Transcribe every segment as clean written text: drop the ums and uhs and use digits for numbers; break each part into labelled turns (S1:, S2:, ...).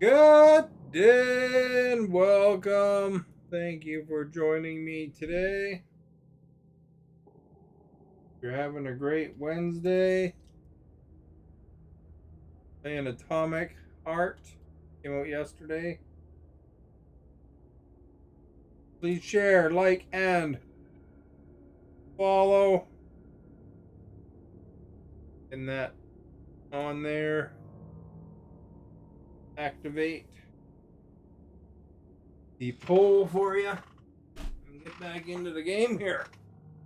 S1: Good day and welcome. Thank you for joining me today. You're having a great Wednesday. Playing Atomic Heart. Came out yesterday. Please share, like, and follow. And that on there. Activate the poll for you. And get back into the game here.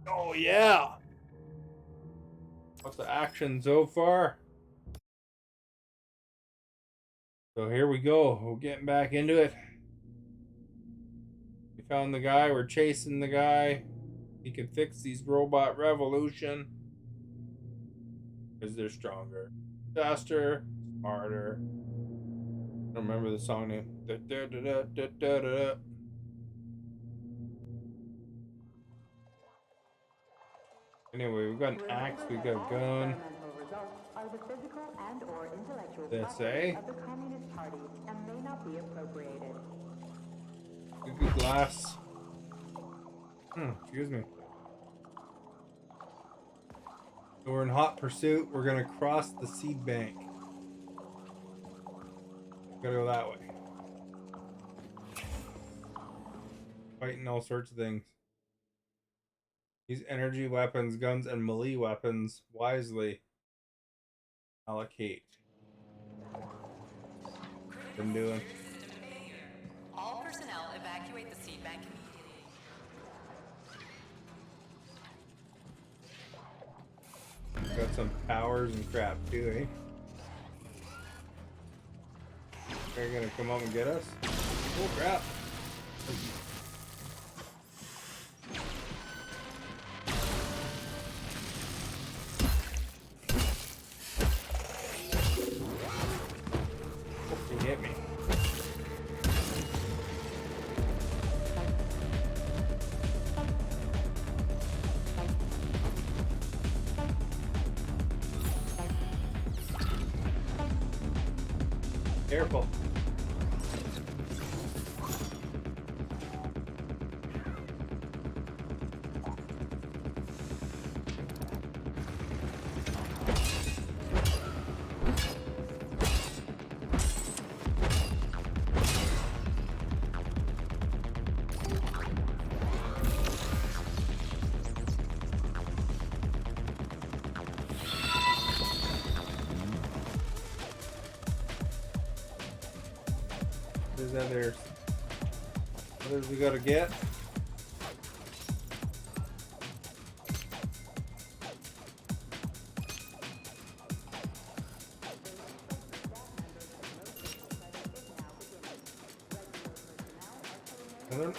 S1: Oh, yeah. What's the action so far? So here we go. We're getting back into it. We found the guy. We're chasing the guy. He can fix these robot revolution because they're stronger, faster, smarter. I don't remember the song name. Da, da, da, da, da, da, da. Anyway, we've got an axe. We got a gun. This, eh? Good glass. Excuse me. So we're in hot pursuit. We're gonna cross the seed bank. Gotta go that way. Fighting all sorts of things. Use energy weapons, guns, and melee weapons wisely. Allocate. Been doing.
S2: All personnel evacuate the seed bank immediately.
S1: Got some powers and crap too, eh? They're gonna come up and get us. Oh crap. He hit me. Careful. There's others we gotta get.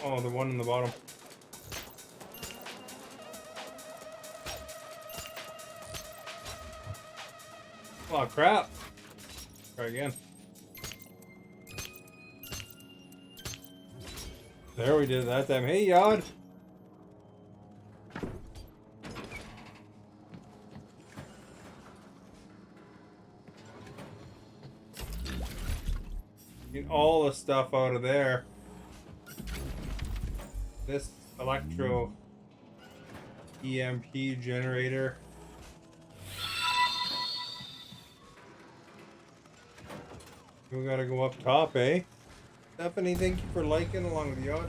S1: Oh, the one in the bottom. Oh crap. Try again. There, we did it that time. Hey, Yod. Get all the stuff out of there. This electro EMP generator. We gotta go up top, eh? Stephanie, thank you for liking along with Yod.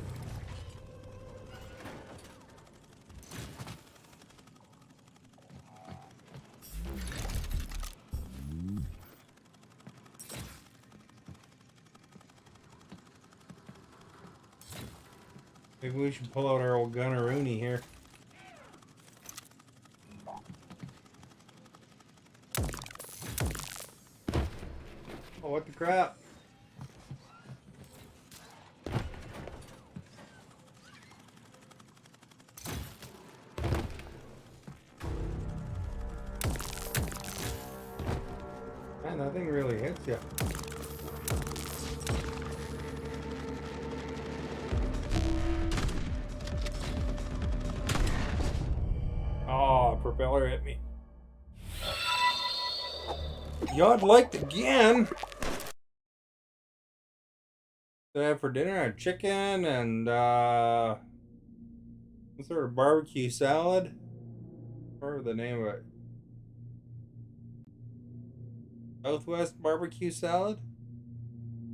S1: Maybe we should pull out our old gunneroony here. Oh, what the crap? Man, nothing really hits you. Oh, propeller hit me. Yod liked again. What I have for dinner? I had chicken and some sort of barbecue salad. Or the name of it? Southwest barbecue salad?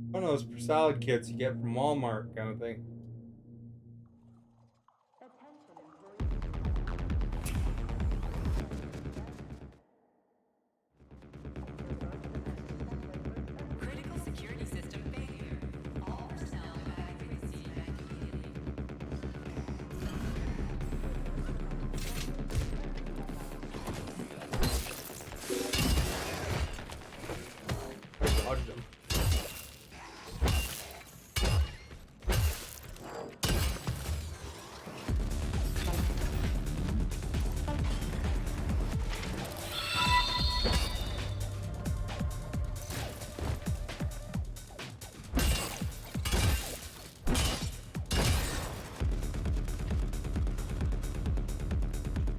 S1: One of those salad kits you get from Walmart kind of thing.
S2: Critical security system failure. All personnel evacuate scene immediately.
S1: Dodged them.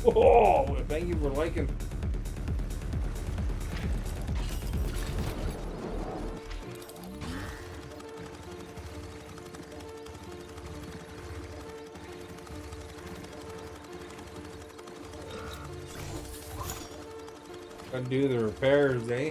S1: Oh, thank you for liking. Gotta do the repairs, eh?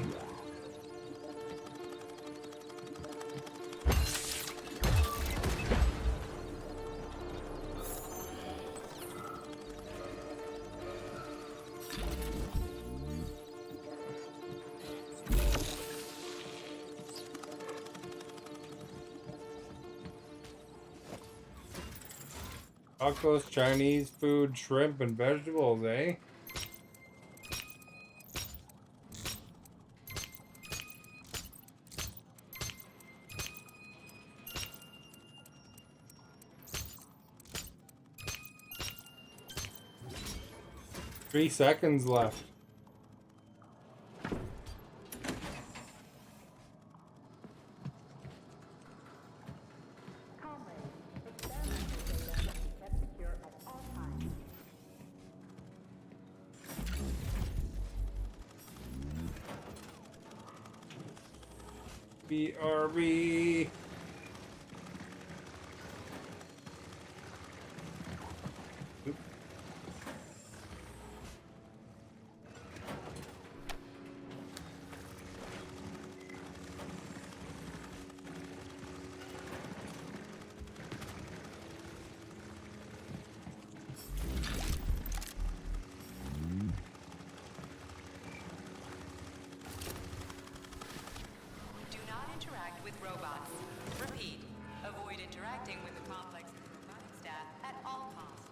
S1: Tacos, Chinese food, shrimp, and vegetables, eh? Three seconds left. BRB. Oop.
S2: Do not interact with robots. Repeat. Avoid interacting with the complex's robotic staff at all costs.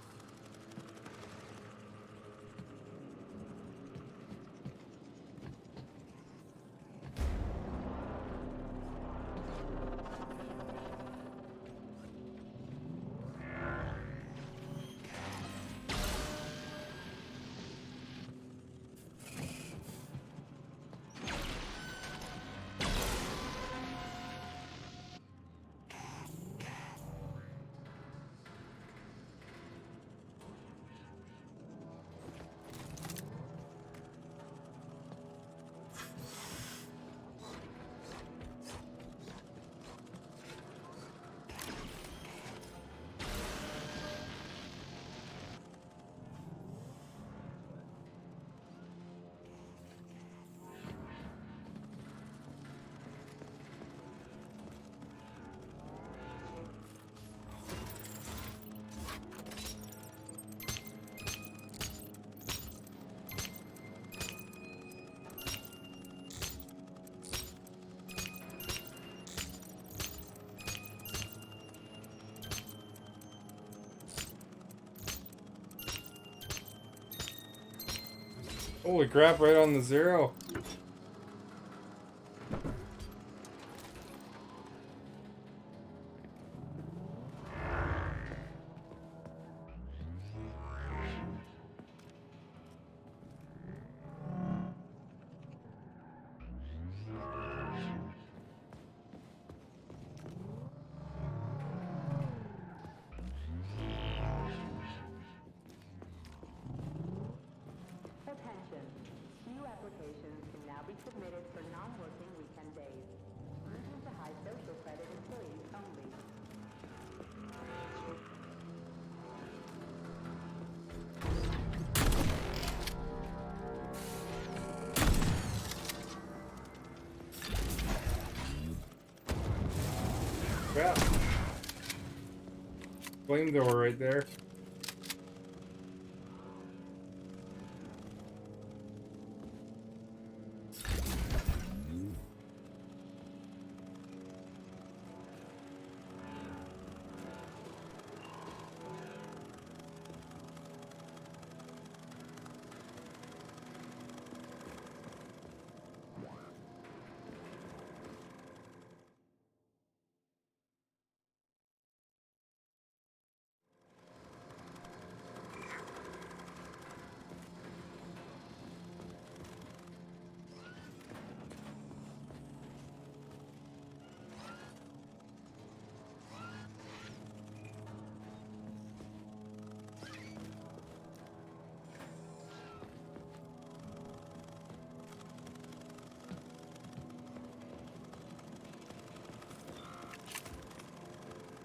S2: Holy crap, right on the zero.
S3: Attention. New applications
S1: crap. Flamethrower right there.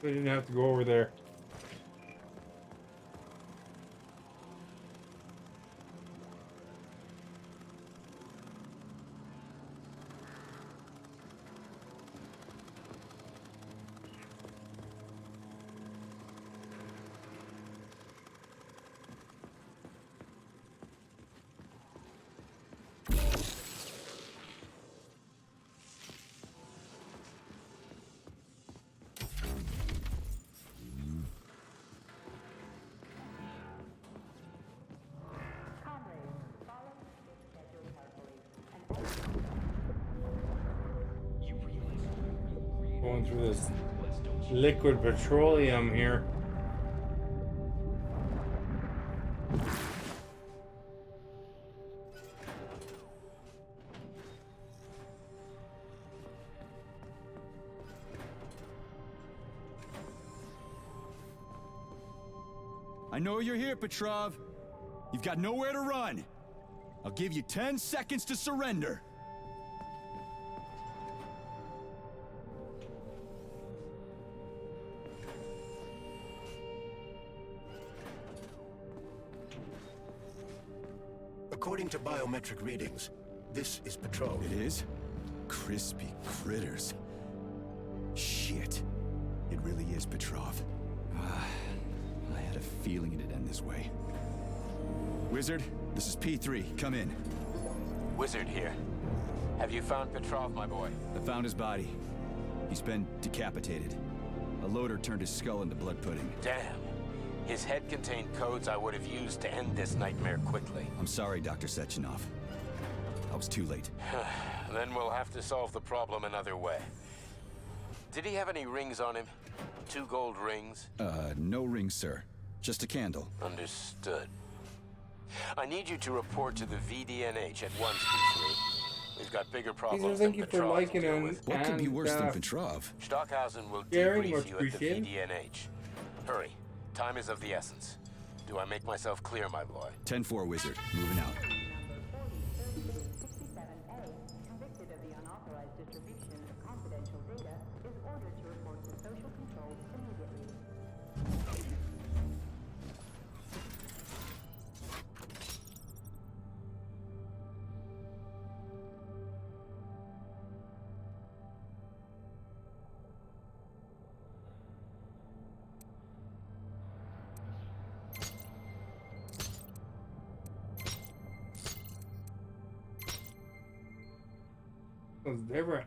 S1: They didn't have to go over there. Going through this liquid petroleum here.
S3: I know you're here, Petrov. You've got nowhere to run. I'll give you 10 seconds to surrender.
S4: According to biometric readings, this is Petrov.
S3: It is? Crispy critters. Shit. It really is Petrov. I had a feeling it'd end this way. Wizard, this is P3. Come in.
S5: Wizard here. Have you found Petrov, my boy?
S3: I found his body. He's been decapitated. A loader turned his skull into blood pudding.
S5: Damn. His head contained codes I would have used to end this nightmare quickly.
S3: I'm sorry, Dr. Sechenov. I was too late.
S5: Then we'll have to solve the problem another way. Did he have any rings on him? 2 gold rings?
S3: No ring, sir. Just a candle.
S5: Understood. I need you to report to the VDNH at once, P3. We've got bigger problems
S1: Thank
S5: than
S1: you for
S5: Petrov to
S1: liking
S5: deal
S1: him.
S5: with.
S3: What could be
S1: And,
S3: worse than Petrov?
S5: Stockhausen will
S1: Very much
S5: debrief you at the
S1: appreciated.
S5: VDNH. Hurry. Time is of the essence. Do I make myself clear, my boy?
S3: 10-4, Wizard. Moving out.
S2: Convicted of the unauthorized distribution of confidential data, is ordered to report to social control immediately.
S1: That's different.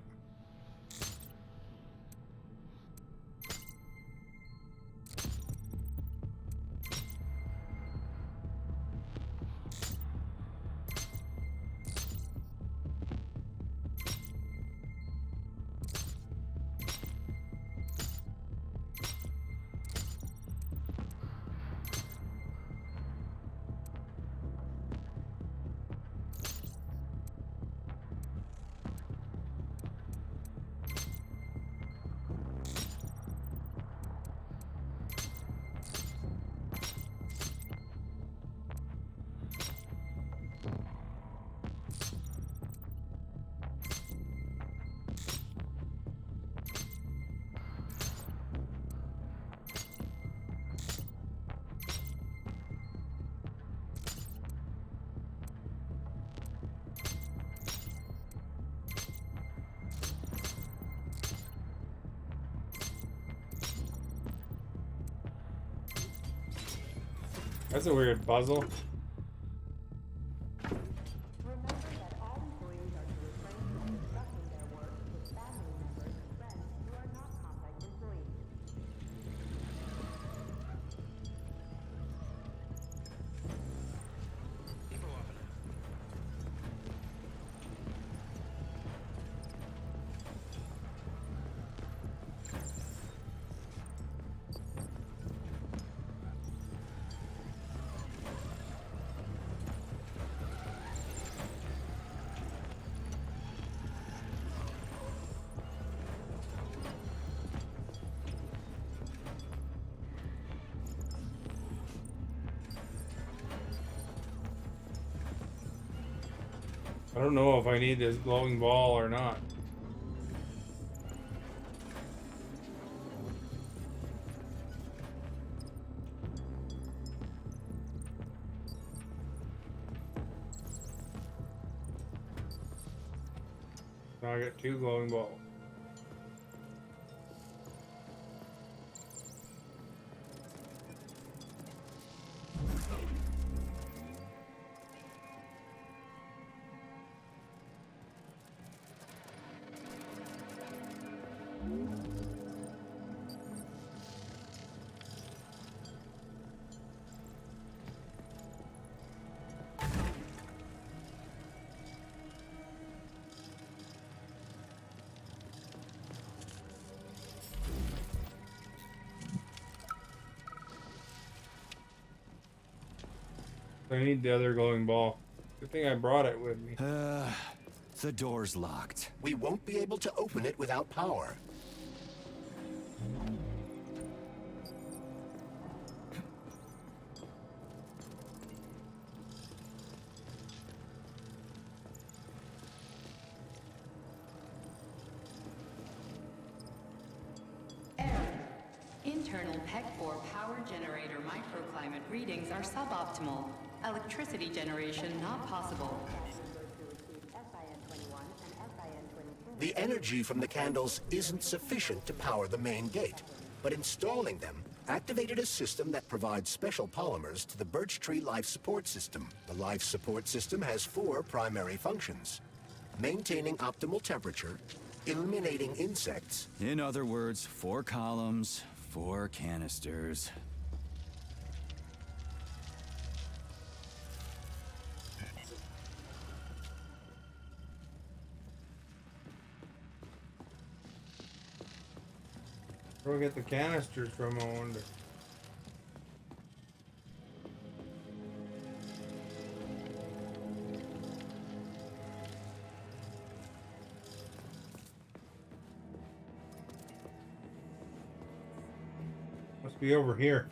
S1: That's a weird puzzle.
S2: Remember that all employees are to refrain from discussing their work with family members and friends who are not compact employees.
S1: I don't know if I need this glowing ball or not. Now I got 2 glowing balls. I need the other glowing ball. Good thing I brought it with me.
S3: The door's locked.
S4: We won't be able to open it without power.
S2: Error. Internal PEC-4 power generator microclimate readings are suboptimal. Electricity generation not possible.
S4: The energy from the candles isn't sufficient to power the main gate, but installing them activated a system that provides special polymers to the Birch Tree Life Support System. The Life Support System has 4 primary functions: maintaining optimal temperature, eliminating insects.
S3: In other words, 4 columns, 4 canisters.
S1: Where do I get the canisters from, I wonder? Must be over here.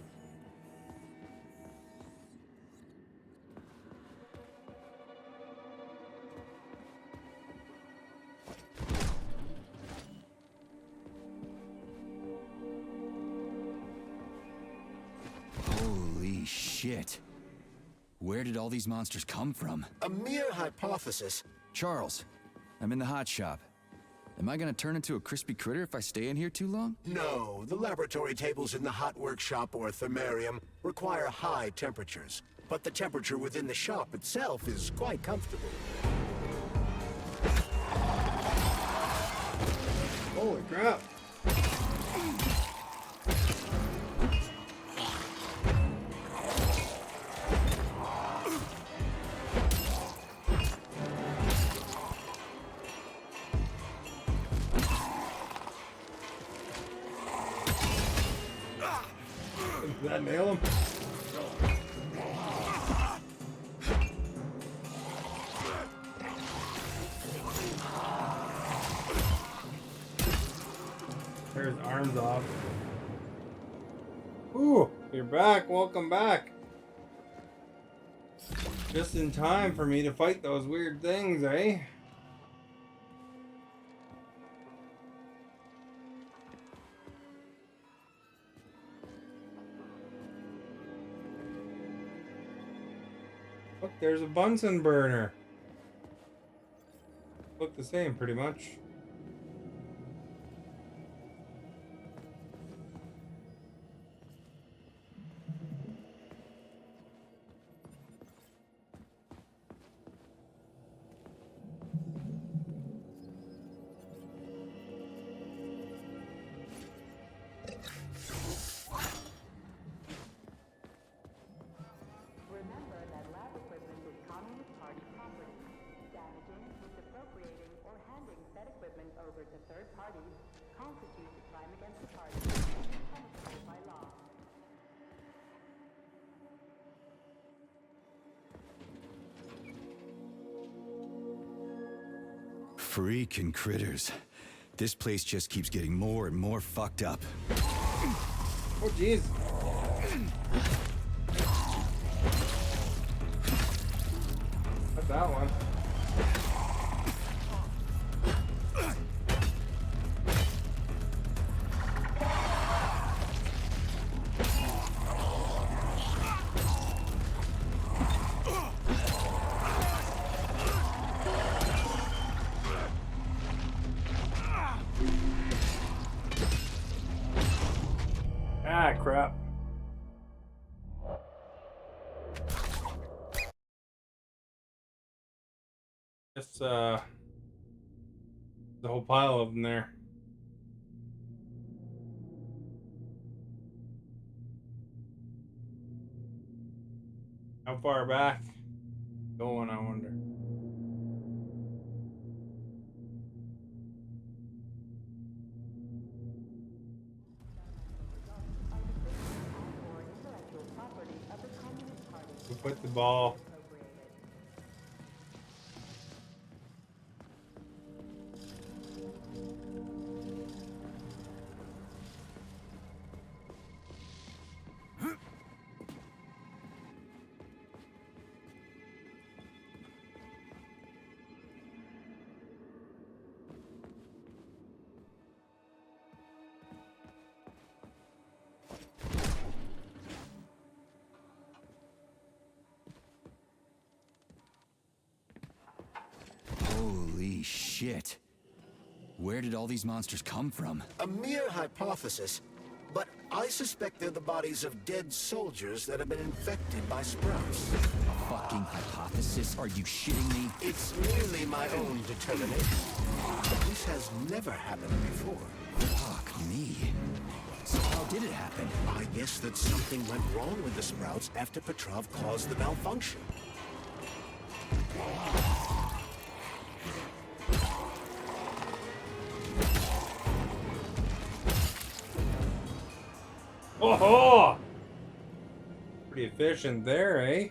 S3: Holy shit. Where did all these monsters come from?
S4: A mere hypothesis.
S3: Charles, I'm in the hot shop. Am I gonna turn into a crispy critter if I stay in here too long?
S4: No, the laboratory tables in the hot workshop or thermarium require high temperatures, but the temperature within the shop itself is quite comfortable.
S1: Holy crap. Did that nail him? Tear his arms off. Ooh, you're back. Welcome back. Just in time for me to fight those weird things, eh? Look, there's a Bunsen burner. Look the same, pretty much.
S2: to third parties constitutes a crime against the party and is punishable by law.
S3: Freaking critters. This place just keeps getting more and more fucked up.
S1: Oh, jeez. That's that one. Ah, crap. Just, the whole pile of them there. How far back? Going, I wonder.
S2: Or intellectual property of the Communist Party
S1: We put the ball.
S2: appropriated.
S3: Holy shit. Where did all these monsters come from?
S4: A mere hypothesis, but I suspect they're the bodies of dead soldiers that have been infected by sprouts.
S3: Fucking hypothesis? Are you shitting me?
S4: It's merely my own determination. But this has never happened before.
S3: Fuck me. So how did it happen?
S4: I guess that something went wrong with the sprouts after Petrov caused the malfunction.
S1: Oh, pretty efficient there, eh?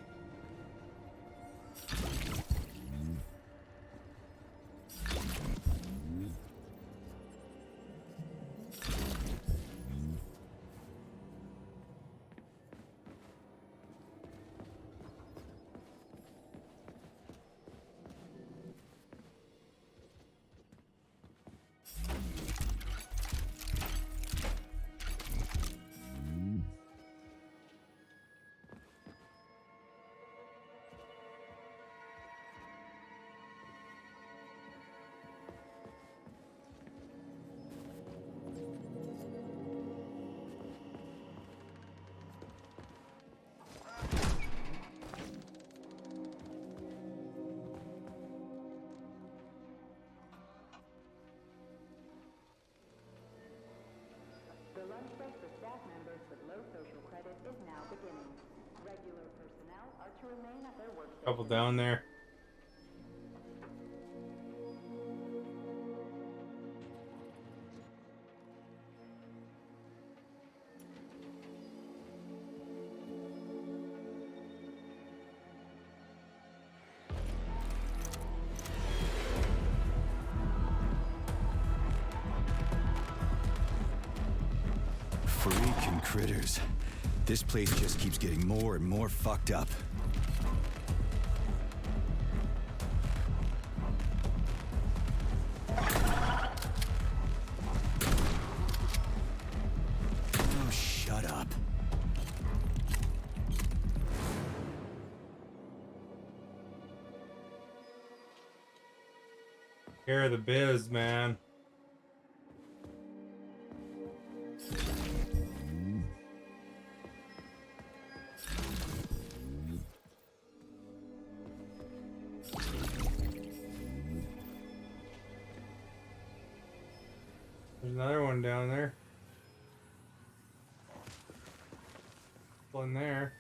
S2: The lunch break for staff members with low social credit is now beginning. Regular personnel are to remain at their workstations.
S1: Couple down there.
S3: Freaking critters. This place just keeps getting more and more fucked up. Oh, shut up.
S1: Care of the biz, man. There's another one down there. One there.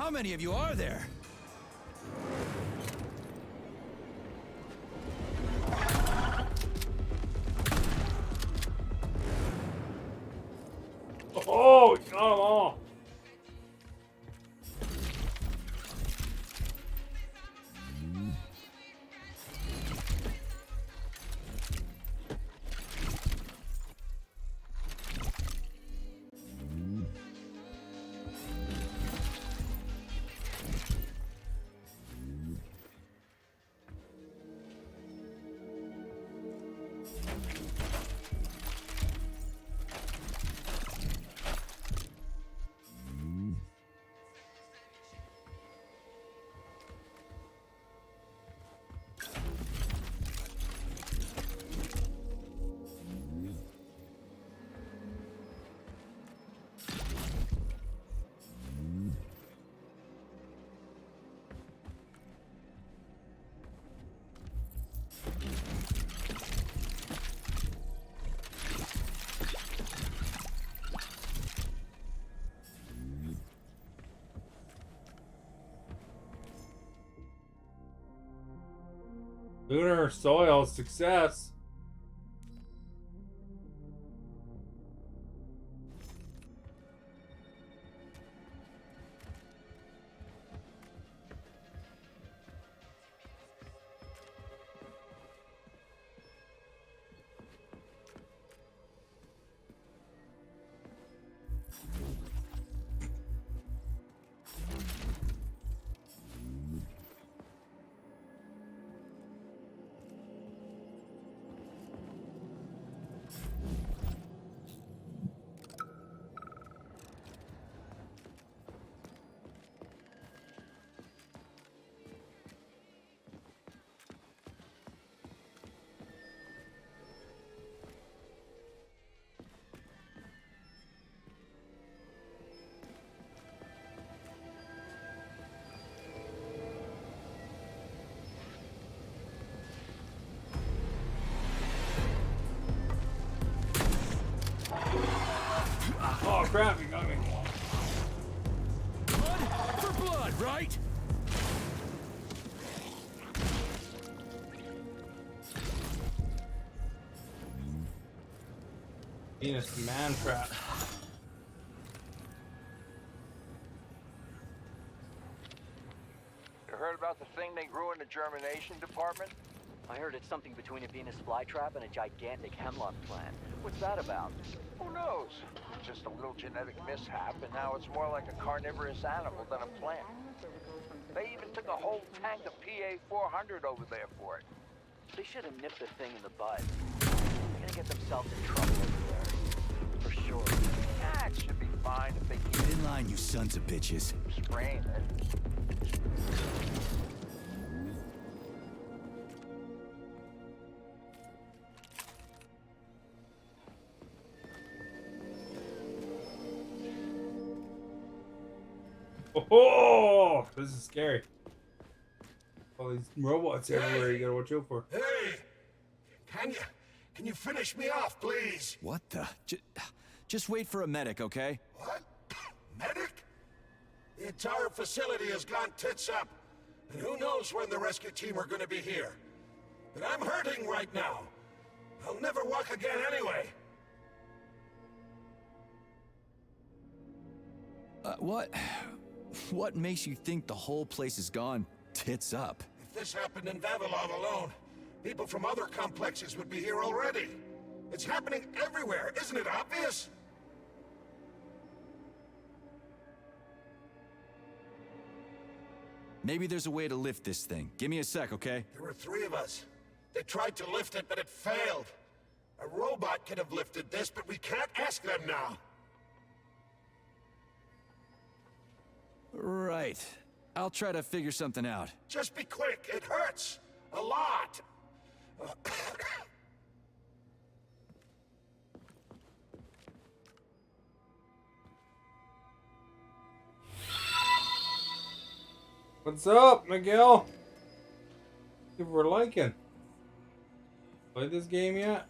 S3: How many of you are there?
S1: Oh, got them all. Lunar soil success. Oh crap, you got me.
S3: Blood for blood, right?
S1: Venus man trap.
S6: You heard about the thing they grew in the germination department?
S7: I heard it's something between a Venus flytrap and a gigantic hemlock plant. What's that about?
S6: Who knows? Just a little genetic mishap, and now it's more like a carnivorous animal than a plant. They even took a whole tank of PA-400 over there for it.
S7: They should have nipped the thing in the bud. They're gonna get themselves in trouble over there. For sure.
S6: Ah, it should be fine if they
S3: Get
S6: keep
S3: in line, you sons of bitches.
S6: spraying it.
S1: Oh, this is scary. All these robots everywhere you gotta watch out for.
S4: Hey! Can you finish me off, please?
S3: What the? Just wait for a medic, okay?
S4: What? Medic? The entire facility has gone tits up. And who knows when the rescue team are gonna be here. But I'm hurting right now. I'll never walk again anyway.
S3: What? What makes you think the whole place is gone tits up?
S4: If this happened in Vavilov alone, people from other complexes would be here already. It's happening everywhere, isn't it obvious?
S3: Maybe there's a way to lift this thing. Give me a sec, okay?
S4: There were 3 of us. They tried to lift it, but it failed. A robot could have lifted this, but we can't ask them now.
S3: Right. I'll try to figure something out.
S4: Just be quick, it hurts. A lot.
S1: What's up, Miguel? See if we're liking. Played this game yet?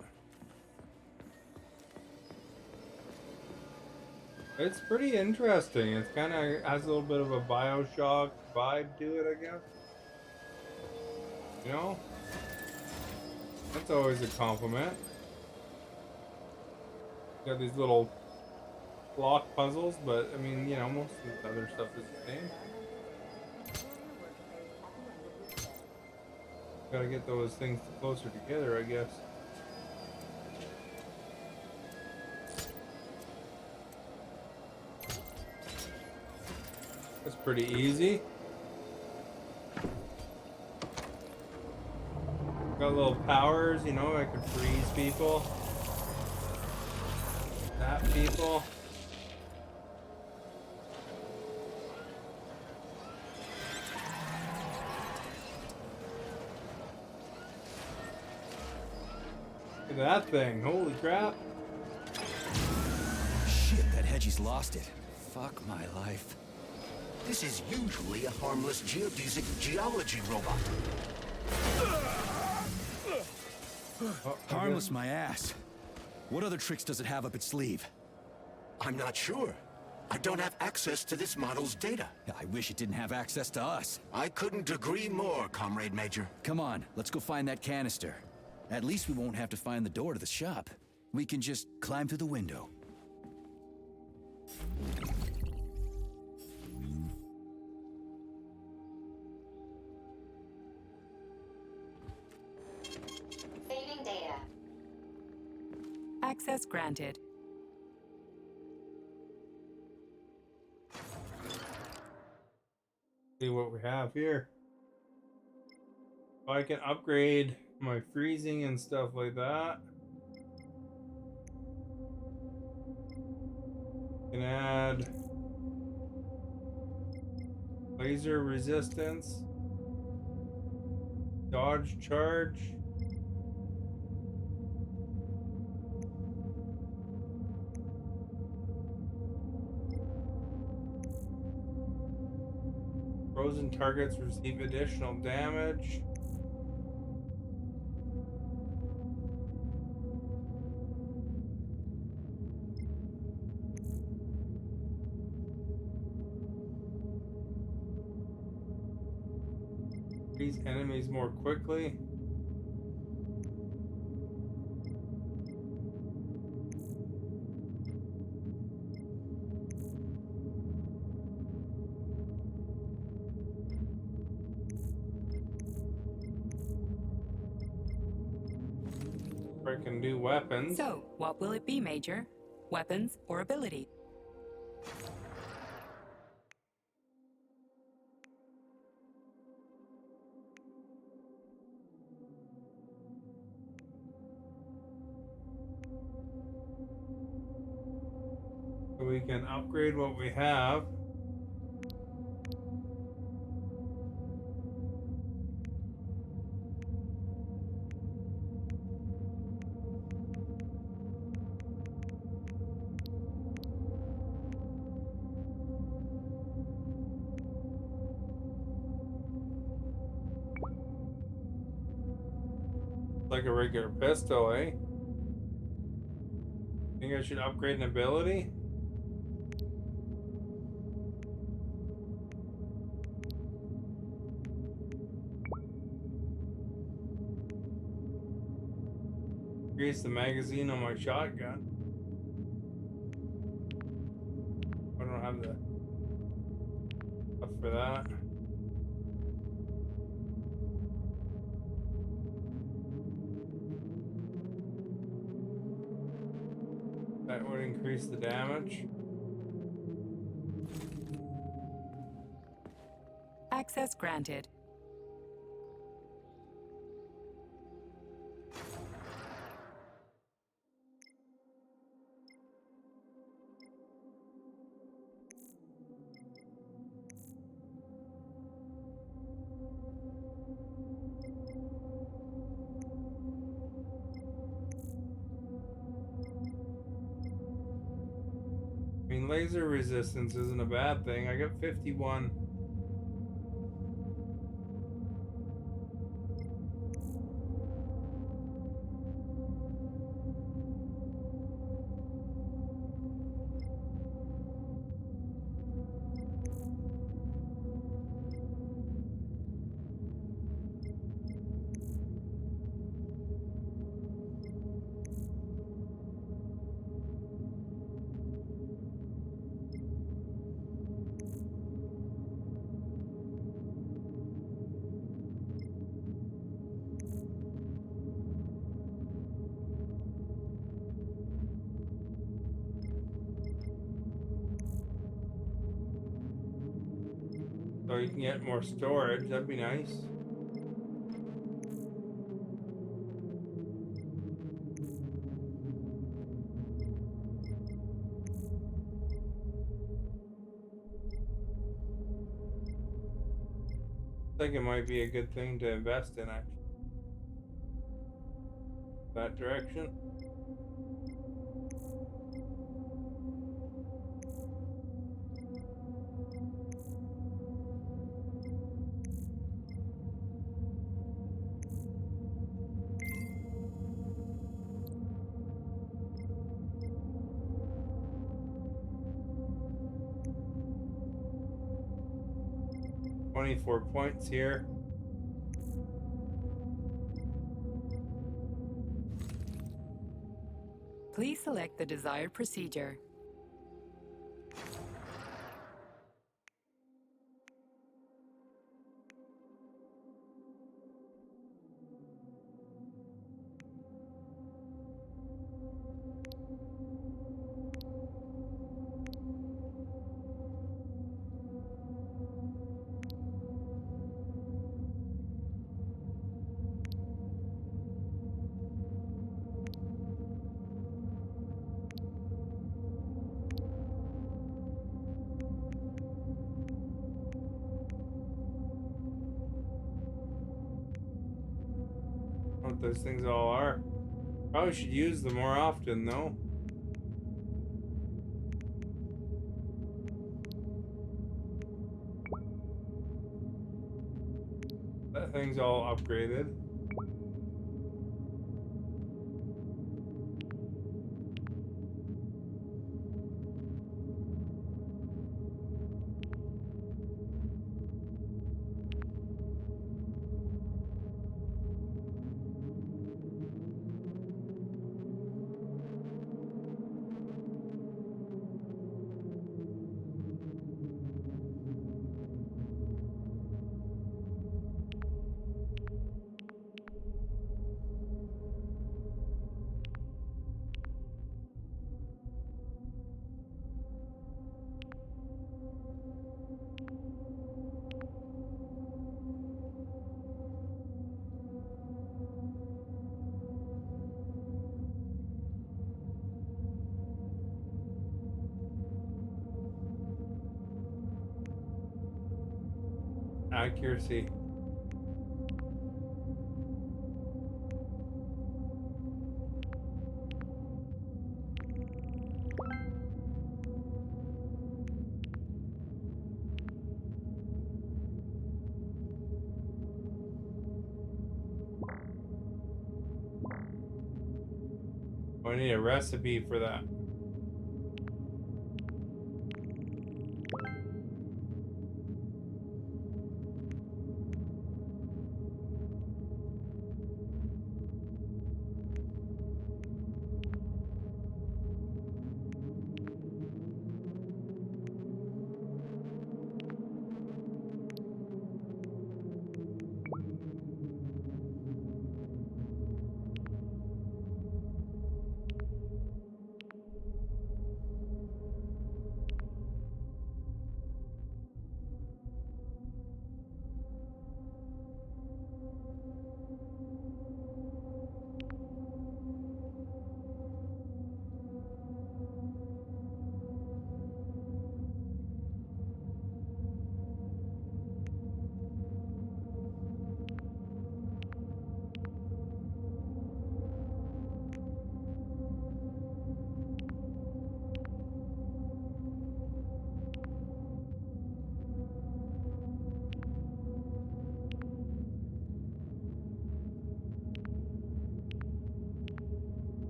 S1: It's pretty interesting. It's kind of has a little bit of a BioShock vibe to it, I guess. You know? That's always a compliment. Got these little block puzzles, but I mean, you know, most of the other stuff is the same. Gotta get those things closer together, I guess. That's pretty easy. Got little powers, you know, I could freeze people. Zap people. Look at that thing, holy crap.
S3: Shit, that Hedgie's lost it. Fuck my life.
S4: This is usually a harmless geodesic geology robot.
S3: Harmless my ass. What other tricks does it have up its sleeve?
S4: I'm not sure. I don't have access to this model's data.
S3: I wish it didn't have access to us.
S4: I couldn't agree more, Comrade Major.
S3: Come on, let's go find that canister. At least we won't have to find the door to the shop. We can just climb through the window.
S8: Saving data.
S2: Access granted.
S1: See what we have here. I can upgrade my freezing and stuff like that. Can add laser resistance, dodge charge, frozen targets receive additional damage. These enemies more quickly. I can do weapons.
S2: So, what will it be, Major? Weapons or ability?
S1: So we can upgrade what we have. Like a regular pistol, eh? Think I should upgrade an ability? Increase the magazine on my shotgun. I don't have the stuff for that. That would increase the damage.
S2: Access granted.
S1: I mean, laser resistance isn't a bad thing. I got 51. you can get more storage. That'd be nice. I think it might be a good thing to invest in, actually. That direction. $24 points here.
S9: Please select the desired procedure.
S1: What those things all are. Probably should use them more often, though. That thing's all upgraded. Accuracy. I need a recipe for that.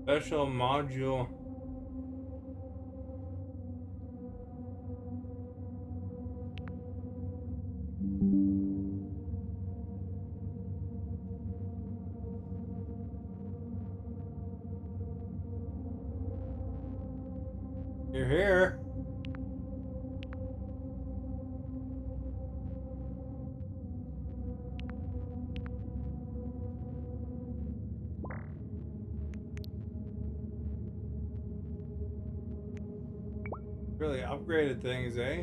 S1: Special module. You're here. Really upgraded things, eh?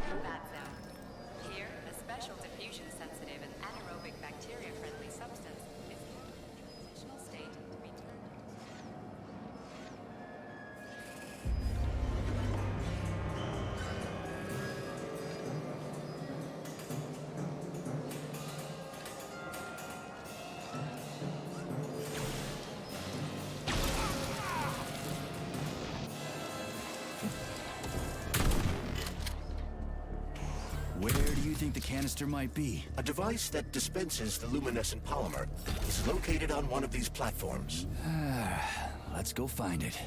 S9: Combat zone. Here, a special diffusion-sensitive and anaerobic bacteria-friendly substance is kept in a transitional state to be turned into.
S3: Where do you think the canister might be?
S4: A device that dispenses the luminescent polymer is located on one of these platforms.
S3: Let's go find it.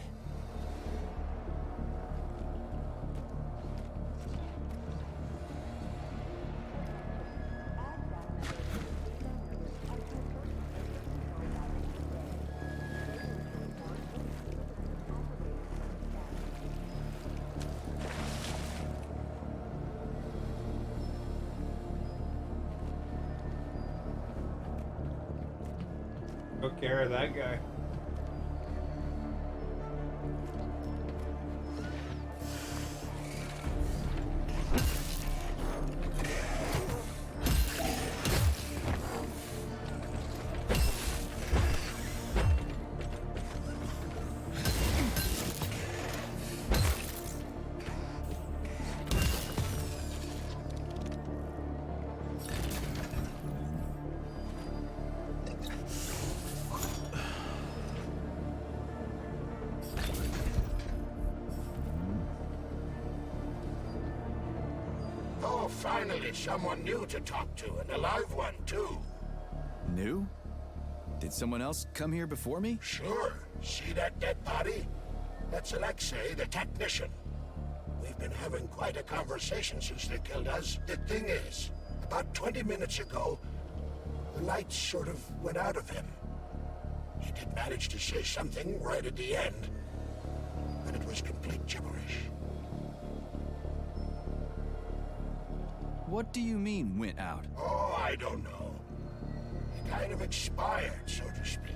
S1: Took care of that guy.
S4: Oh, finally, someone new to talk to, and a live one, too.
S3: New? Did someone else come here before me?
S4: Sure. See that dead body? That's Alexei, the technician. We've been having quite a conversation since they killed us. The thing is, about 20 minutes ago, the light sort of went out of him. He did manage to say something right at the end, but it was complete gibberish.
S3: What do you mean, went out?
S4: Oh, I don't know. He kind of expired, so to speak.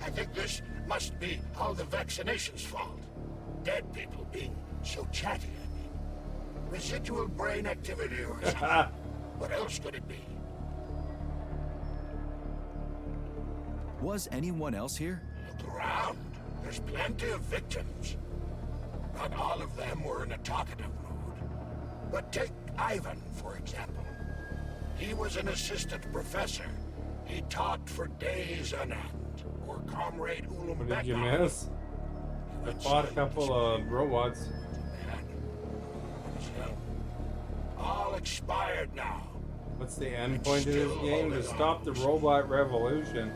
S4: I think this must be all the vaccination's fault. Dead people being so chatty, I mean. Residual brain activity or something. What else could it be?
S3: Was anyone else here?
S4: Look around. There's plenty of victims. Not all of them were in a talkative mood. But take Ivan, for example. He was an assistant professor. He taught for days on end. Or Comrade Ulum
S1: What did you
S4: Bekov.
S1: miss? I fought a couple of robots.
S4: All expired now.
S1: What's the end point of this game? To stop the robot revolution.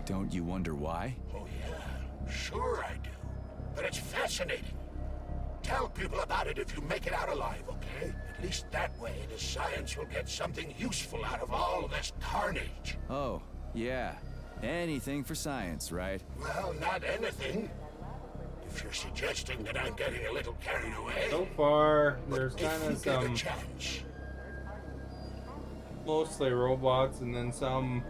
S3: Don't you wonder why?
S4: Oh yeah, sure I do. But it's fascinating. Tell people about it if you make it out alive, okay? At least that way the science will get something useful out of all this carnage.
S3: Oh, yeah. Anything for science, right?
S4: Well, not anything. If you're suggesting that I'm getting a little carried away,
S1: So far, there's
S4: if
S1: kind
S4: you
S1: of
S4: get a
S1: some
S4: chance,
S1: mostly robots, and then some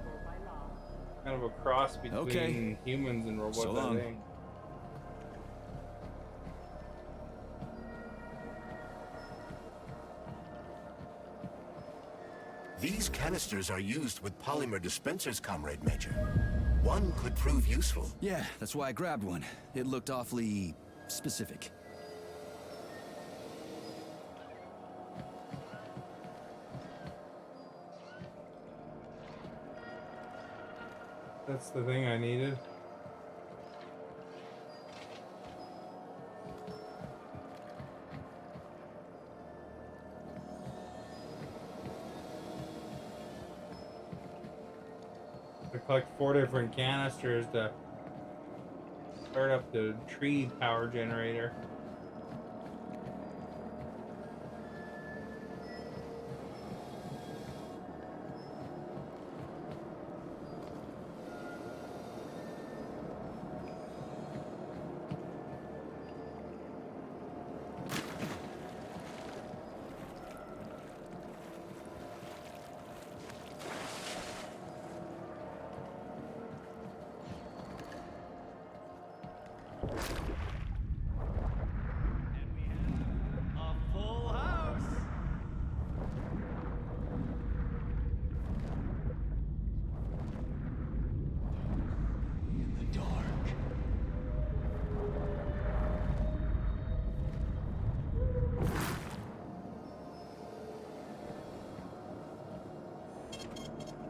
S1: kind of a cross between
S3: Okay.
S1: humans and robots.
S3: So
S1: I
S3: long.
S1: think.
S4: these canisters are used with polymer dispensers, Comrade Major. One could prove useful.
S3: Yeah, that's why I grabbed one. It looked awfully specific.
S1: That's the thing I needed. I collect 4 different canisters to start up the tree power generator.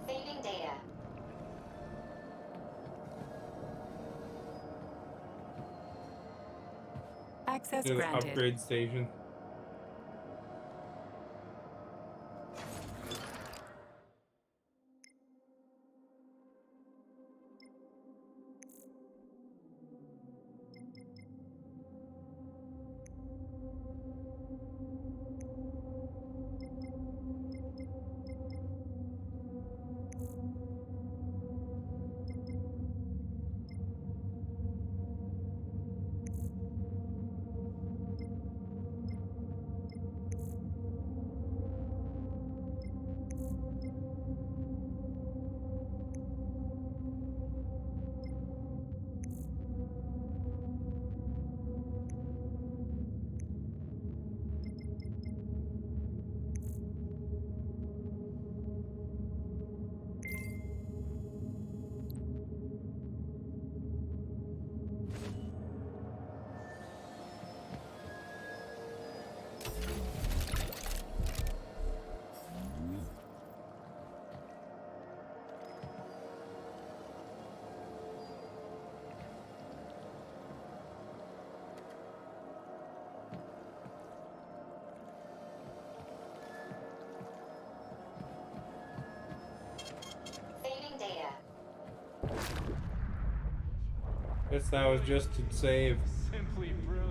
S8: Saving data.
S9: Access
S1: To the
S9: granted.
S1: upgrade station.
S8: Saving data.
S1: Guess that was just to save.
S10: Simply brilliant.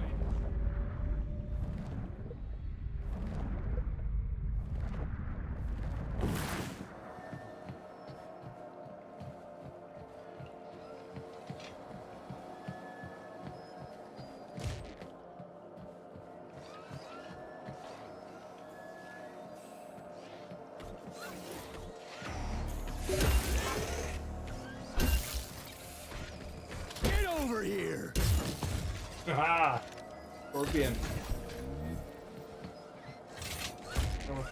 S3: Get over here!
S1: Ah, Scorpion. Oh.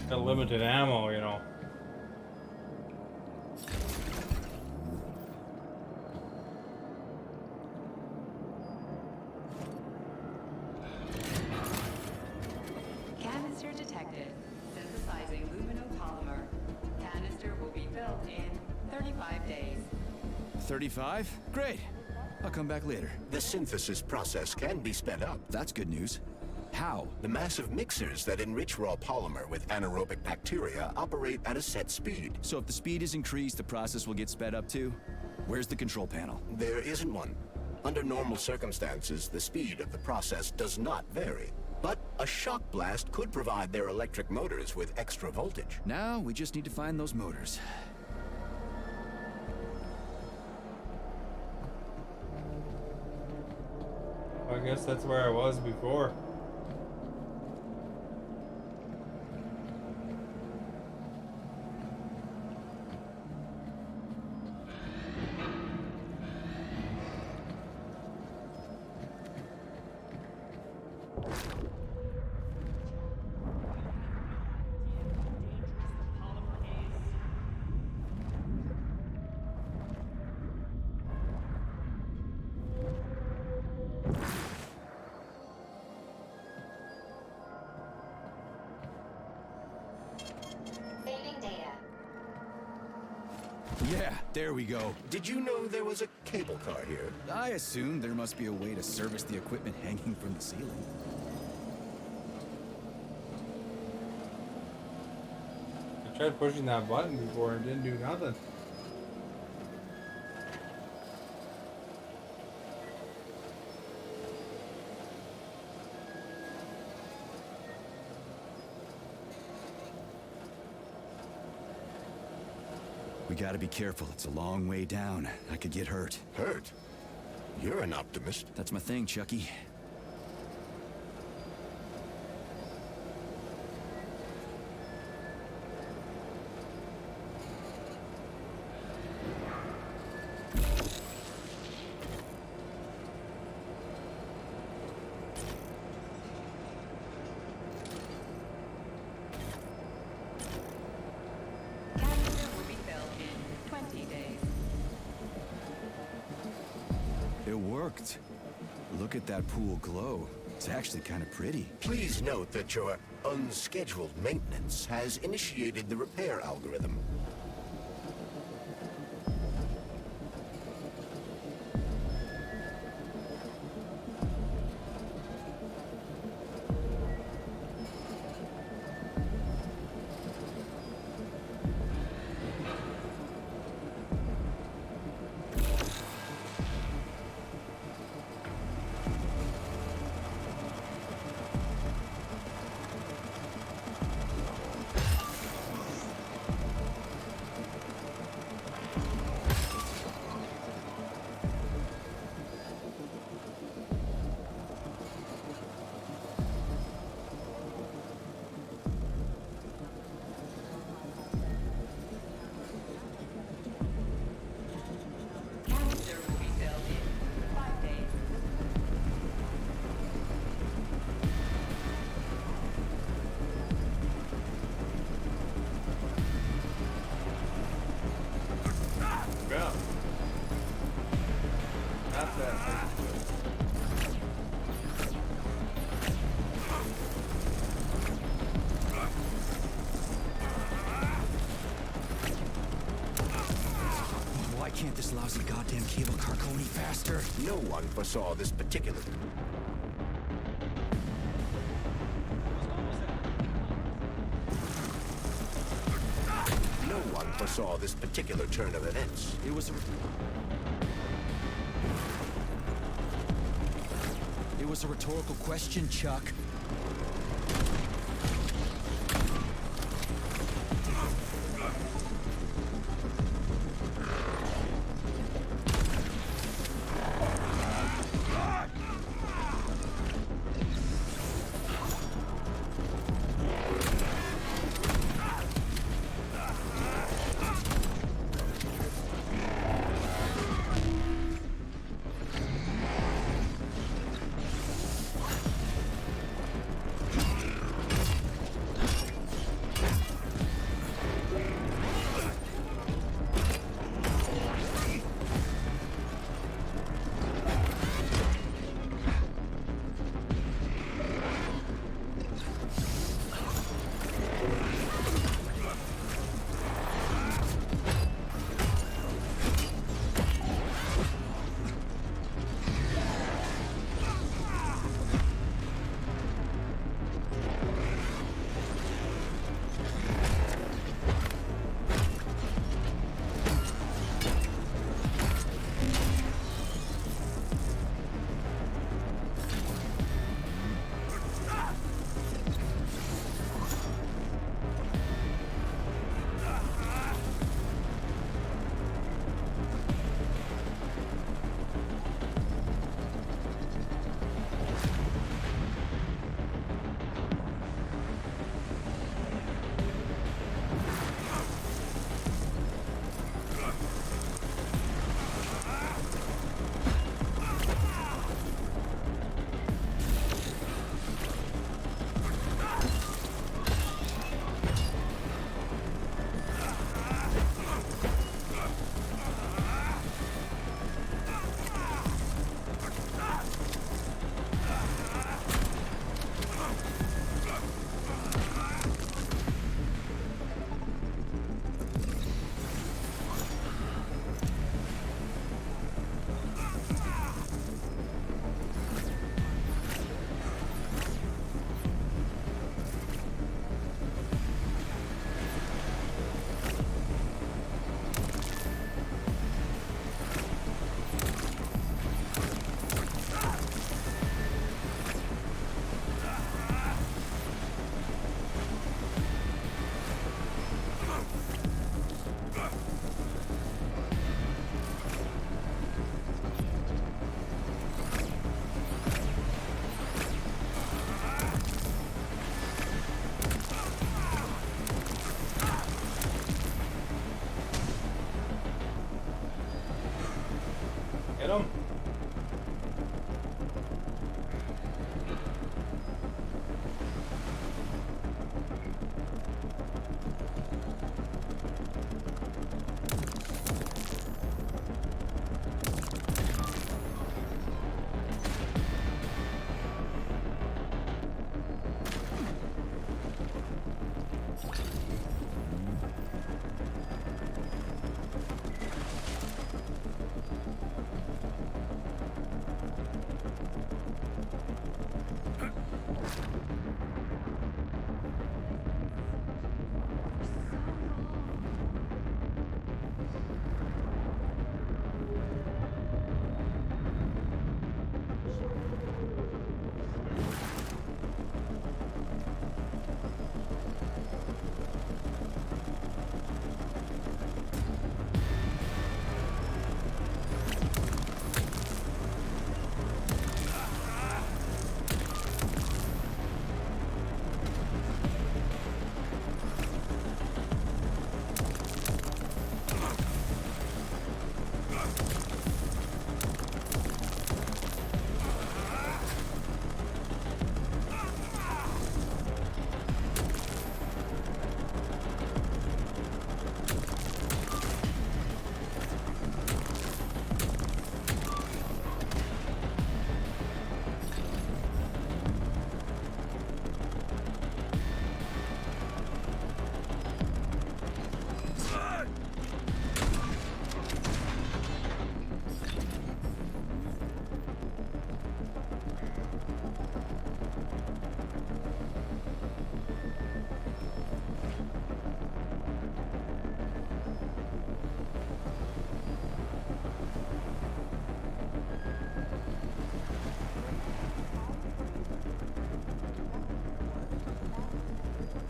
S1: Got limited ammo, you know.
S9: Canister detected. Synthesizing luminopolymer. Canister will be built in 35 days.
S3: 35? Great. I'll come back later.
S4: The synthesis process can be sped up.
S3: That's good news. How?
S4: The massive mixers that enrich raw polymer with anaerobic bacteria operate at a set speed.
S3: So if the speed is increased, the process will get sped up too? Where's the control panel?
S4: There isn't one. Under normal circumstances, the speed of the process does not vary. But a shock blast could provide their electric motors with extra voltage.
S3: Now, we just need to find those motors.
S1: I guess that's where I was before.
S8: Saving data.
S3: Yeah, there we go.
S4: Did you know there was a cable car here?
S3: I assumed there must be a way to service the equipment hanging from the ceiling.
S1: I tried pushing that button before and didn't do nothing.
S3: We gotta be careful. It's a long way down. I could get hurt.
S4: Hurt? You're an optimist.
S3: That's my thing, Chucky.
S9: Canister will be filled in 20 days.
S3: It worked. Look at that pool glow. It's actually kind of pretty.
S4: Please note that your unscheduled maintenance has initiated the repair algorithm.
S9: Canister will be filled in 5 days.
S1: Yeah. That's that.
S3: Why can't this lousy goddamn cable car go any faster?
S4: No one foresaw this particular... No one foresaw this particular turn of events.
S3: It was a... It was a rhetorical question, Chuck.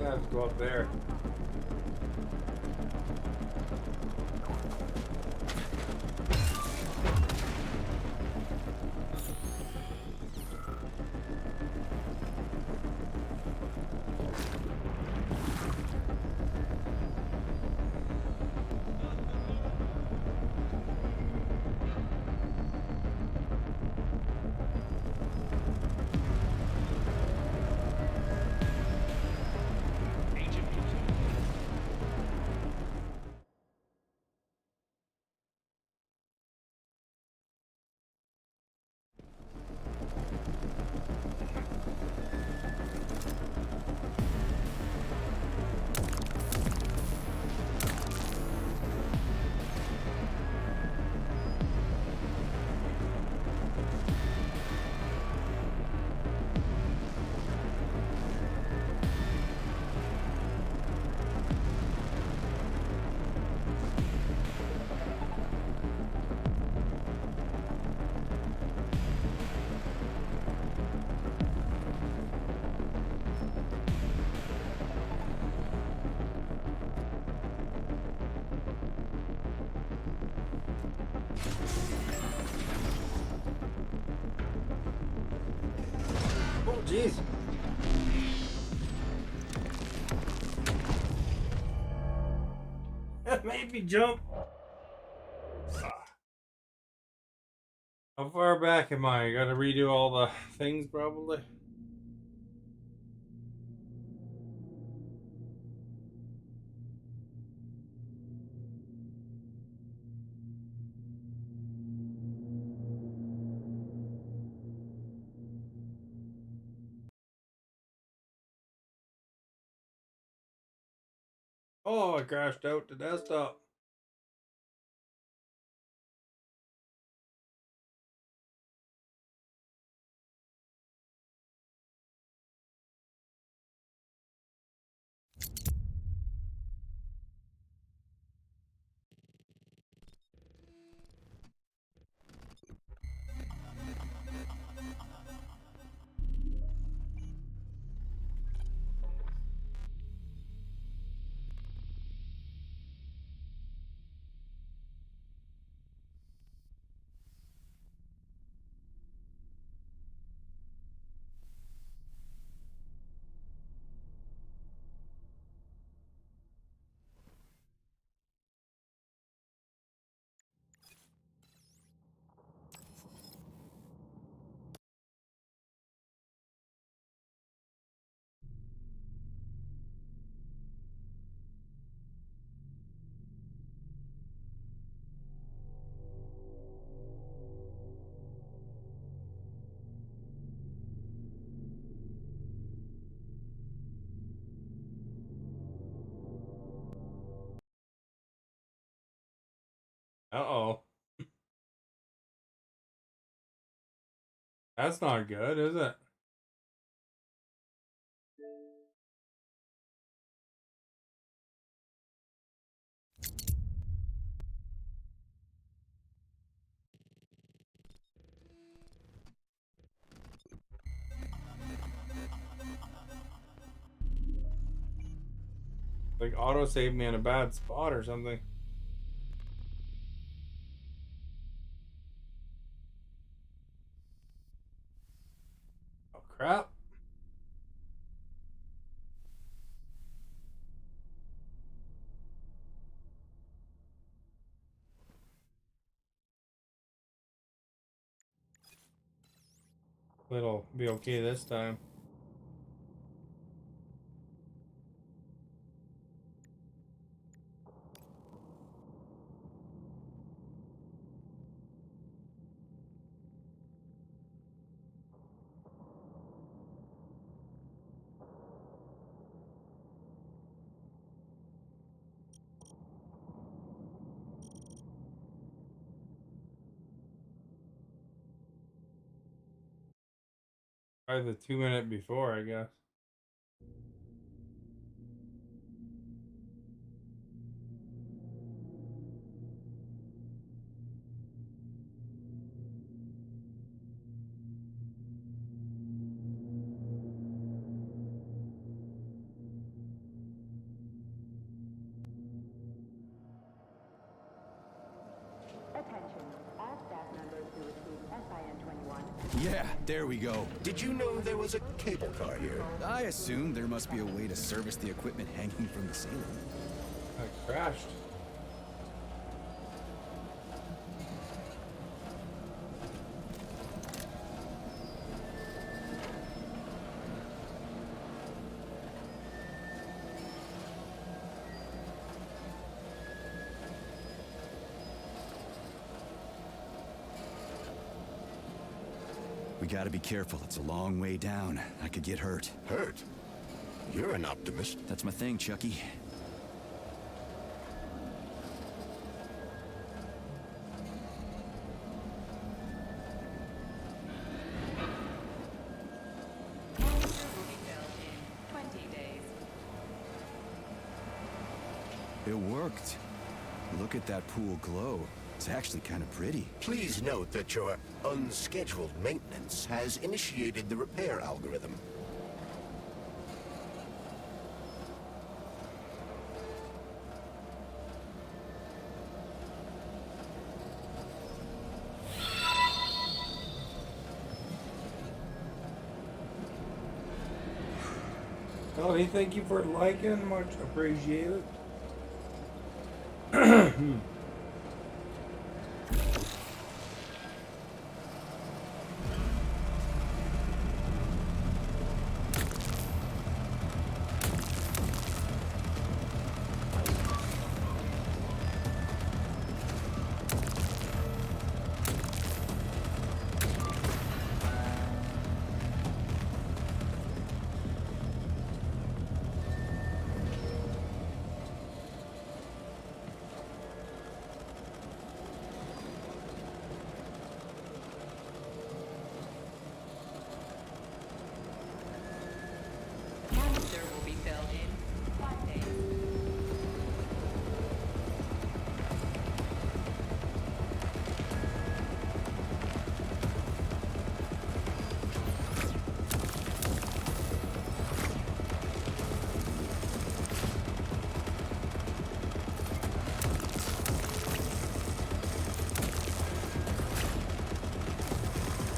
S1: gonna have to go up there. Oh, jeez. That made me jump. How far back am I? Gotta redo all the things, probably. Oh, I crashed out the desktop. Uh-oh. That's not good, is it? Like auto saved me in a bad spot or something. Oh crap. It'll be okay this time. Try the 2 minute before, I guess.
S3: Yeah, there we go.
S4: Did you know there was a cable car here?
S3: I assume there must be a way to service the equipment hanging from the ceiling.
S1: I crashed.
S3: We gotta be careful. It's a long way down. I could get hurt.
S4: Hurt? You're an optimist.
S3: That's my thing, Chucky.
S9: Canister will be filled in 20 days.
S3: It worked. Look at that pool glow. It's actually kind of pretty.
S4: Please note that your unscheduled maintenance has initiated the repair algorithm.
S1: Well, thank you for liking. Much appreciated.
S9: Canister will be filled in 5 days.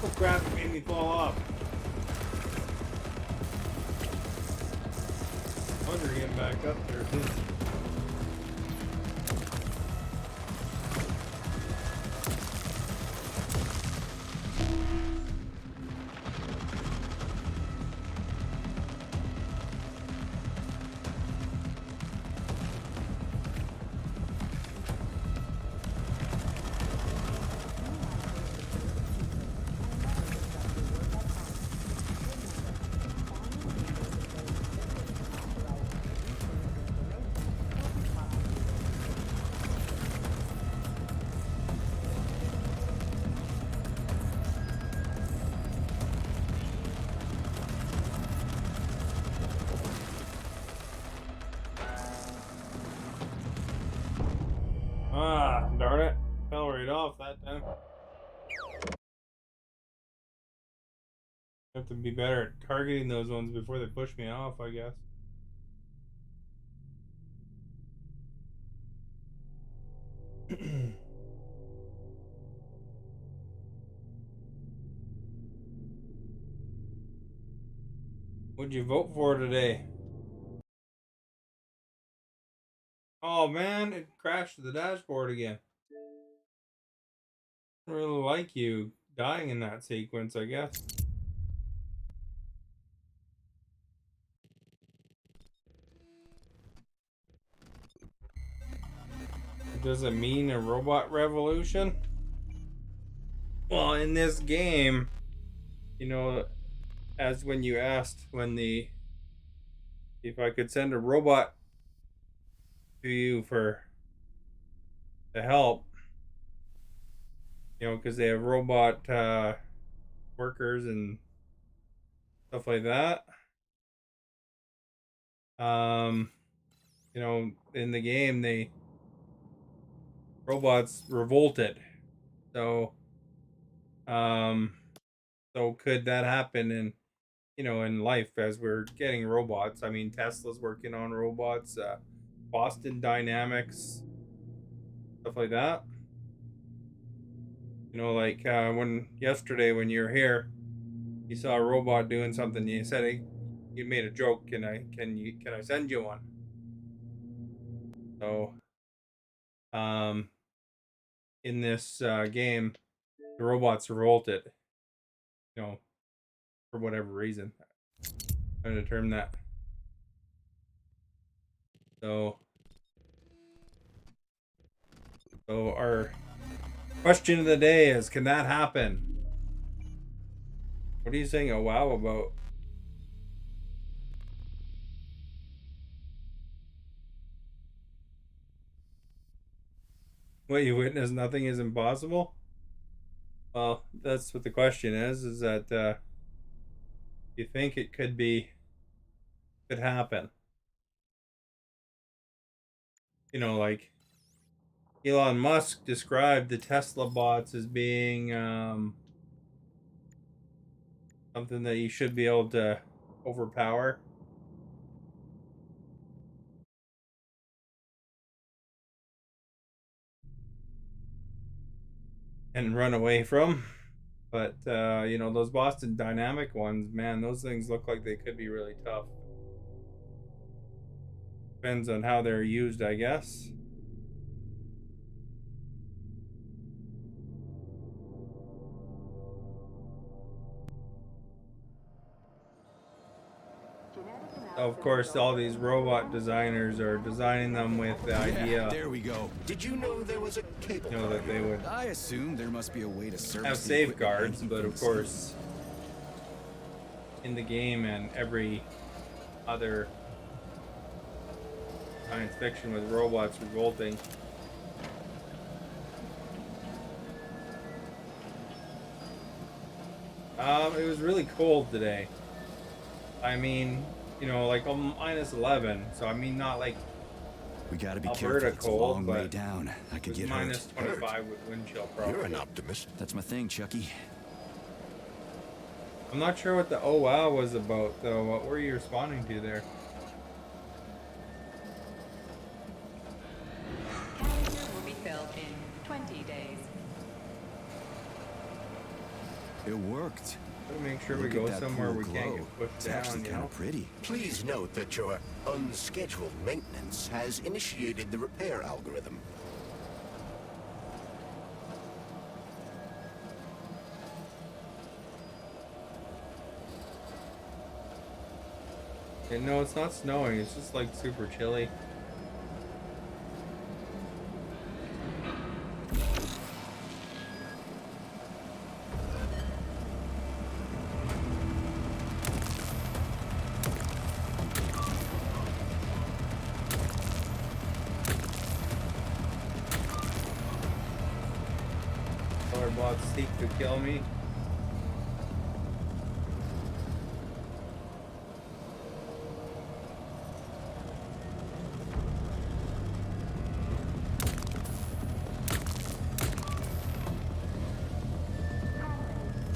S1: Oh crap, it made me fall off. Wonder getting back up there too. Ah, darn it. Fell right off that time. Have to be better at targeting those ones before they push me off, I guess. What'd you vote for today? Oh man, it crashed the dashboard again. I don't really like you dying in that sequence, I guess. Does it mean a robot revolution? Well, in this game, you know, as when you asked if I could send a robot to you for the help, you know, because they have robot workers and stuff like that. You know, in the game, robots revolted. So, so could that happen in, you know, in life as we're getting robots? I mean, Tesla's working on robots, Boston Dynamics, stuff like that. You know, like when yesterday when you were here, you saw a robot doing something. You said, hey, you made a joke. Can I send you one? So, in this game, the robots revolted. You know, for whatever reason. I'm gonna determine that. So our question of the day is, can that happen? What are you saying a wow about? What you witness, nothing is impossible? Well, that's what the question is that you think it could happen. You know, like Elon Musk described the Tesla bots as being something that you should be able to overpower. And run away from. But, you know, those Boston Dynamic ones, man, those things look like they could be really tough. Depends on how they're used, I guess. Of course, all these robot designers are designing them with the idea.
S3: There we go.
S4: Did you know there was a cable?
S1: You know, that they would
S3: I assume there must be a way to service
S1: have
S3: the equipment
S1: safeguards,
S3: and
S1: but
S3: keep
S1: of
S3: them
S1: course, in the game and every other science fiction with robots revolting. It was really cold today. I mean, you know, like minus 11. So I mean, not like
S3: We gotta be
S1: Alberta
S3: careful. It's a
S1: cold,
S3: long way
S1: but
S3: down. I could
S1: it's
S3: get
S1: minus
S3: hurt.
S1: 25 with wind chill probably.
S4: You're an optimist.
S3: That's my thing, Chucky.
S1: I'm not sure what the oh wow was about though. What were you responding to there?
S9: Canister will be filled in 20 days.
S3: It worked.
S1: Gotta make sure we
S3: Look
S1: go
S3: at that
S1: somewhere
S3: pool
S1: we can't
S3: glow.
S1: get pushed
S3: It's
S1: down,
S3: actually
S1: you
S3: kind
S1: know?
S3: of pretty.
S4: Please note that your unscheduled maintenance has initiated the repair algorithm.
S1: And no, it's not snowing. It's just like super chilly. Color bots seek to kill me.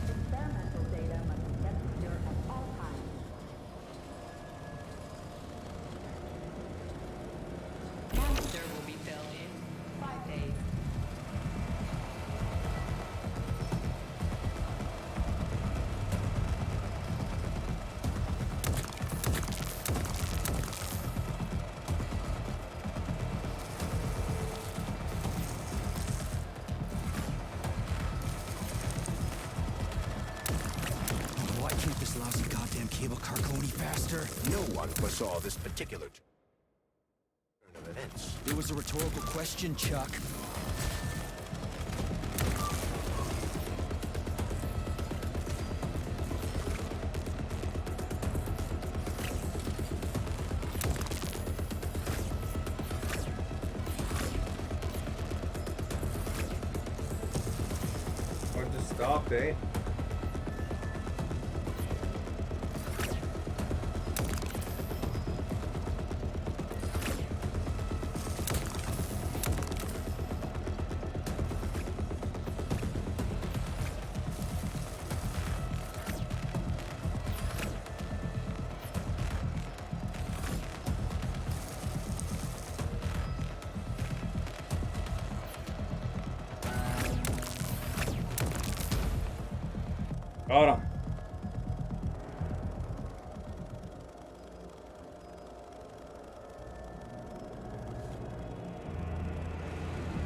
S2: Experimental data must be kept secure at all times.
S9: Canister will be filled in 5 days.
S3: Why can't this lousy goddamn cable car go any faster?
S4: No one foresaw this particular turn of events.
S3: It was a rhetorical question, Chuck.
S1: Or just stopped, eh? Got him.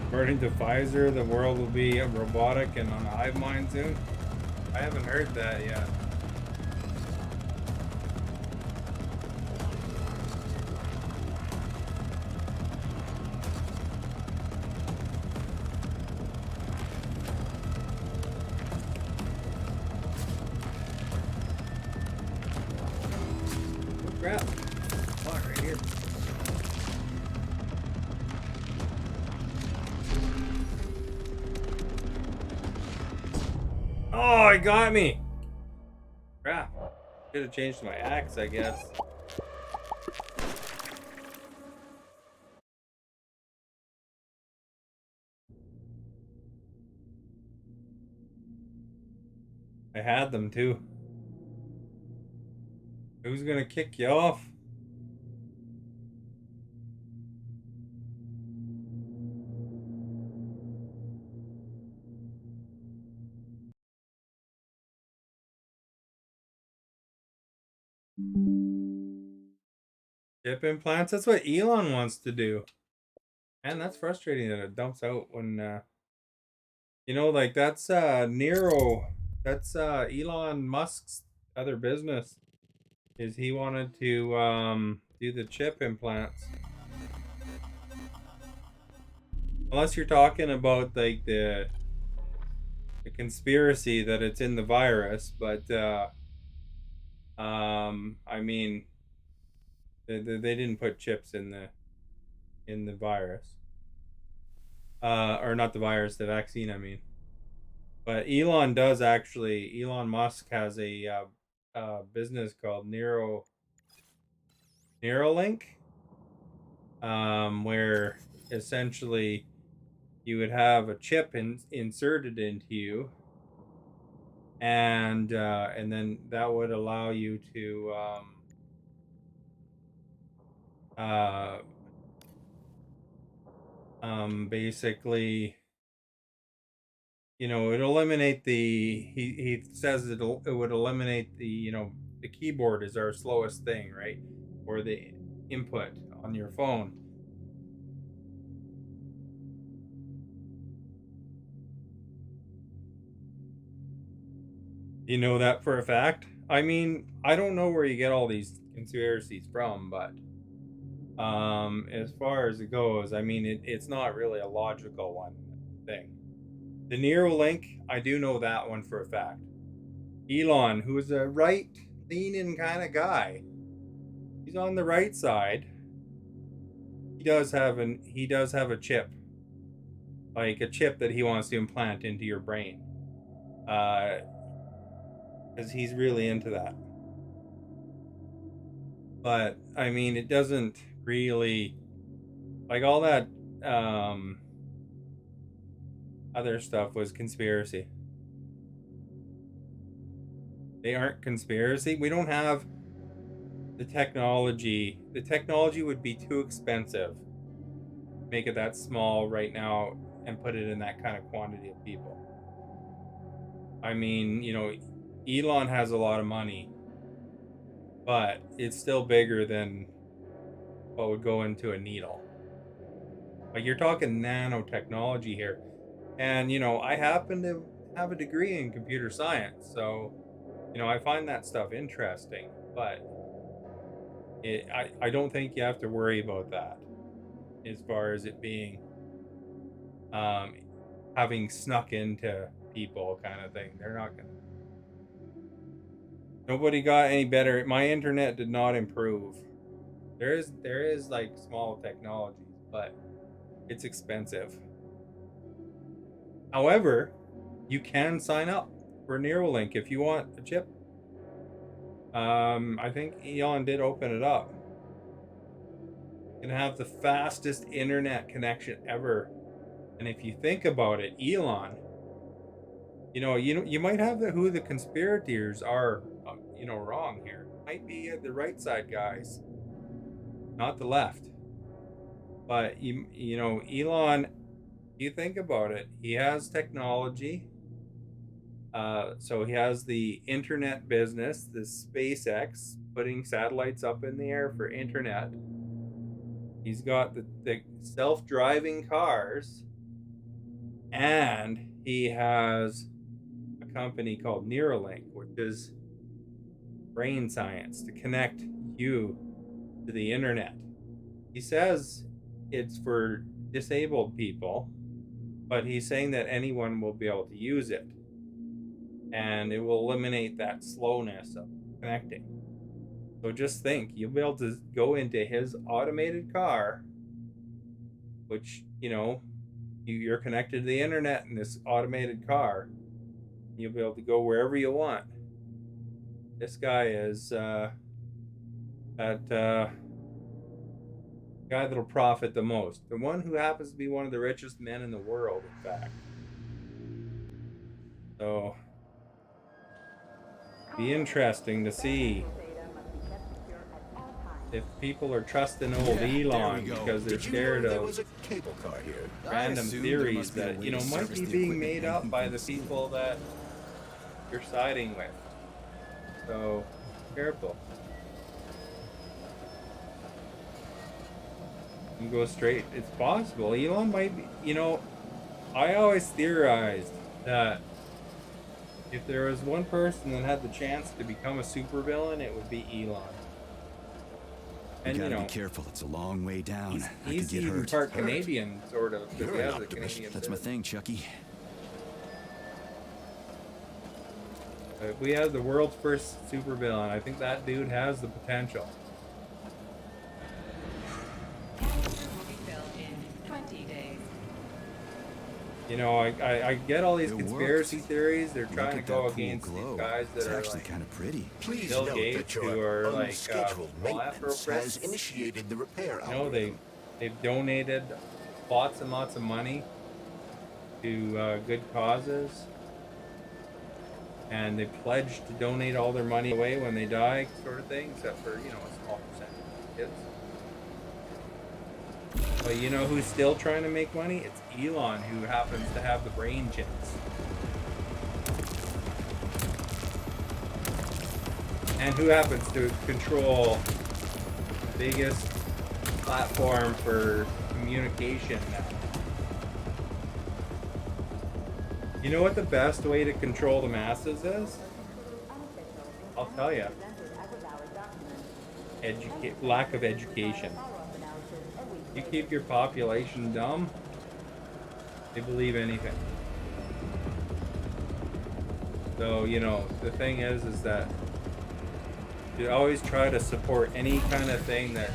S1: According to Pfizer, the world will be robotic and on a hive mind soon. I haven't heard that yet. Oh, crap. Fuck, right here. Oh, it got me. Crap. Should have changed my axe, I guess. I had them too. Who's gonna kick you off? Chip implants? That's what Elon wants to do. And that's frustrating that it dumps out when you know, like that's Nero. That's Elon Musk's other business. Is he wanted to do the chip implants. Unless you're talking about like the conspiracy that it's in the virus, but I mean they didn't put chips in the virus. Or not the virus, the vaccine, I mean. But Elon does actually. Elon Musk has a business called Neuralink, where essentially you would have a chip inserted into you, and then that would allow you to basically, you know, it eliminate the he says it would eliminate the, you know, the keyboard is our slowest thing, right? Or the input on your phone. You know that for a fact? I mean, I don't know where you get all these conspiracies from, but as far as it goes, I mean, it's not really a logical one thing. The Neuralink, I do know that one for a fact. Elon, who's a right-leaning kind of guy, he's on the right side. He does have a chip, like a chip that he wants to implant into your brain, because he's really into that. But I mean, it doesn't really, like, all that other stuff was conspiracy. They aren't conspiracy. We don't have the technology. The technology would be too expensive. Make it that small right now and put it in that kind of quantity of people. I mean, you know, Elon has a lot of money, but it's still bigger than what would go into a needle. Like, you're talking nanotechnology here. And, you know, I happen to have a degree in computer science, so, you know, I find that stuff interesting, but I don't think you have to worry about that as far as it being having snuck into people kind of thing. They're not gonna. Nobody got any better. My internet did not improve. There is like small technologies, but it's expensive. However, you can sign up for Neuralink if you want a chip. I think Elon did open it up. You can have the fastest internet connection ever. And if you think about it, Elon, you know, you might have who the conspirators are, you know, wrong here. Might be the right side guys, not the left. But you know, Elon, you think about it, he has technology. So he has the internet business, the SpaceX, putting satellites up in the air for internet. He's got the self-driving cars, and he has a company called Neuralink, which is brain science to connect you to the internet. He says it's for disabled people, but he's saying that anyone will be able to use it, and it will eliminate that slowness of connecting. So just think, you'll be able to go into his automated car, which, you know, you're connected to the internet in this automated car. You'll be able to go wherever you want. This guy is that guy that'll profit the most. The one who happens to be one of the richest men in the world, in fact. So, be interesting to see if people are trusting old Elon because they're scared
S4: there
S1: of
S4: was a cable car here?
S1: random theories that, you know, might be being made up by the people that you're siding with. So, careful. You go straight. It's possible. Elon might be, you know, I always theorized that if there was one person that had the chance to become a supervillain, it would be Elon. And,
S3: You
S1: you
S3: gotta
S1: know,
S3: be careful. It's a long way down.
S1: he's
S3: I could
S1: he's
S3: get
S1: even
S3: hurt.
S1: part Canadian, sort of. Because
S4: You're
S1: he
S4: an
S1: has a
S4: optimist.
S1: Canadian
S3: That's my
S1: citizen.
S3: thing, Chucky.
S1: If we have the world's first supervillain, I think that dude has the potential.
S9: Character will be filled in 20 days.
S1: You know, I get all these
S3: It
S1: conspiracy
S3: worked.
S1: theories. They're
S3: Look
S1: trying to
S3: at
S1: go
S3: that pool
S1: against
S3: glow.
S1: these guys that
S3: It's
S1: are
S3: actually
S1: like
S3: kind of pretty.
S4: Please
S1: Bill
S4: note
S1: Gates,
S4: that
S1: who
S4: your
S1: are like,
S4: unscheduled maintenance has
S1: philanthropists.
S4: initiated the repair
S1: You know,
S4: algorithm.
S1: they've donated lots and lots of money to good causes, and they pledged to donate all their money away when they die, sort of thing, except for, you know, a small percentage of kids. But you know who's still trying to make money? It's Elon, who happens to have the brain chips. And who happens to control the biggest platform for communication now. You know what the best way to control the masses is? I'll tell you. Lack of education. You keep your population dumb, they believe anything. So, you know, the thing is that you always try to support any kind of thing that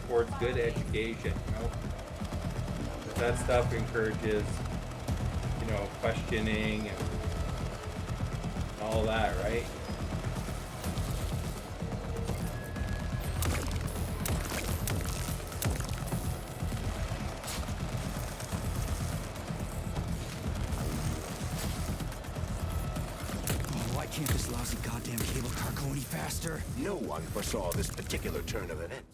S1: supports good education, you know? But that stuff encourages, you know, questioning and all that, right?
S3: Why can't this lousy goddamn cable car go any faster?
S4: No one foresaw this particular turn of events.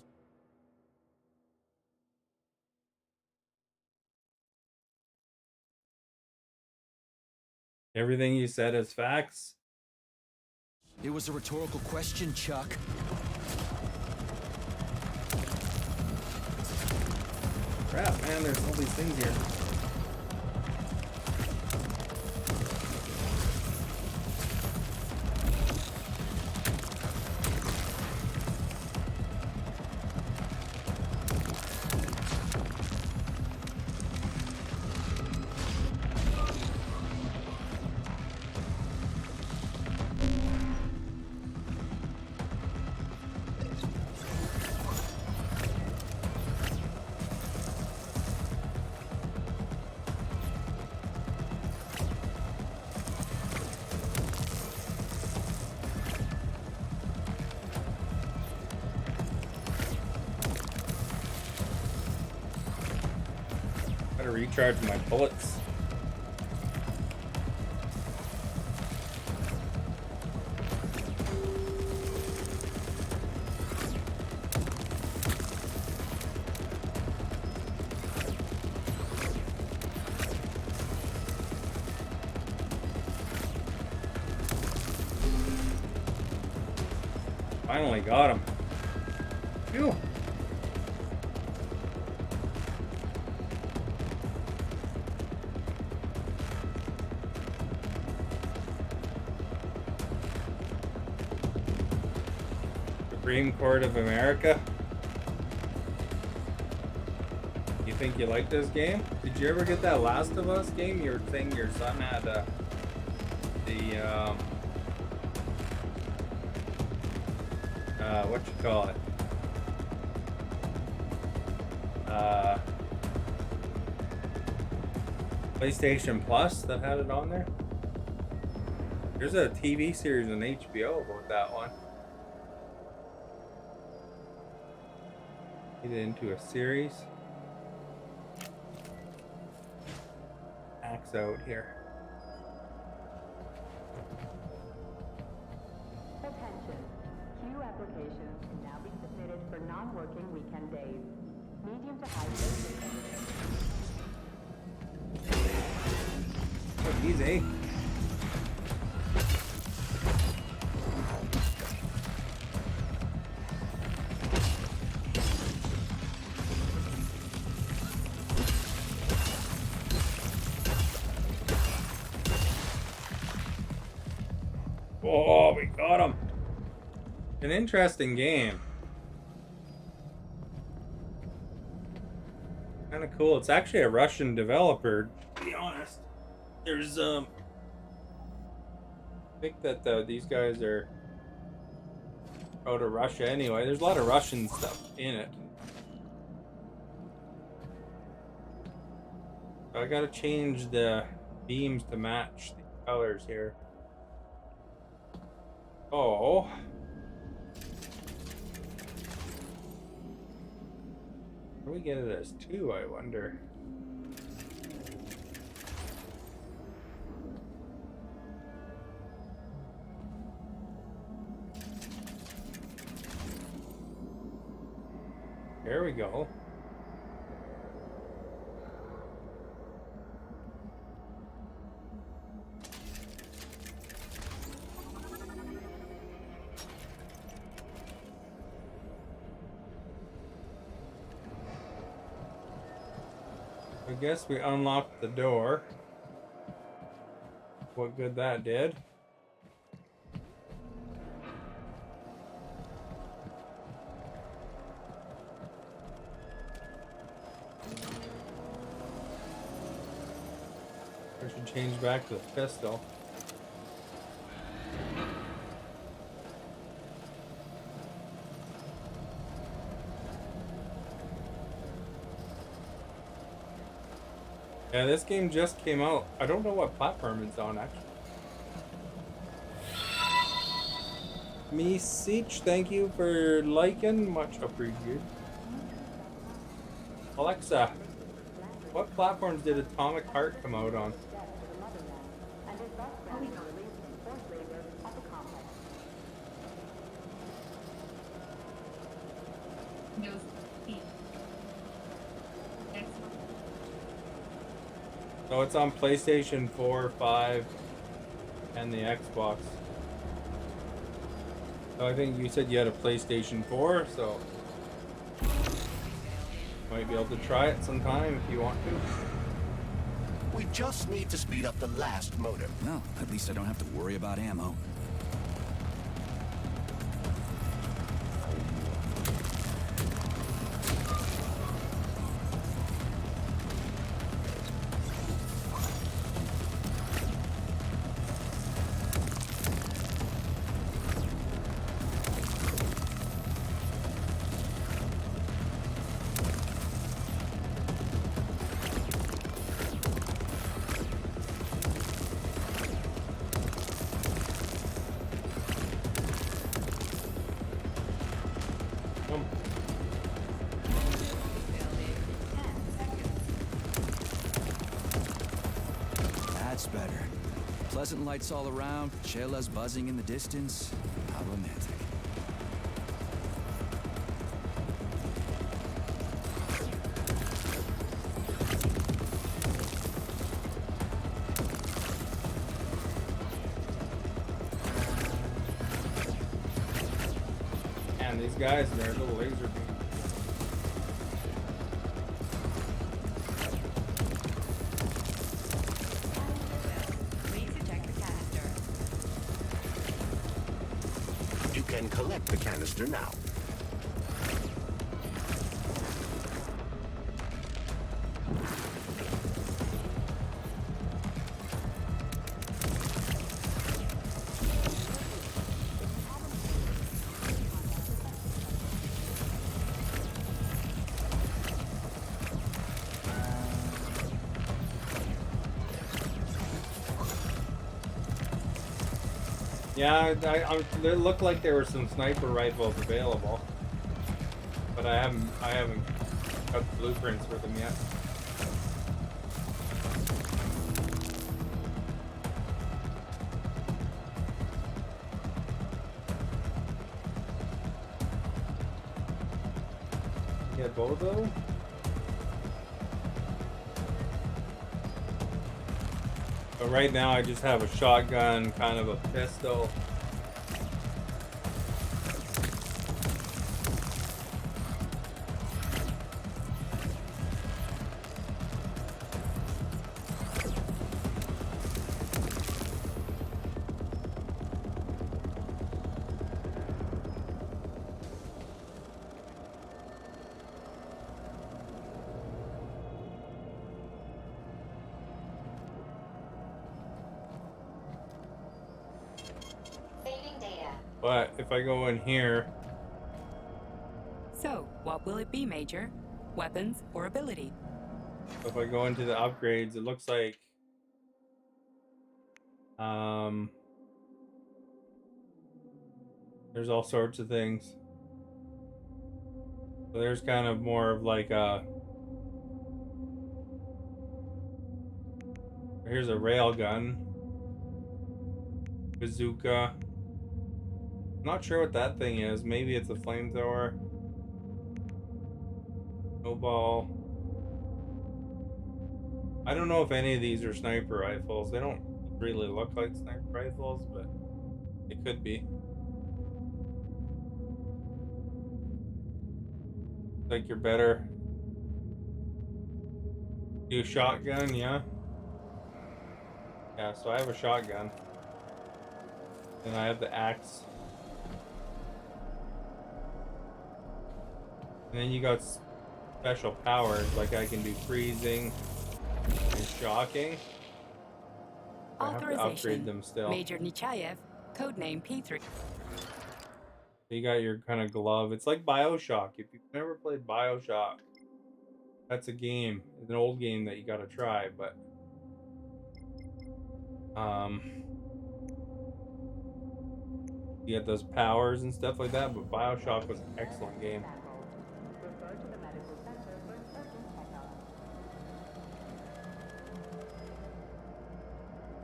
S1: Everything you said is facts.
S3: It was a rhetorical question, Chuck.
S1: Crap, man, there's all these things here. Gotta recharge my bullets. Finally got him. Phew. Supreme Court of America. You think you like this game? Did you ever get that Last of Us game? You were saying your son had what you call it? PlayStation Plus that had it on there. There's a TV series on HBO about that one. Get it into a series. Axe out here.
S2: Attention. Queue applications can now be submitted for non-working weekend days. Medium to high doses.
S1: Oh, easy. Oh, we got him. An interesting game. Kind of cool. It's actually a Russian developer, to be honest. There's I think that these guys are out of Russia anyway. There's a lot of Russian stuff in it. I gotta change the beams to match the colors here. Oh. Where do we get it as 2, I wonder? There we go. I guess we unlocked the door. What good that did. I should change back to the pistol. Yeah, this game just came out. I don't know what platform it's on, actually. Me Seach, thank you for liking. Much appreciated. Alexa, what platforms did Atomic Heart come out on?
S2: And is thus granted a release from forced labor at the complex.
S1: So it's on PlayStation 4, 5, and the Xbox. So I think you said you had a PlayStation 4, so might be able to try it sometime if you want to.
S4: We just need to speed up the last motor.
S3: Well, at least I don't have to worry about ammo. That's better. Pleasant lights all around, chelas buzzing in the distance. How romantic.
S1: guys in there, little laser beam.
S9: Please eject the canister.
S4: You can collect the canister now.
S1: Yeah, it looked like there were some sniper rifles available, but I haven't got the blueprints for them yet. Get both of them? But right now I just have a shotgun, kind of a pistol.
S8: Saving data.
S1: But if I go in here,
S9: So, what will it be, Major? Weapons or ability?
S1: if I go into the upgrades, it looks like there's all sorts of things. So there's kind of more of like a, here's a railgun, bazooka. I'm not sure what that thing is. Maybe it's a flamethrower. Snowball. I don't know if any of these are sniper rifles. They don't really look like sniper rifles, but they could be. Like you're better. Do a shotgun, yeah. Yeah, so I have a shotgun. And I have the axe. And then you got special powers, like I can do freezing and shocking. I have to upgrade
S9: Authorization.
S1: them still.
S9: Major Nechayev, codename P3.
S1: You got your kind of glove. It's like BioShock. If you've never played BioShock, that's a game. It's an old game that you gotta try, but you get those powers and stuff like that, but BioShock was an excellent game.
S2: Refer to the medical center for an urgent checkup.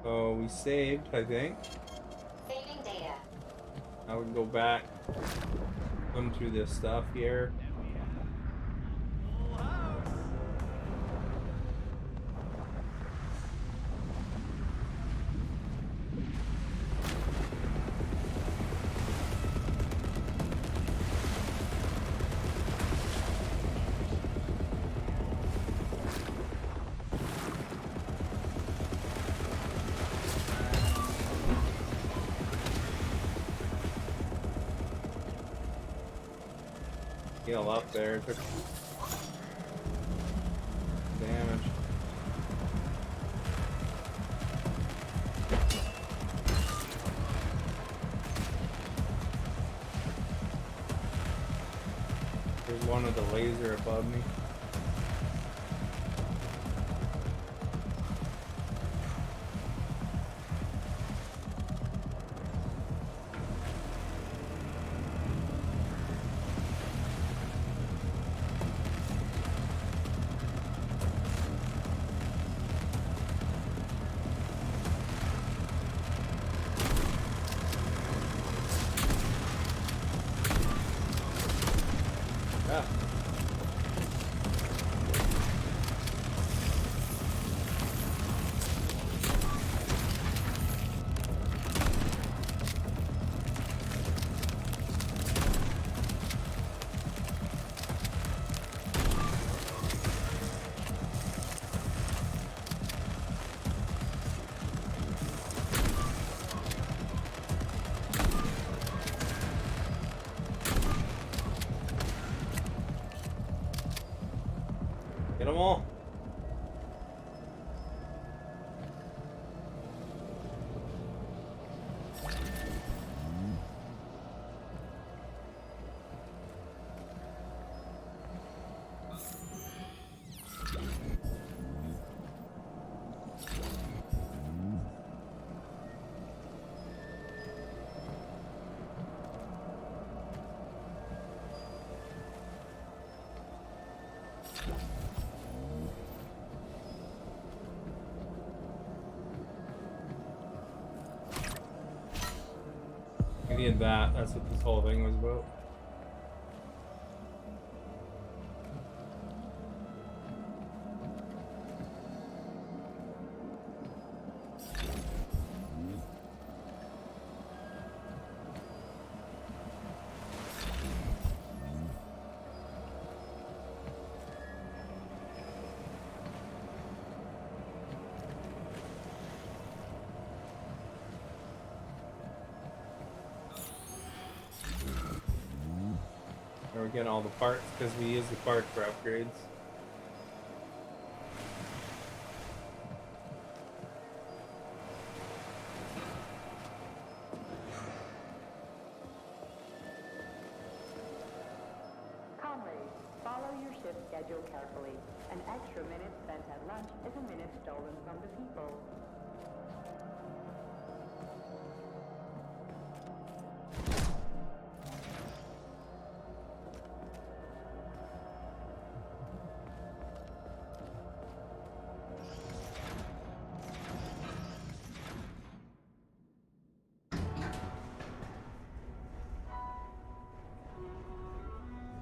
S1: So we saved, I think.
S8: Saving data.
S1: Now we can go back, come through this stuff here. Heal up there. Took damage. There's one with the laser above me. Yeah. Get them all. We need that. That's what this whole thing was about. We're getting all the parts because we use the parts for upgrades.
S2: Comrades, follow your ship's schedule carefully. An extra minute spent at lunch is a minute stolen from the people.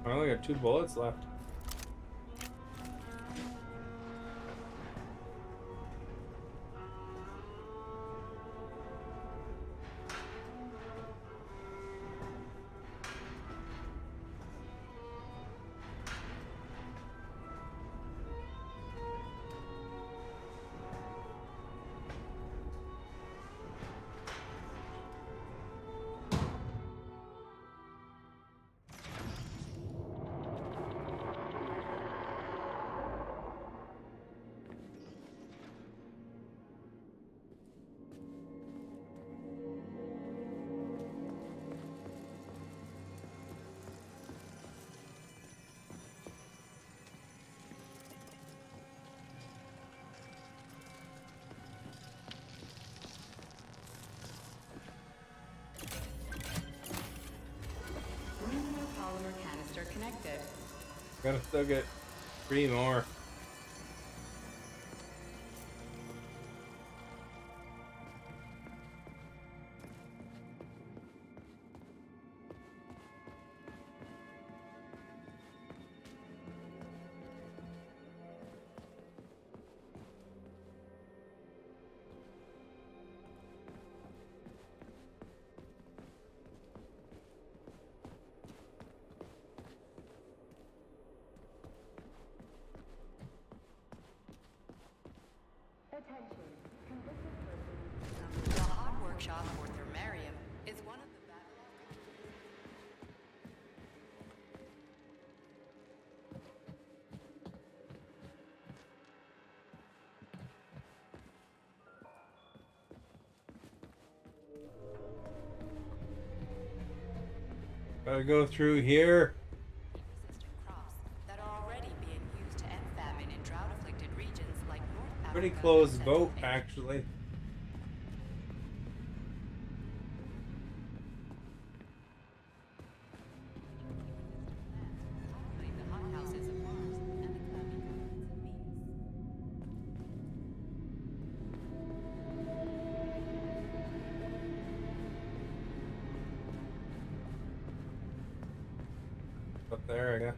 S1: I only got 2 bullets left.
S9: Polymer canister connected.
S1: Gotta still get 3 more.
S2: Attention, convicted persons.
S9: The hot workshop for Thermarium is one of the battle.
S1: Gotta go through here.
S9: Resistant crops that are already being used to end famine in drought-afflicted regions like North Africa.
S1: Pretty close
S9: and Central
S1: vote,
S9: Asia.
S1: actually.
S9: Populate the hothouses of Mars and the clammy continents of Venus.
S1: Up there, I guess.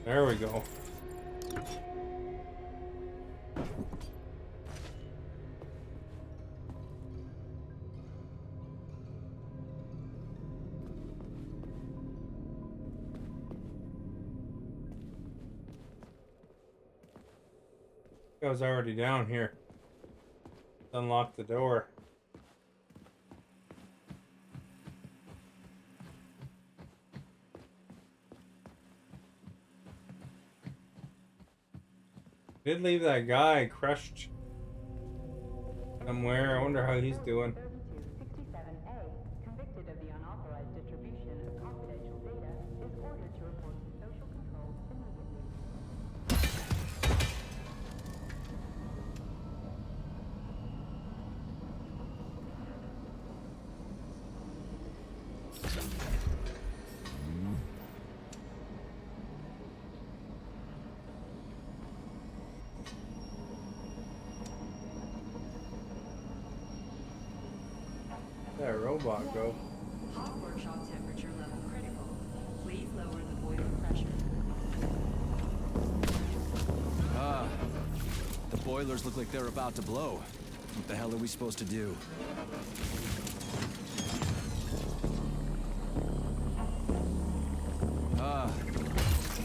S1: There we go. I was already down here. Unlock the door. Did leave that guy crushed somewhere. I wonder how he's doing.
S2: 3267A, convicted of the unauthorized distribution of confidential data, is ordered to report to social control immediately.
S1: Where'd that robot go?
S9: Hot workshop temperature level critical. Please lower the boiler pressure.
S3: Ah, the boilers look like they're about to blow. What the hell are we supposed to do? Ah,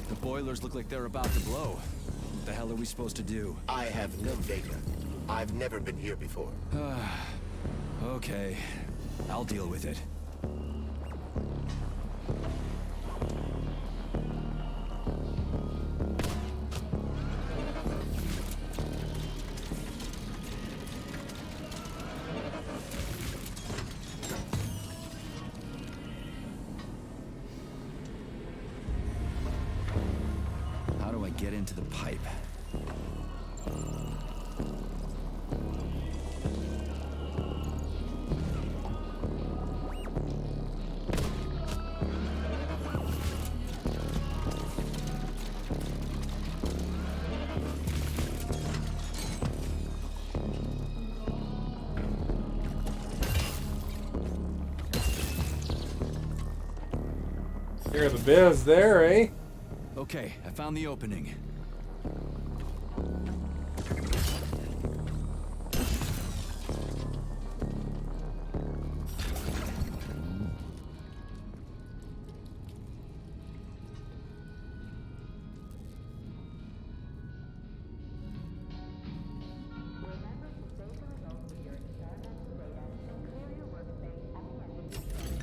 S3: the boilers look like they're about to blow. What the hell are we supposed to do?
S4: I have no data. I've never been here before.
S3: Okay, I'll deal with it. How do I get into the pipe?
S1: Hear the biz there, eh?
S3: Okay, I found the opening.
S2: Remember to save the results of your experimental data and clear your workspace at the end of each day.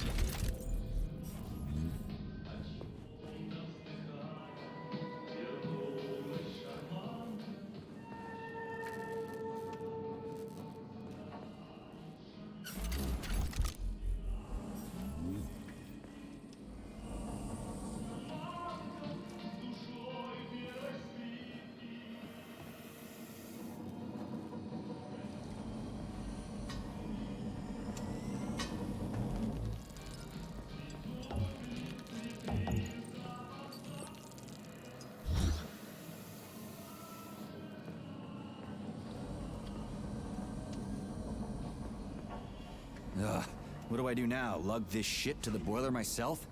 S3: Ugh, what do I do now? Lug this shit to the boiler myself?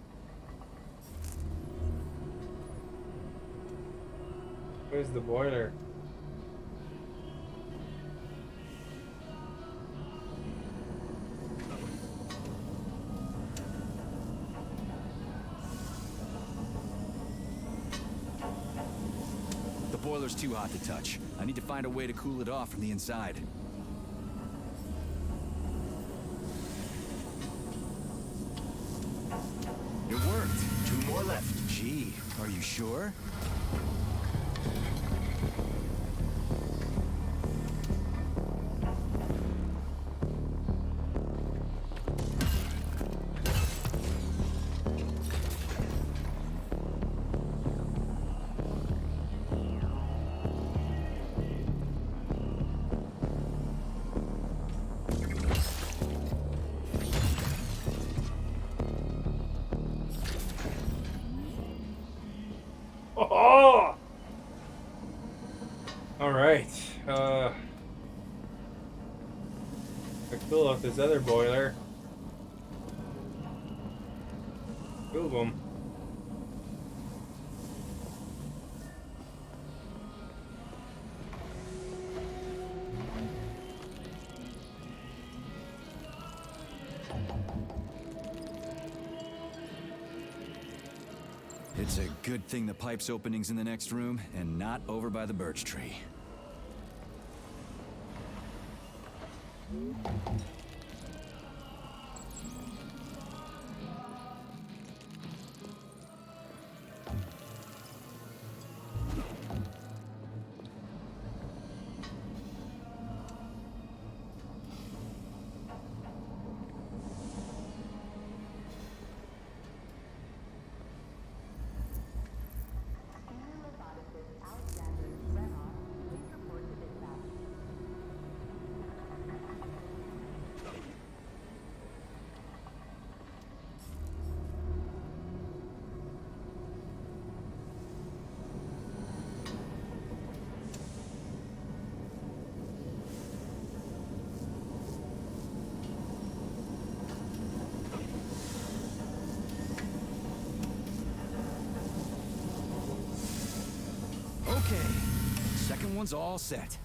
S1: Where's the boiler?
S3: The boiler's too hot to touch. I need to find a way to cool it off from the inside.
S4: It worked. 2 more left.
S3: Gee, are you sure?
S1: Oh! Alright. Cool off this other boiler. 2 of them.
S3: It's a good thing the pipe's opening's in the next room and not over by the birch tree.
S2: Senior roboticist Alexander Zerov, please report to dispatch.
S3: Okay, second one's all set.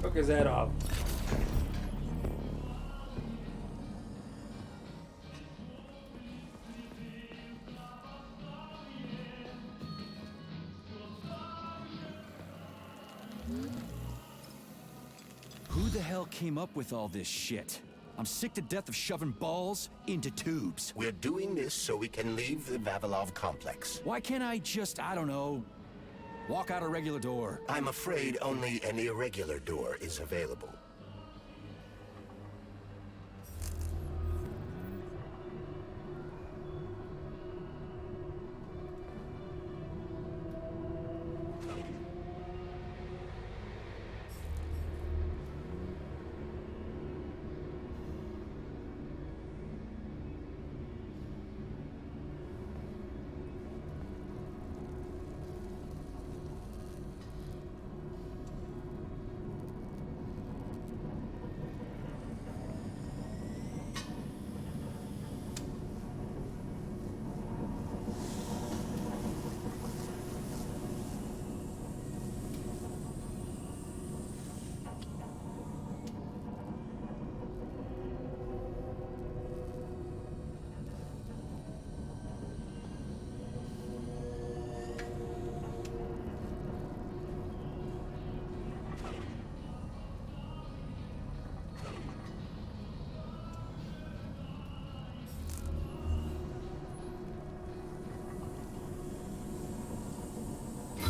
S1: Took his head off.
S3: Who the hell came up with all this shit? I'm sick to death of shoving balls into tubes.
S4: We're doing this so we can leave the Vavilov complex.
S3: Why can't I just, I don't know, walk out a regular door?
S4: I'm afraid only an irregular door is available.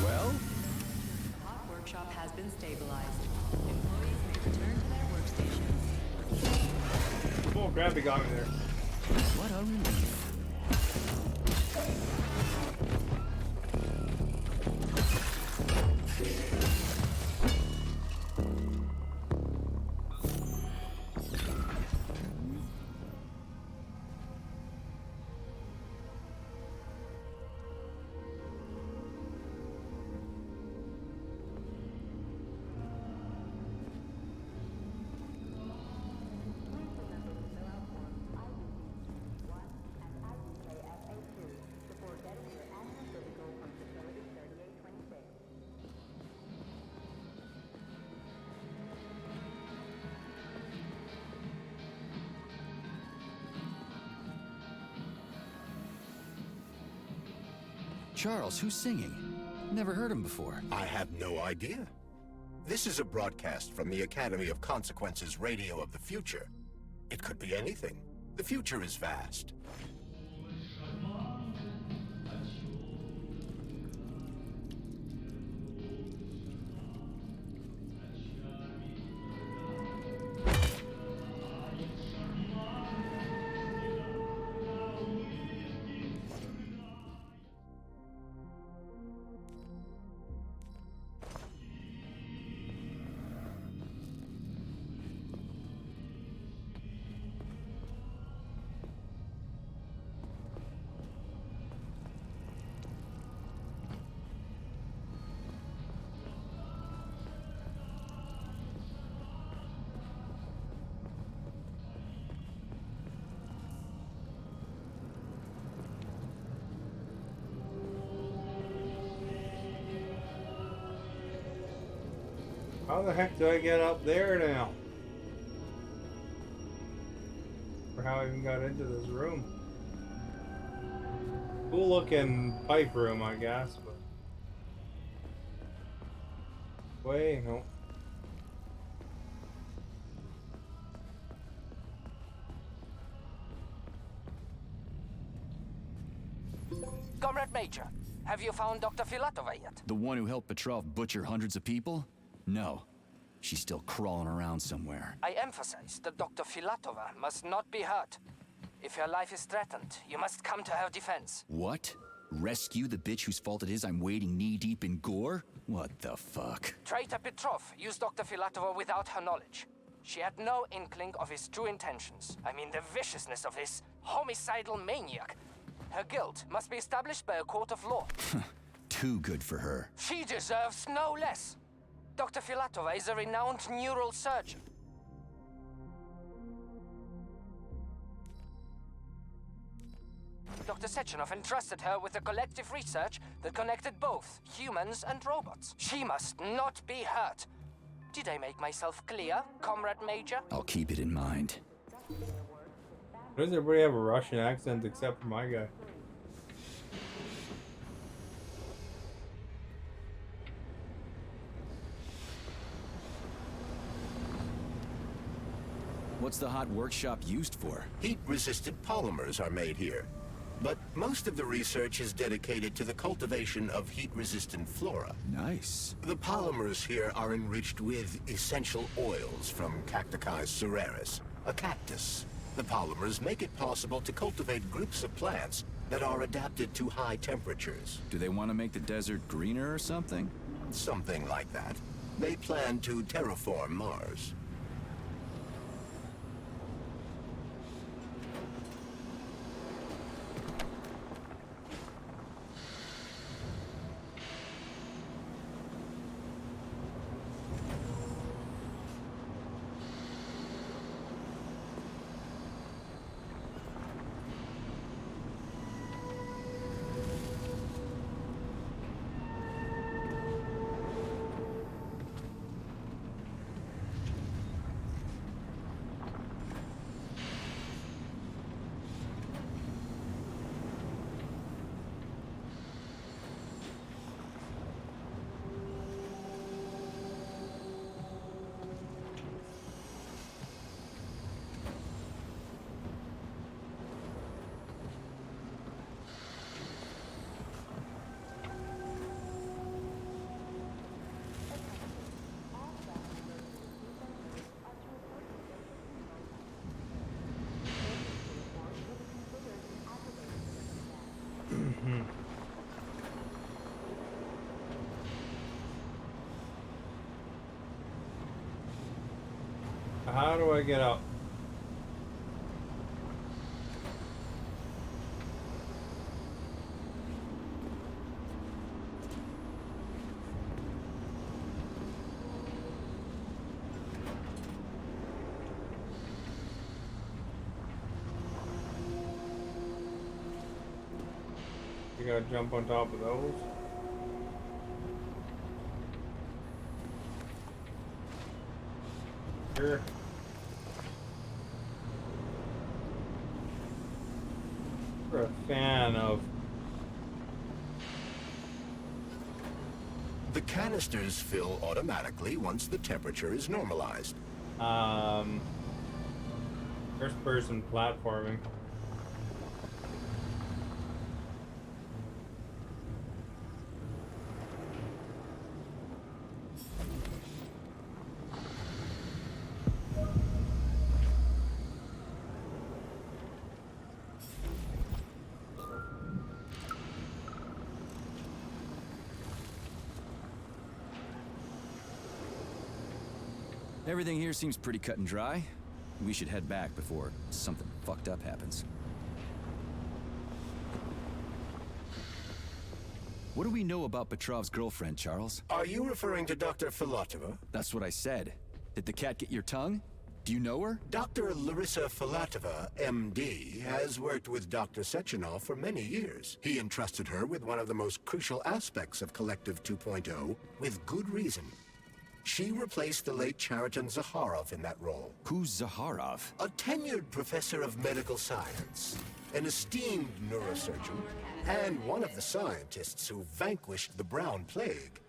S3: Well,
S9: Hot workshop has been stabilized. Employees may return to their workstations.
S1: Oh, gravity got me there.
S3: what a relief. Charles, who's singing? Never heard him before.
S4: I have no idea. This is a broadcast from the Academy of Consequences Radio of the Future. It could be anything. The future is vast.
S1: How the heck do I get up there now? Or how I even got into this room? Cool looking pipe room, I guess, but... Wait, no.
S10: Comrade Major, have you found Dr. Filatova yet?
S3: The one who helped Petrov butcher hundreds of people? No. She's still crawling around somewhere.
S10: I emphasize that Dr. Filatova must not be hurt. If her life is threatened, you must come to her defense.
S3: What? Rescue the bitch whose fault it is I'm wading knee-deep in gore? What the fuck?
S10: Traitor Petrov used Dr. Filatova without her knowledge. She had no inkling of his true intentions. I mean, the viciousness of this homicidal maniac. Her guilt must be established by a court of law.
S3: Too good for her.
S10: She deserves no less. Dr. Filatova is a renowned neural surgeon. Dr. Sechenov entrusted her with a collective research that connected both humans and robots. She must not be hurt. Did I make myself clear, Comrade Major?
S3: I'll keep it in mind.
S1: Why does everybody have a Russian accent except for my guy?
S3: What's the hot workshop used for?
S4: Heat-resistant polymers are made here. But most of the research is dedicated to the cultivation of heat-resistant flora.
S3: Nice.
S4: The polymers here are enriched with essential oils from Cacticus cereris, a cactus. The polymers make it possible to cultivate groups of plants that are adapted to high temperatures.
S3: Do they want to make the desert greener or something?
S4: Something like that. They plan to terraform Mars.
S1: How do I get up? You gotta jump on top of those. Sure. We're a fan of.
S4: The canisters fill automatically once the temperature is normalized.
S1: First person platforming.
S3: Everything here seems pretty cut and dry. We should head back before something fucked up happens. What do we know about Petrov's girlfriend, Charles?
S4: Are you referring to Dr. Filatova?
S3: That's what I said. Did the cat get your tongue? Do you know her?
S4: Dr. Larissa Filatova, MD, has worked with Dr. Sechenov for many years. He entrusted her with one of the most crucial aspects of Collective 2.0 with good reason. She replaced the late Chariton Zaharov in that role.
S3: Who's Zaharov?
S4: A tenured professor of medical science, an esteemed neurosurgeon, and one of the scientists who vanquished the Brown Plague.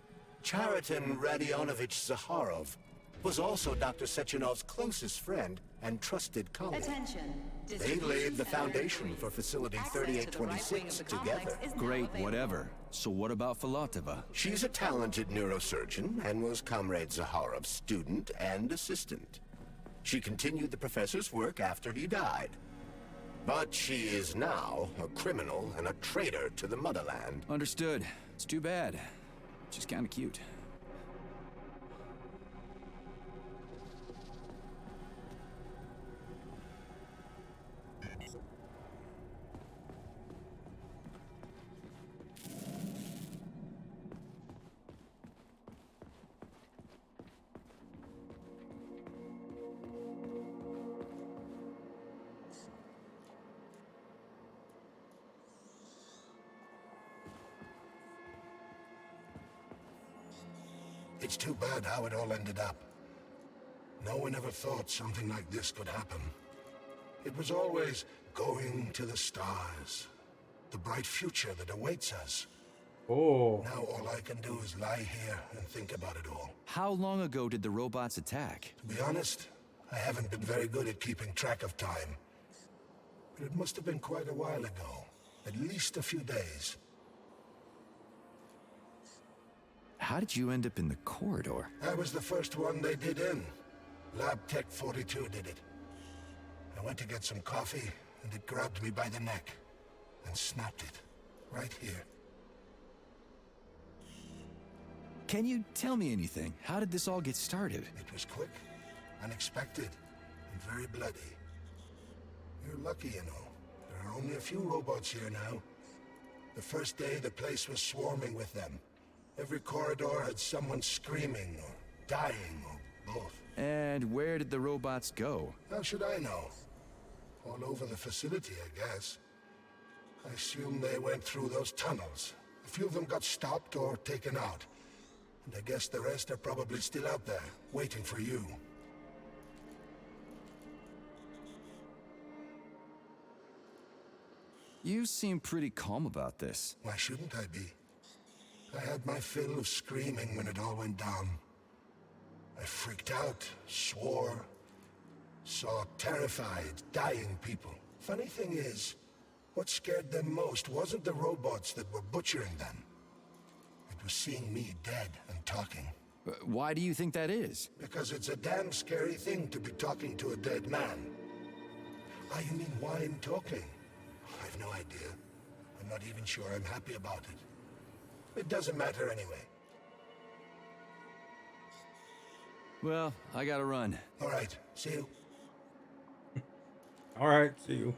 S4: Chariton Radionovich Zaharov was also Dr. Sechenov's closest friend and trusted colleague.
S2: Attention.
S4: They laid the foundation for Facility 3826 together.
S3: Great, whatever. So what about Filatova?
S4: She's a talented neurosurgeon and was Comrade Zaharov's student and assistant. She continued the professor's work after he died. But she is now a criminal and a traitor to the motherland.
S3: Understood. It's too bad. She's kinda cute.
S11: It's too bad how it all ended up. No one ever thought something like this could happen. It was always going to the stars, the bright future that awaits us.
S1: Oh.
S11: Now all I can do is lie here and think about it all.
S3: How long ago did the robots attack?
S11: To be honest, I haven't been very good at keeping track of time. But it must have been quite a while ago. At least a few days.
S3: How did you end up in the corridor?
S11: I was the first one they did in. Lab Tech 42 did it. I went to get some coffee, and it grabbed me by the neck. And snapped it. Right here.
S3: Can you tell me anything? How did this all get started?
S11: It was quick, unexpected, and very bloody. You're lucky, you know. There are only a few robots here now. The first day, the place was swarming with them. Every corridor had someone screaming, or dying, or both.
S3: And where did the robots go?
S11: How should I know? All over the facility, I guess. I assume they went through those tunnels. A few of them got stopped or taken out. And I guess the rest are probably still out there, waiting for you.
S3: You seem pretty calm about this.
S11: Why shouldn't I be? I had my fill of screaming when it all went down. I freaked out, swore, saw terrified, dying people. Funny thing is, what scared them most wasn't the robots that were butchering them. It was seeing me dead and talking.
S3: Why do you think that is?
S11: Because it's a damn scary thing to be talking to a dead man. Ah, you mean why I'm talking? I've no idea. I'm not even sure I'm happy about it. It doesn't matter anyway.
S3: Well, I gotta run.
S11: All right, see you.
S1: All right, see you.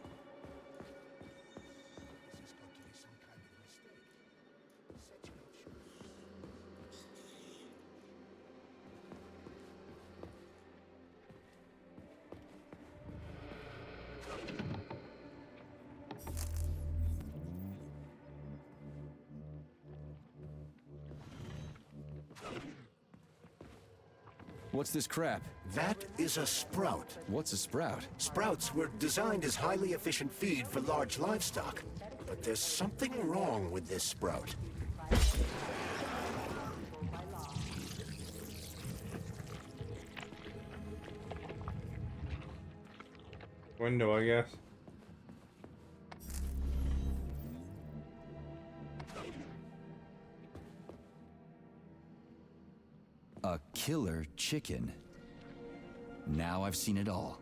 S3: What's this crap?
S4: That is a sprout.
S3: What's a sprout?
S4: Sprouts were designed as highly efficient feed for large livestock. But there's something wrong with this sprout.
S1: Window, I guess.
S3: A killer chicken. Now I've seen it all.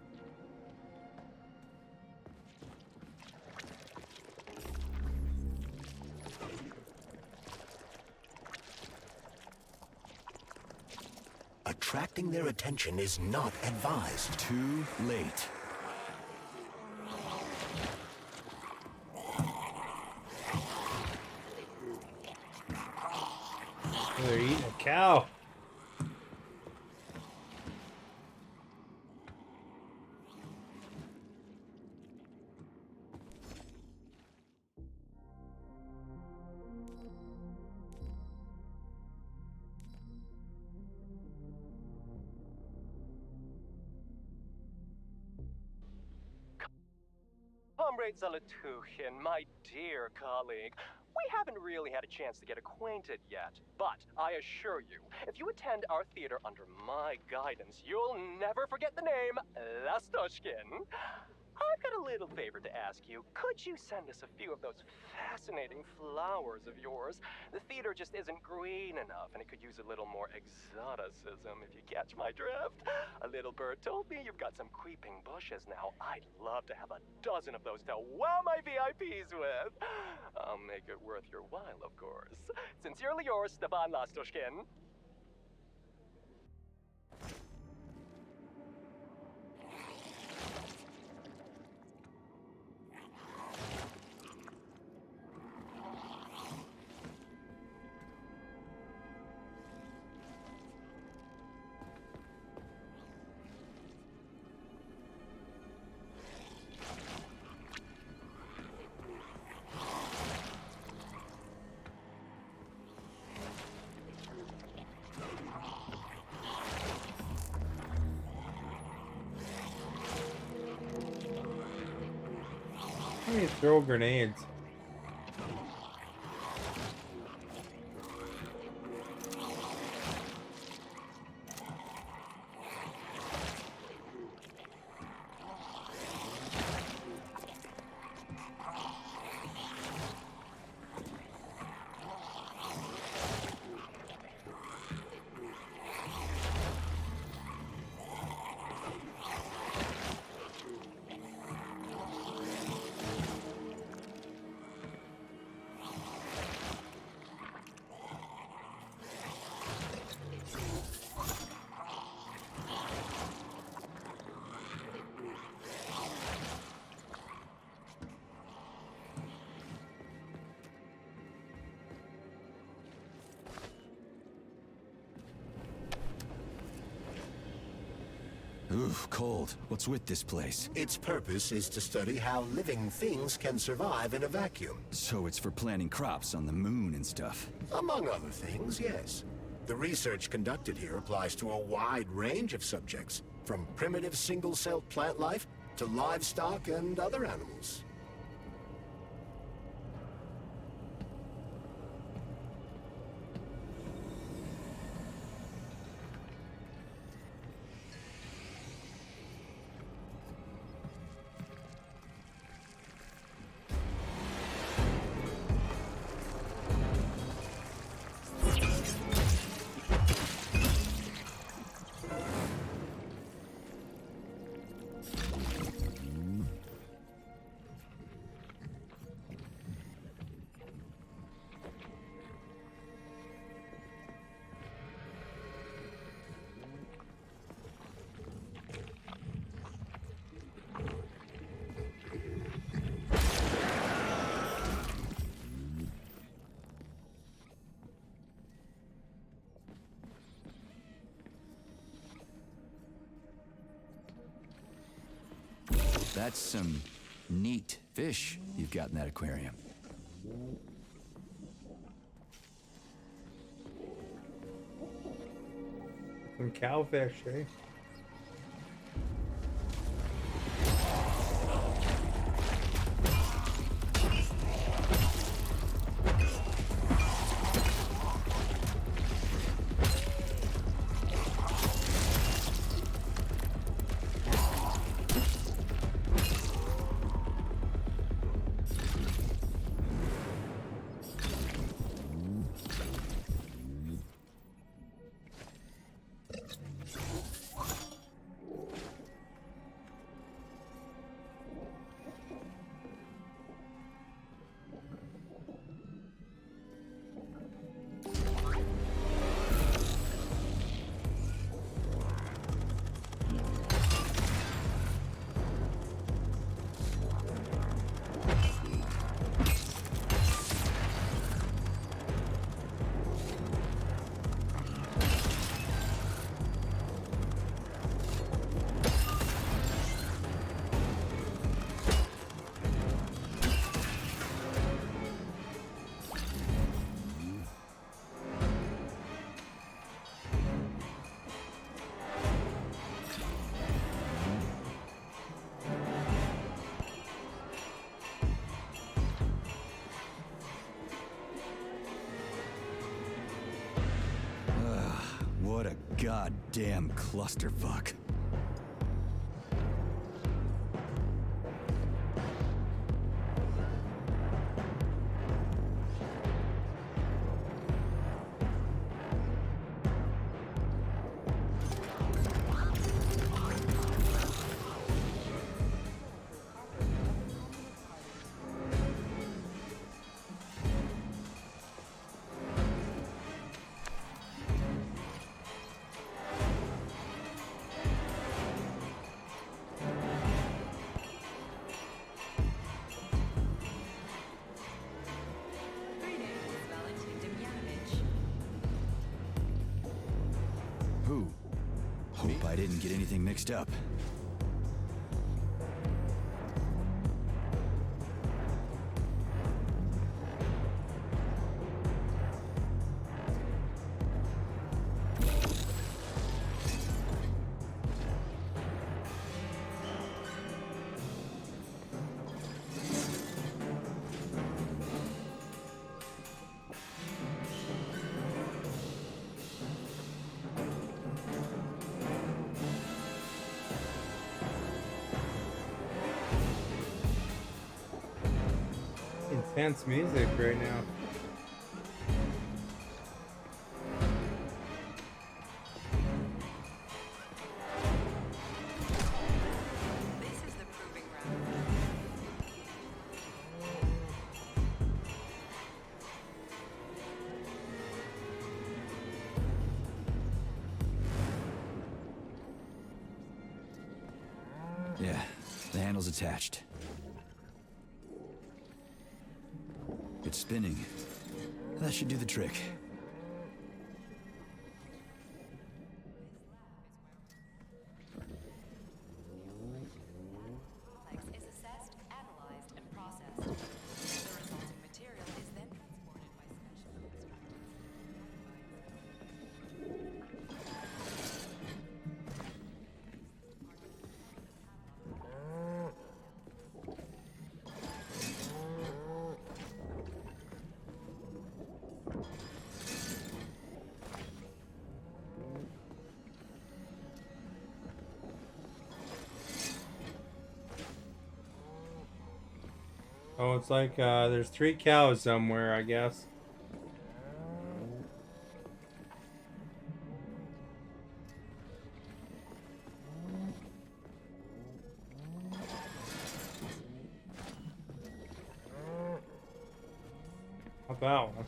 S4: Attracting their attention is not advised.
S3: Too late.
S1: They're eating a cow.
S12: great Zalatuchin, my dear colleague. We haven't really had a chance to get acquainted yet, but I assure you, if you attend our theater under my guidance, you'll never forget the name Lastoshkin. I've got a little favor to ask you. Could you send us a few of those fascinating flowers of yours? The theater just isn't green enough, and it could use a little more exoticism, if you catch my drift. A little bird told me you've got some creeping bushes now. I'd love to have a dozen of those to wow my VIPs with. I'll make it worth your while, of course. Sincerely yours, Stepan Lastoshkin.
S1: How do you throw grenades?
S3: Oof, cold. What's with this place?
S4: Its purpose is to study how living things can survive in a vacuum.
S3: So it's for planting crops on the moon and stuff.
S4: Among other things, yes. The research conducted here applies to a wide range of subjects, from primitive single-celled plant life to livestock and other animals.
S3: That's some neat fish you've got in that aquarium.
S1: Some cowfish, eh?
S3: goddamn clusterfuck. Who? Hope I didn't get anything mixed up.
S1: Intense music right now.
S9: This is the proving ground.
S3: Yeah, the handle's attached. It's spinning. That should do the trick.
S9: Complex is assessed, analyzed, and processed. The resulting material is then transported by special
S1: Oh, it's like there's 3 cows somewhere, I guess. How about one?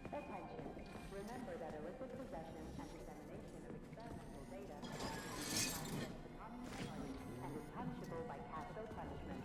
S2: Attention. Remember that illicit possession and dissemination of experimental data is a crime against the Communist Party and is punishable by capital punishment.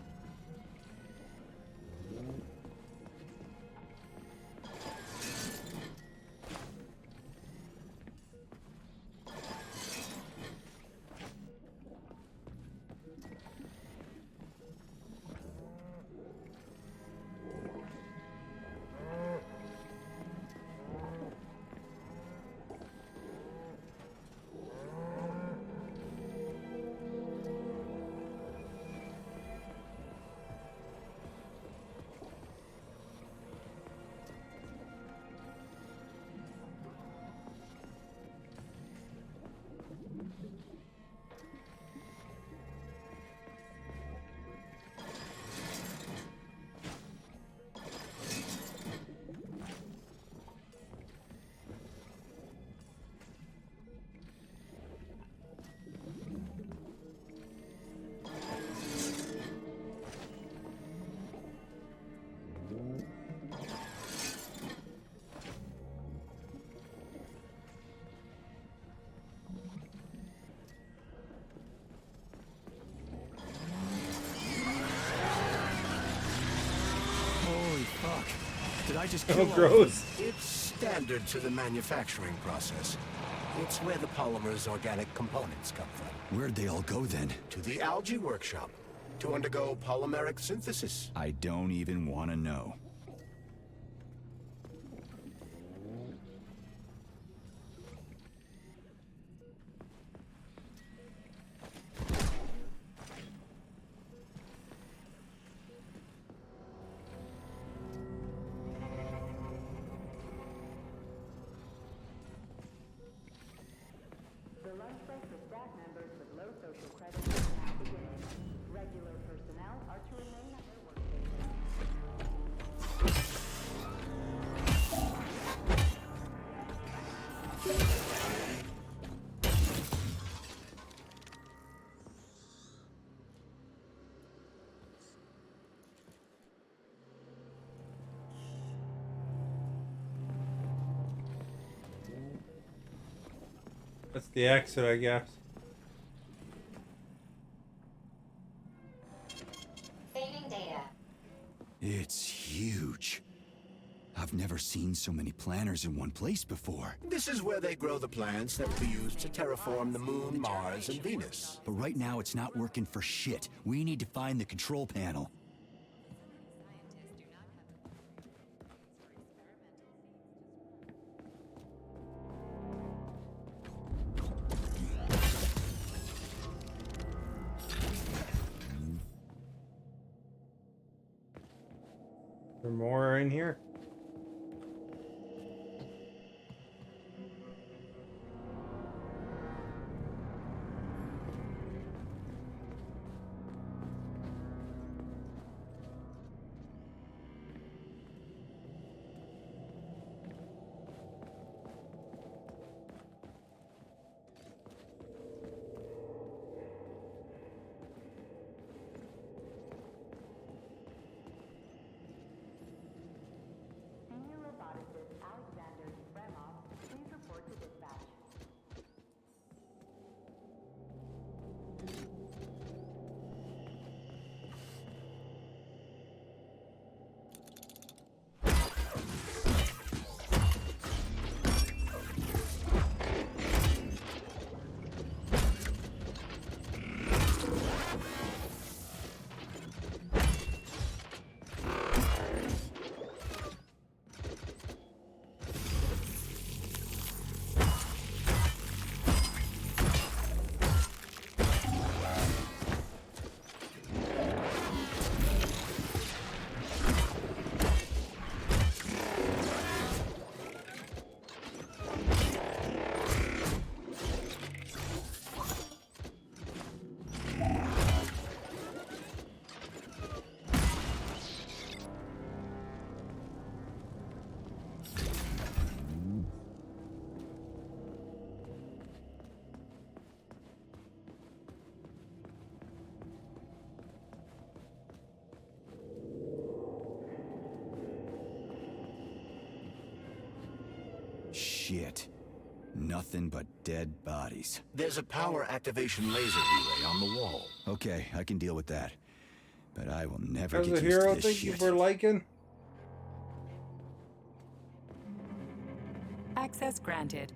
S3: Did I just
S1: Oh,
S3: kill all of
S1: gross.
S3: them?
S4: It's standard to the manufacturing process. It's where the polymer's organic components come from.
S3: Where'd they all go then?
S4: To the algae workshop to undergo polymeric synthesis.
S3: I don't even want to know.
S1: That's the exit, I guess.
S8: Saving data.
S3: It's huge. I've never seen so many planners in one place before.
S4: This is where they grow the plants that will be used to terraform the Moon, Mars, and Venus.
S3: But right now it's not working for shit. We need to find the control panel.
S1: There more in here?
S2: Senior roboticist Alexander Fremov, please report to dispatch.
S3: Shit. Nothing but dead bodies.
S4: There's a power activation laser relay on the wall.
S3: Okay, I can deal with that. But I will never
S1: As
S3: get
S1: a
S3: used
S1: hero,
S3: to this
S1: thank you
S3: shit.
S1: for liking.
S9: Access granted.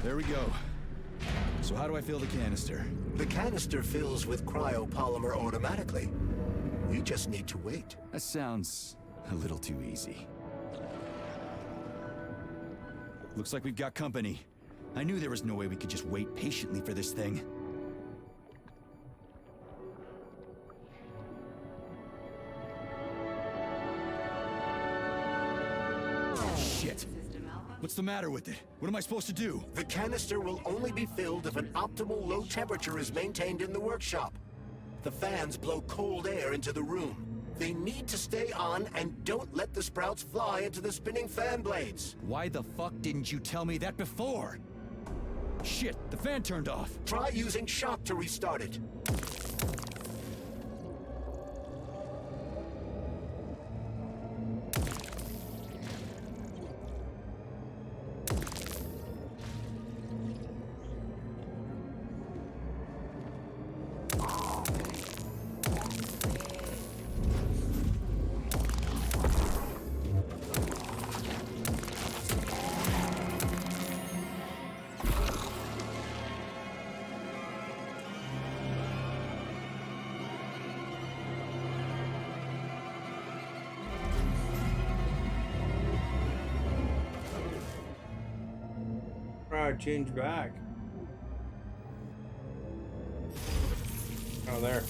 S3: There we go. So how do I fill the canister?
S4: The canister fills with cryopolymer automatically. We just need to wait.
S3: That sounds a little too easy. Looks like we've got company. I knew there was no way we could just wait patiently for this thing. Shit. What's the matter with it? What am I supposed to do?
S4: The canister will only be filled if an optimal low temperature is maintained in the workshop. The fans blow cold air into the room. They need to stay on, and don't let the sprouts fly into the spinning fan blades.
S3: Why the fuck didn't you tell me that before? Shit, the fan turned off.
S4: Try using shock to restart it.
S1: Change back. Oh, there.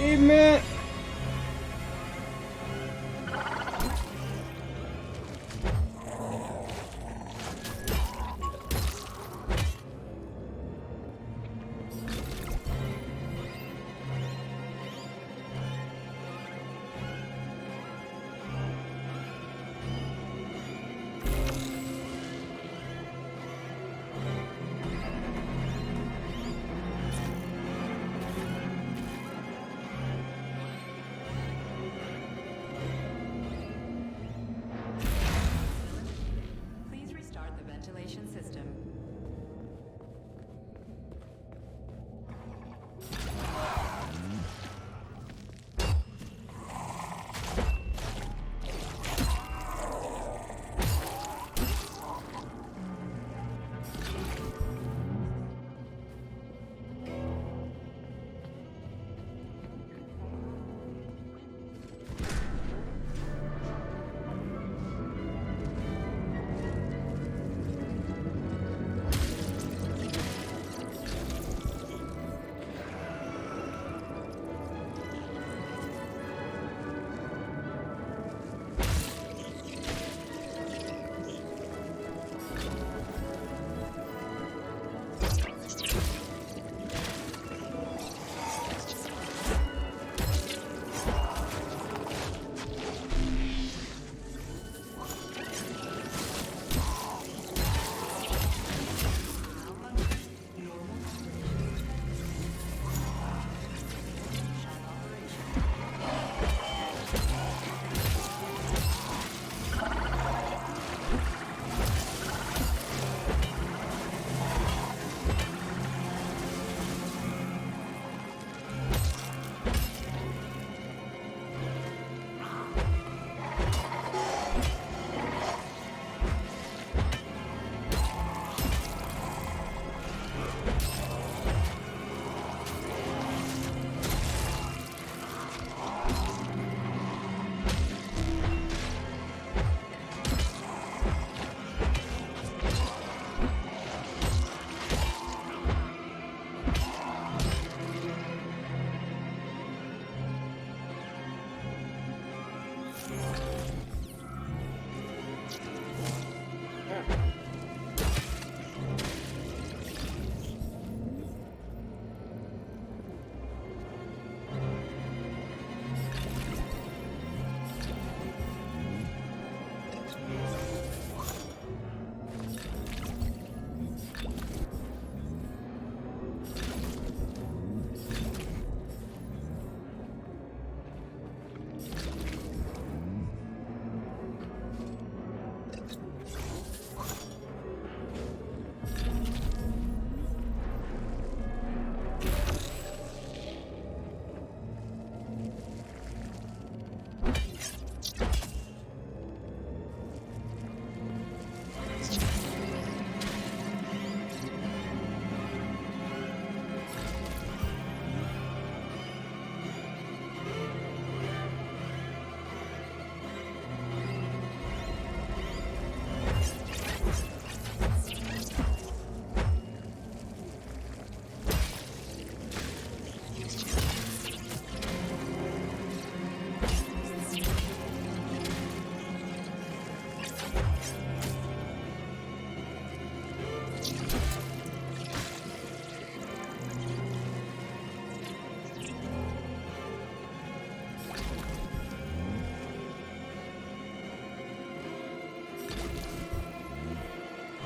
S1: Amen.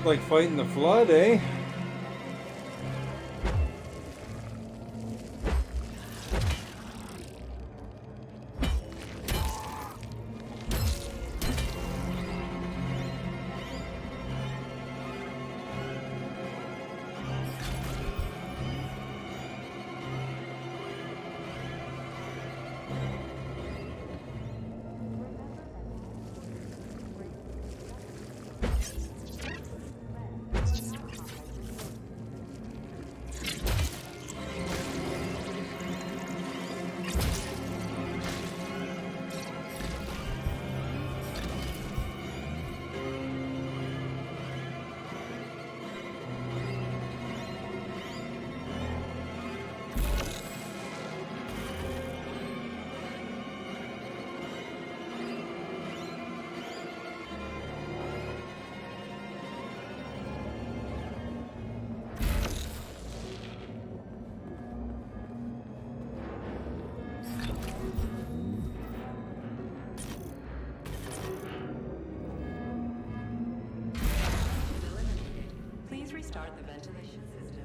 S1: Like fighting the flood, eh?
S9: Please restart the ventilation system.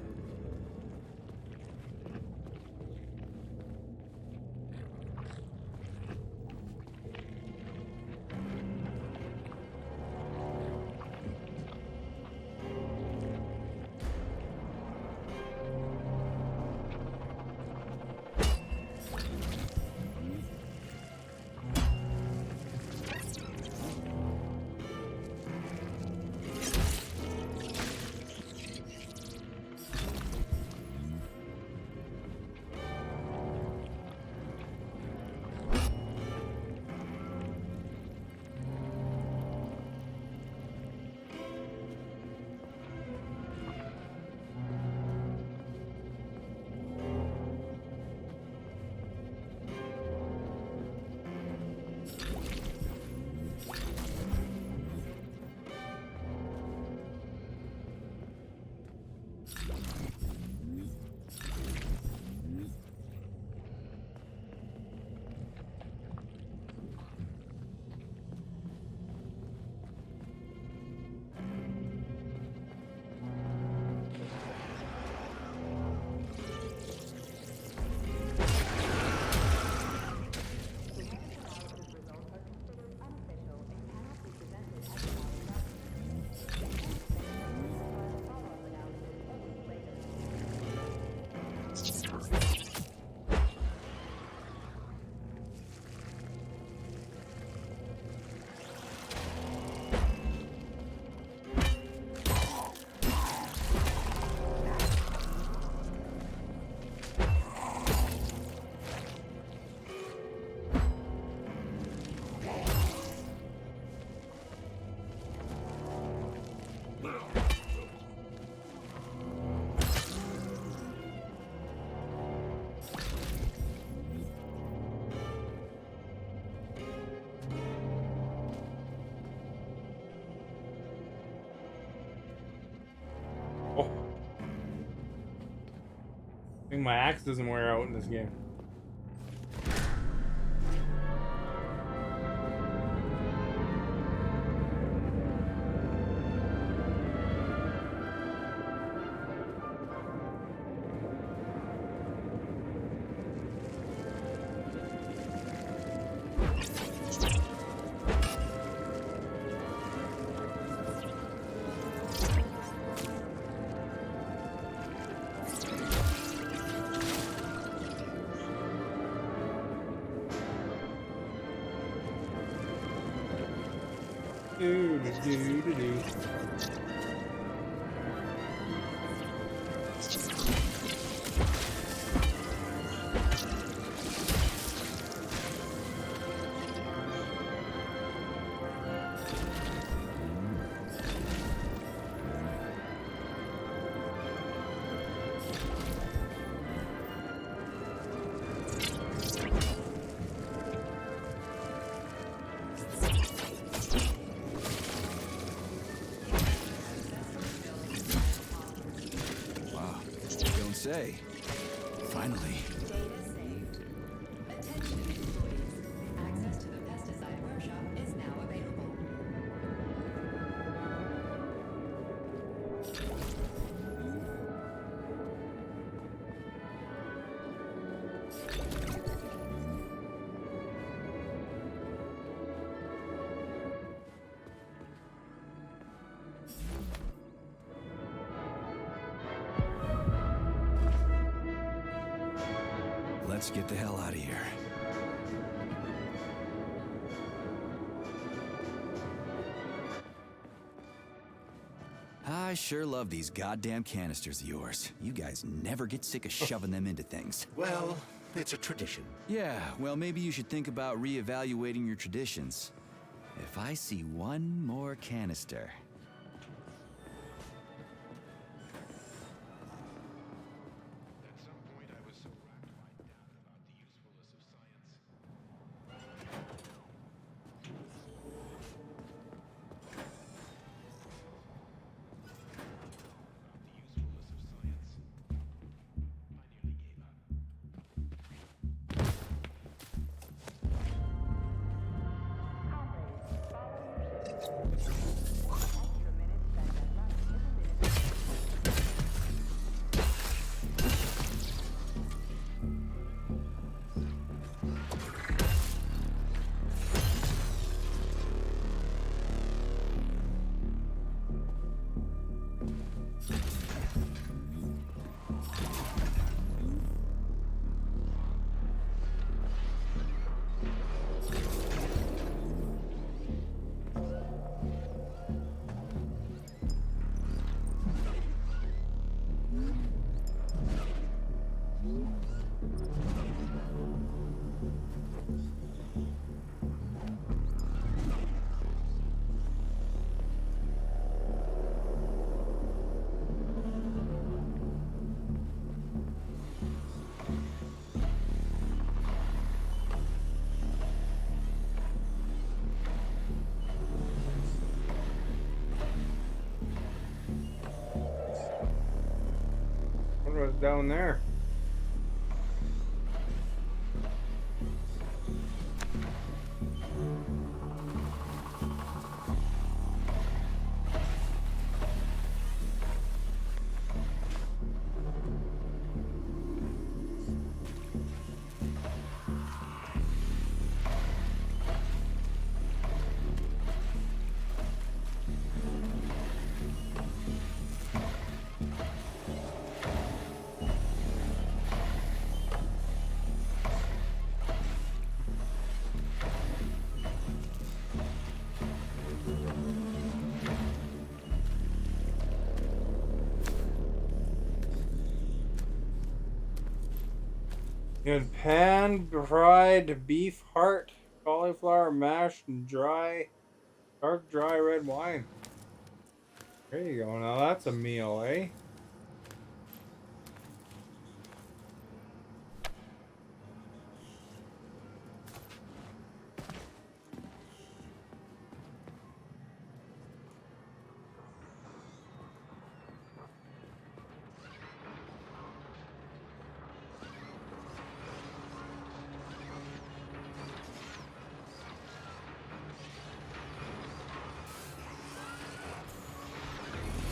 S1: I think my axe doesn't wear out in this game. Do.
S3: Say, finally.
S9: Data saved. Attention employees. Access to the pesticide workshop is now available.
S3: Let's get the hell out of here. I sure love these goddamn canisters of yours. You guys never get sick of shoving them into things.
S4: Well, it's a tradition.
S3: Yeah, well, maybe you should think about reevaluating your traditions. If I see one more canister...
S1: What's down there? Good pan-fried beef heart, cauliflower mash, and dark dry red wine. There you go. Now that's a meal, eh?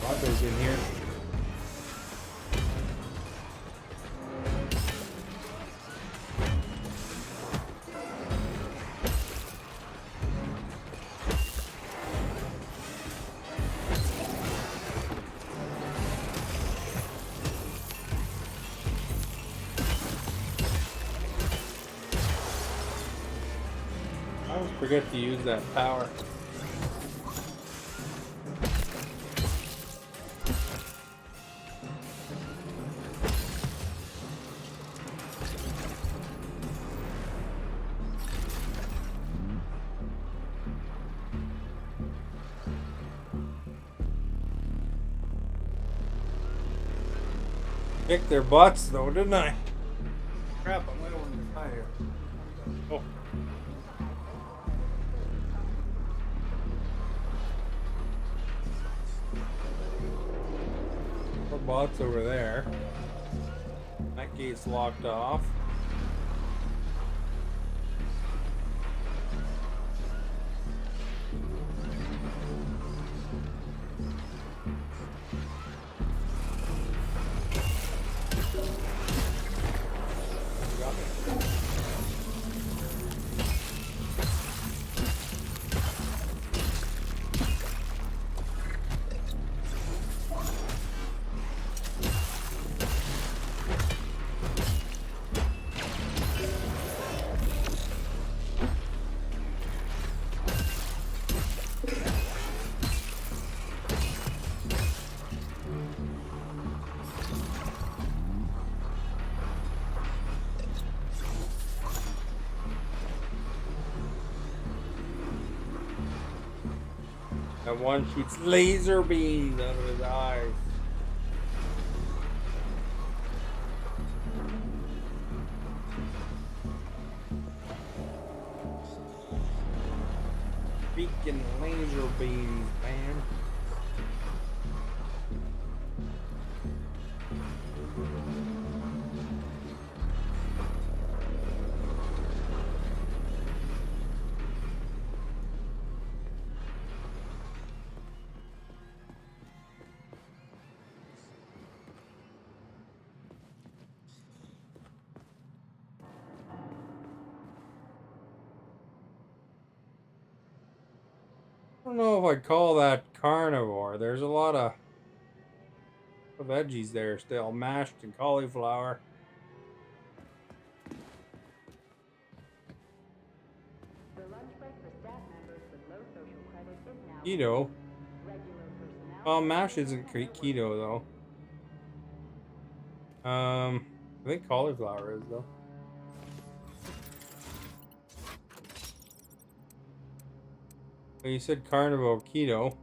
S1: Otto's in here. I always forget to use that power. Kicked their butts though, didn't I? Crap, I'm gonna want to tie here. Oh. Our bots over there. That gate's locked off. That one shoots laser beams out of his eyes. Freaking laser beams, man. I don't know if I'd call that carnivore. There's a lot of veggies there still. Mashed and cauliflower.
S2: The lunch break for staff members with low social credit is now
S1: Keto.
S2: regular personnel.
S1: Well, mash isn't keto though. I think cauliflower is though. Well, you said carnivore keto.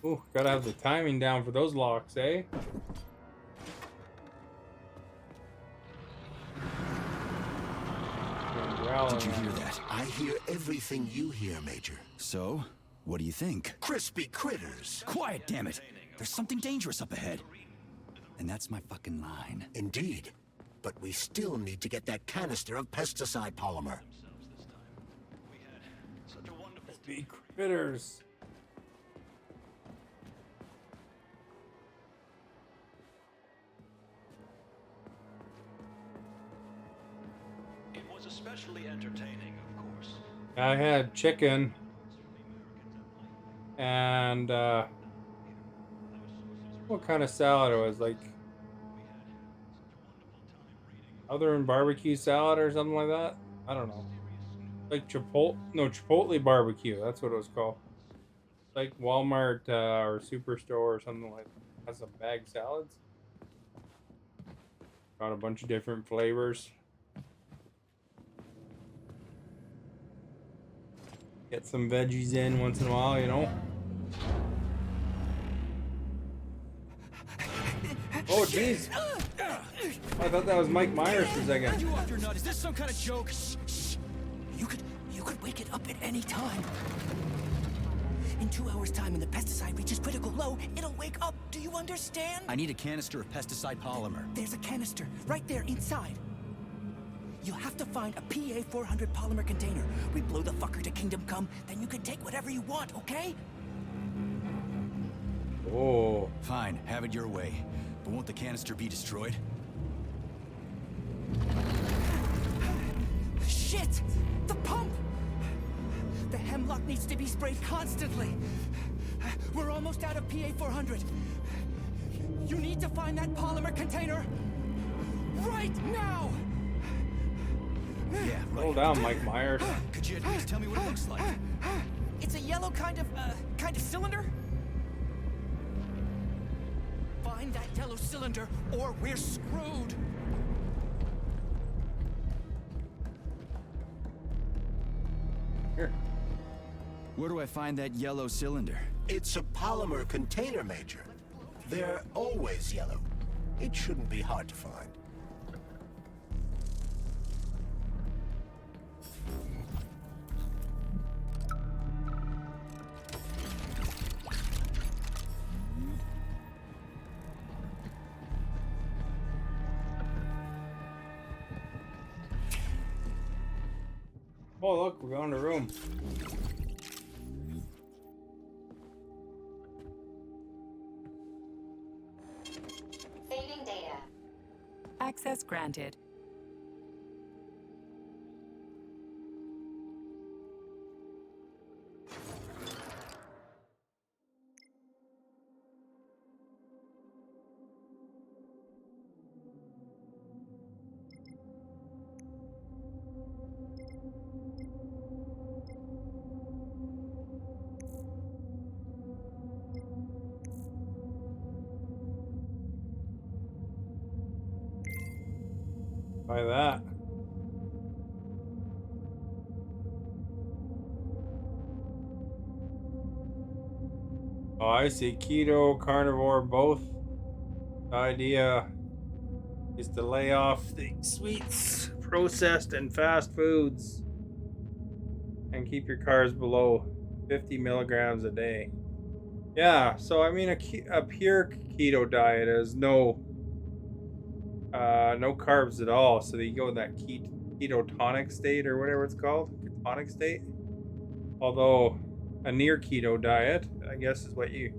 S1: Ooh, gotta have the timing down for those locks, eh?
S3: Did you hear that?
S4: I hear everything you hear, Major.
S3: So, what do you think?
S4: Crispy critters.
S3: Quiet, damn it! There's something dangerous up ahead. And that's my fucking line.
S4: Indeed. But we still need to get that canister of pesticide polymer.
S1: Big critters.
S13: It was especially entertaining, of course.
S1: I had chicken and what kind of salad it was, like other than barbecue salad or something like that. I don't know. Like Chipotle barbecue. That's what it was called. Like Walmart or Superstore or something like that. Has some bag salads. Got a bunch of different flavors. Get some veggies in once in a while, you know. Oh, jeez. I thought that was Mike Myers for a second.
S3: You off your nut? Is this some kind of joke? You could wake it up at any time. In 2 hours' time, when the pesticide reaches critical low, it'll wake up. Do you understand? I need a canister of pesticide polymer. There's a canister right there inside. You have to find a PA-400 polymer container. We blow the fucker to Kingdom Come, then you can take whatever you want, okay?
S1: Oh.
S3: Fine, have it your way. But won't the canister be destroyed? Shit! The pump! The hemlock needs to be sprayed constantly. We're almost out of PA-400. You need to find that polymer container right now! Yeah, right.
S1: Hold down, Mike Myers.
S3: Could you at least tell me what it looks like? It's a yellow kind of cylinder? Find that yellow cylinder, or we're screwed!
S1: Here.
S3: Where do I find that yellow cylinder?
S4: It's a polymer container, Major. They're always yellow. It shouldn't be hard to find.
S1: Oh, look, we're going to room.
S8: Saving data.
S9: Access granted.
S1: Buy that. Oh, I see. Keto, carnivore, both. The idea is to lay off the sweets, processed, and fast foods, and keep your carbs below 50 milligrams a day. Yeah, so I mean, a pure keto diet is no carbs at all. So you go in that ketotonic state or whatever it's called, ketonic state. Although a near keto diet, I guess, is what you're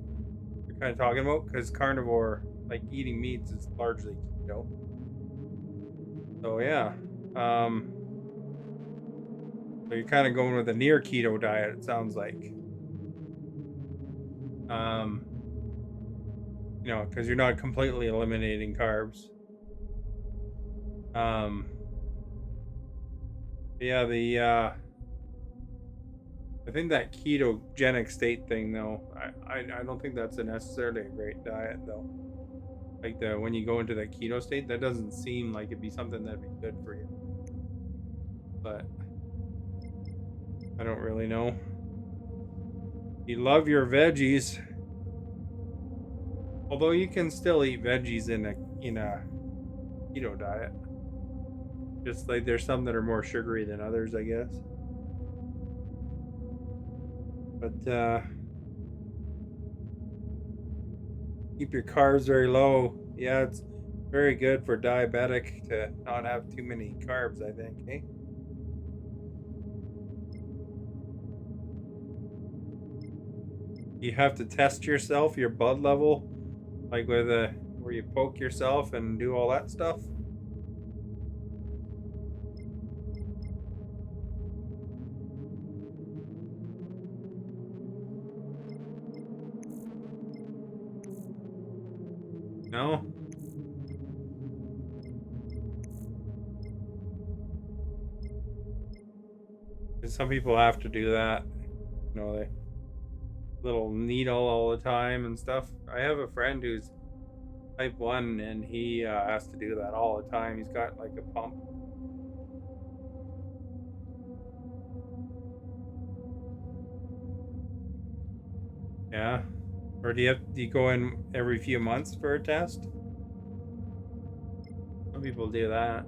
S1: kind of talking about, because carnivore, like eating meats, is largely keto. So yeah, so you're kind of going with a near keto diet, it sounds like. You know, because you're not completely eliminating carbs. Yeah, I think that ketogenic state thing, though, I don't think that's necessarily a great diet, though. Like when you go into that keto state, that doesn't seem like it'd be something that'd be good for you. But I don't really know. You love your veggies, although you can still eat veggies in a keto diet. Just like there's some that are more sugary than others, I guess. But keep your carbs very low. Yeah, it's very good for diabetic to not have too many carbs, I think, eh? You have to test yourself, your blood level, like with where you poke yourself and do all that stuff. No? Because some people have to do that. You know, they little needle all the time and stuff. I have a friend who's type 1 and he has to do that all the time. He's got like a pump. Yeah. Or do you go in every few months for a test? Some people do that.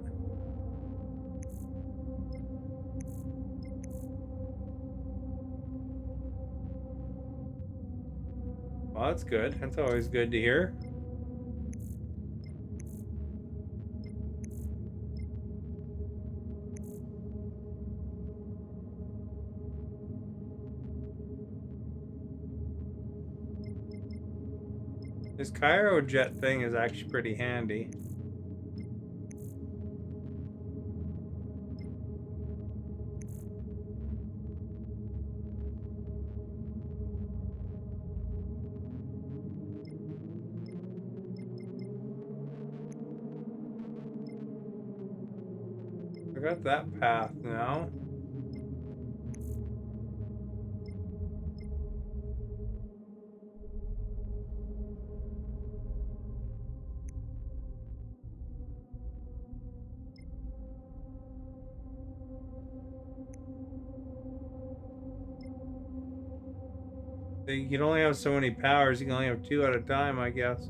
S1: Well, that's good. That's always good to hear. This cryojet thing is actually pretty handy. I got that path now. You can only have so many powers. You can only have 2 at a time, I guess.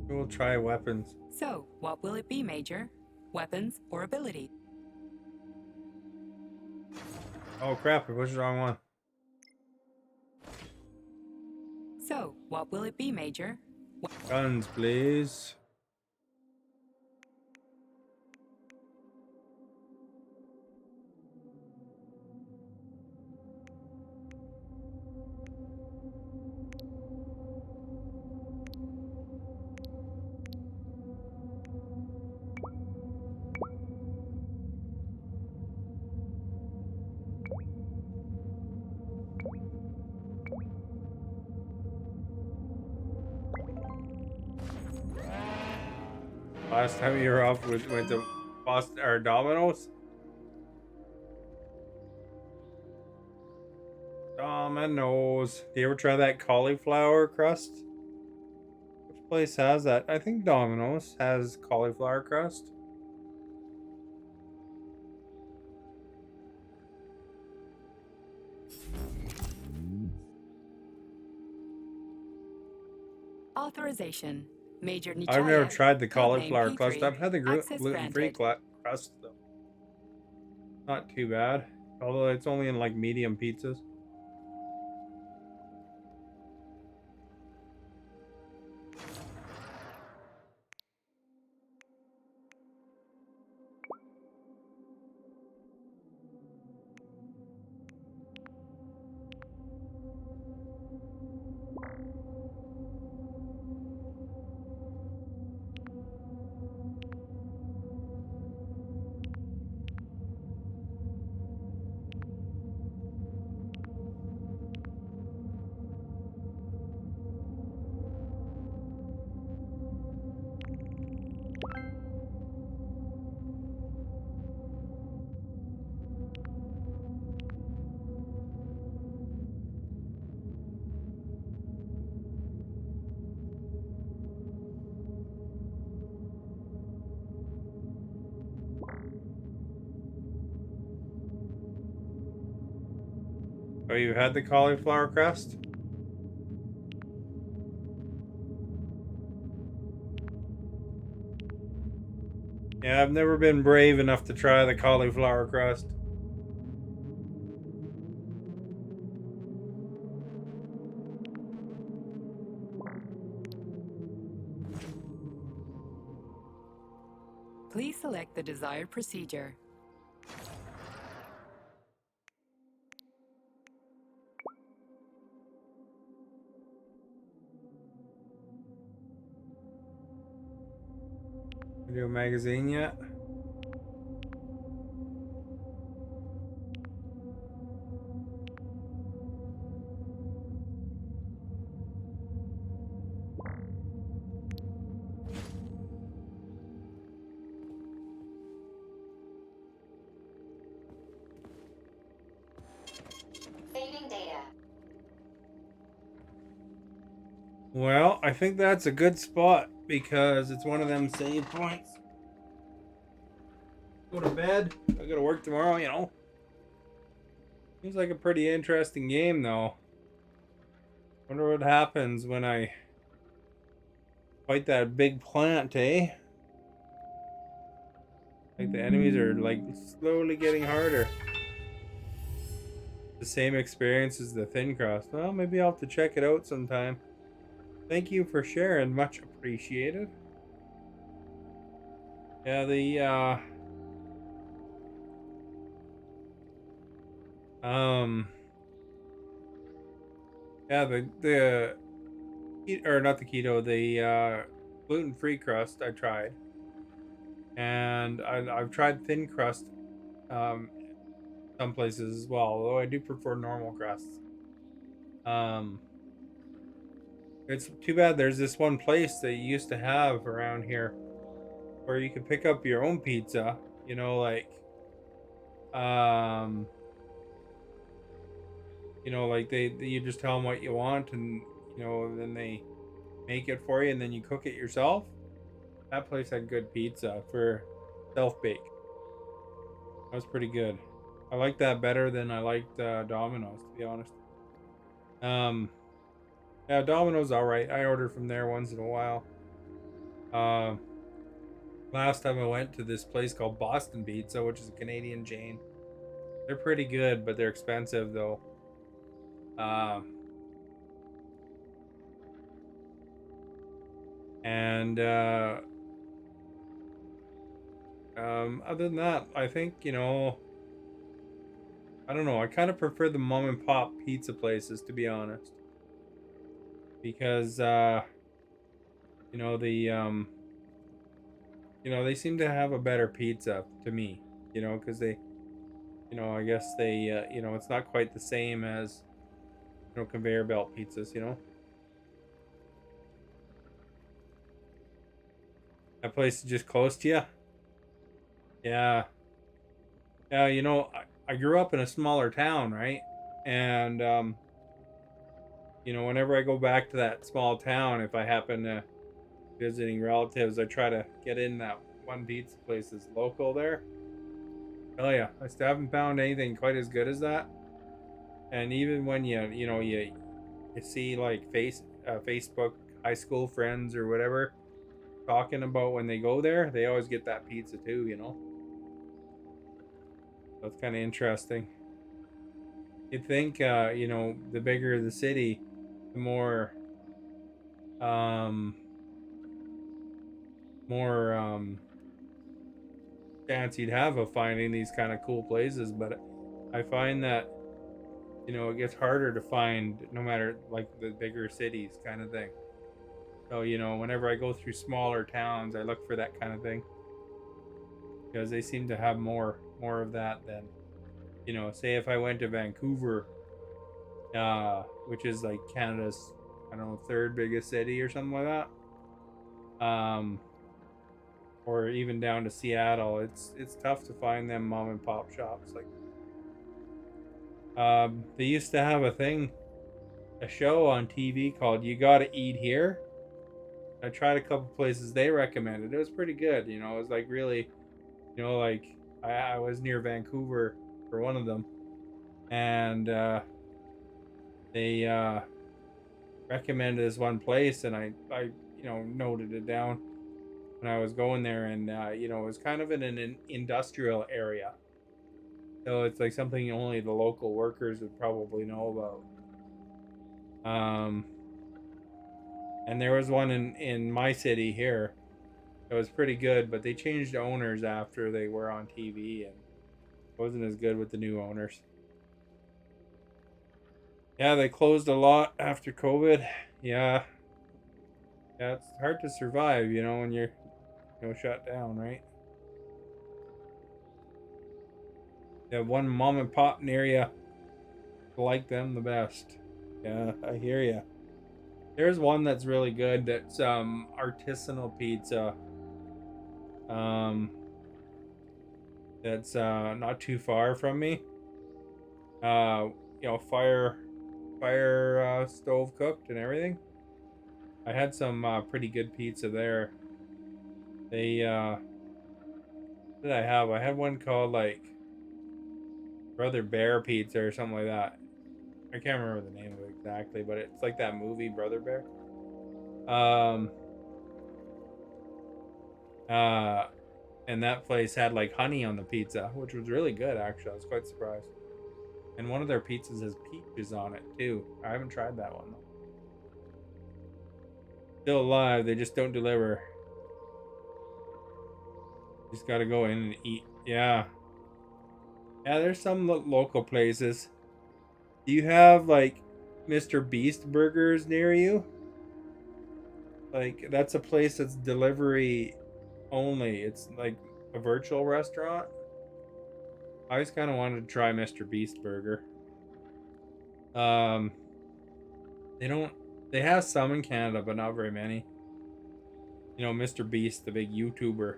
S1: We'll try weapons.
S9: So, what will it be, Major? Weapons or ability?
S1: Oh crap, I pushed the wrong one.
S9: So, what will it be, Major?
S1: Guns, please. Last time you were off went to Boston or Domino's? Domino's. Do you ever try that cauliflower crust? Which place has that? I think Domino's has cauliflower crust.
S9: Authorization. Major Nichaya.
S1: I've never tried the
S9: Codename
S1: cauliflower
S9: P3.
S1: crust. I've had the
S9: Access
S1: gluten-free
S9: granted.
S1: crust though. Not too bad. Although it's only in like medium pizzas. Oh, you had the cauliflower crust? Yeah, I've never been brave enough to try the cauliflower crust.
S9: Please select the desired procedure.
S1: Do a magazine yet?
S8: Saving data.
S1: Well, I think that's a good spot because it's one of them save points. Go to bed. I gotta work tomorrow, you know. Seems like a pretty interesting game, though. Wonder what happens when I fight that big plant, eh? Like the enemies are like slowly getting harder. The same experience as the thin crust. Well, maybe I'll have to check it out sometime. Thank you for sharing, much appreciated. Yeah, yeah, or not the keto, the gluten-free crust I tried. And I've tried thin crust some places as well, although I do prefer normal crusts. It's too bad there's this one place that you used to have around here where you could pick up your own pizza, you know, like you know, like you just tell them what you want, and you know, then they make it for you, and then you cook it yourself. That place had good pizza for self-bake. That was pretty good. I like that better than I liked Domino's, to be honest. Yeah, Domino's alright. I order from there once in a while. Last time I went to this place called Boston Pizza, which is a Canadian chain. They're pretty good, but they're expensive though. Other than that, I think, you know, I don't know, I kind of prefer the mom and pop pizza places, to be honest. Because, you know, you know, they seem to have a better pizza to me, you know, because they, you know, I guess they, you know, it's not quite the same as, you know, conveyor belt pizzas, you know. That place is just close to you? Yeah. Yeah, you know, I grew up in a smaller town, right? And, you know, whenever I go back to that small town, if I happen to visiting relatives, I try to get in that one pizza place that's local there. Hell yeah, I still haven't found anything quite as good as that. And even when you see like Facebook high school friends or whatever talking about when they go there, they always get that pizza too, you know. That's kind of interesting. You'd think, you know, the bigger the city, the more, chance you'd have of finding these kind of cool places. But I find that, you know, it gets harder to find no matter like the bigger cities kind of thing. So, you know, whenever I go through smaller towns, I look for that kind of thing because they seem to have more of that than, you know, say if I went to Vancouver, which is like Canada's, I don't know, third biggest city or something like that. Or even down to Seattle, it's tough to find them mom and pop shops. Like, they used to have a show on TV called "You Gotta Eat Here." I tried a couple places they recommended. It was pretty good. You know, it was like really, you know, like I was near Vancouver for one of them, and they recommended this one place, and I you know noted it down when I was going there, and you know, it was kind of in an industrial area, so it's like something only the local workers would probably know about. And there was one in my city here. It was pretty good, but they changed owners after they were on TV, and it wasn't as good with the new owners. Yeah, they closed a lot after COVID. Yeah, it's hard to survive, you know, when you're, you know, shut down, right? Yeah, one mom and pop near you. Like them the best. Yeah, I hear you. There's one that's really good. That's artisanal pizza. That's not too far from me. You know, fire stove cooked and everything. I had some pretty good pizza there. They what did I have? I had one called like Brother Bear Pizza or something like that. I can't remember the name of it exactly, but it's like that movie Brother Bear. And that place had like honey on the pizza, which was really good actually. I was quite surprised. And one of their pizzas has peaches on it too. I haven't tried that one though. Still alive, they just don't deliver. Just gotta go in and eat. Yeah. Yeah, there's some local places. Do you have like Mr. Beast burgers near you? Like, that's a place that's delivery only. It's like a virtual restaurant. I always kind of wanted to try Mr. Beast burger. They have some in Canada, but not very many. You know, Mr. Beast, the big YouTuber.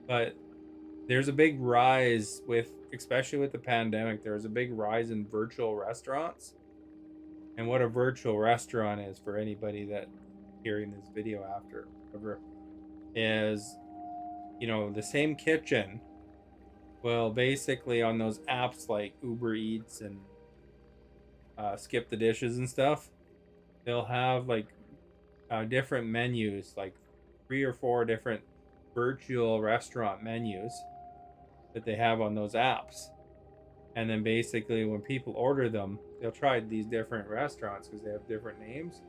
S1: But there's a big rise especially with the pandemic, there was a big rise in virtual restaurants. And what a virtual restaurant is, for anybody that hearing this video after, whatever, is, you know, the same kitchen will basically on those apps like Uber Eats and Skip the Dishes and stuff, they'll have like different menus, like 3 or 4 different virtual restaurant menus that they have on those apps. And then basically when people order them, they'll try these different restaurants because they have different names.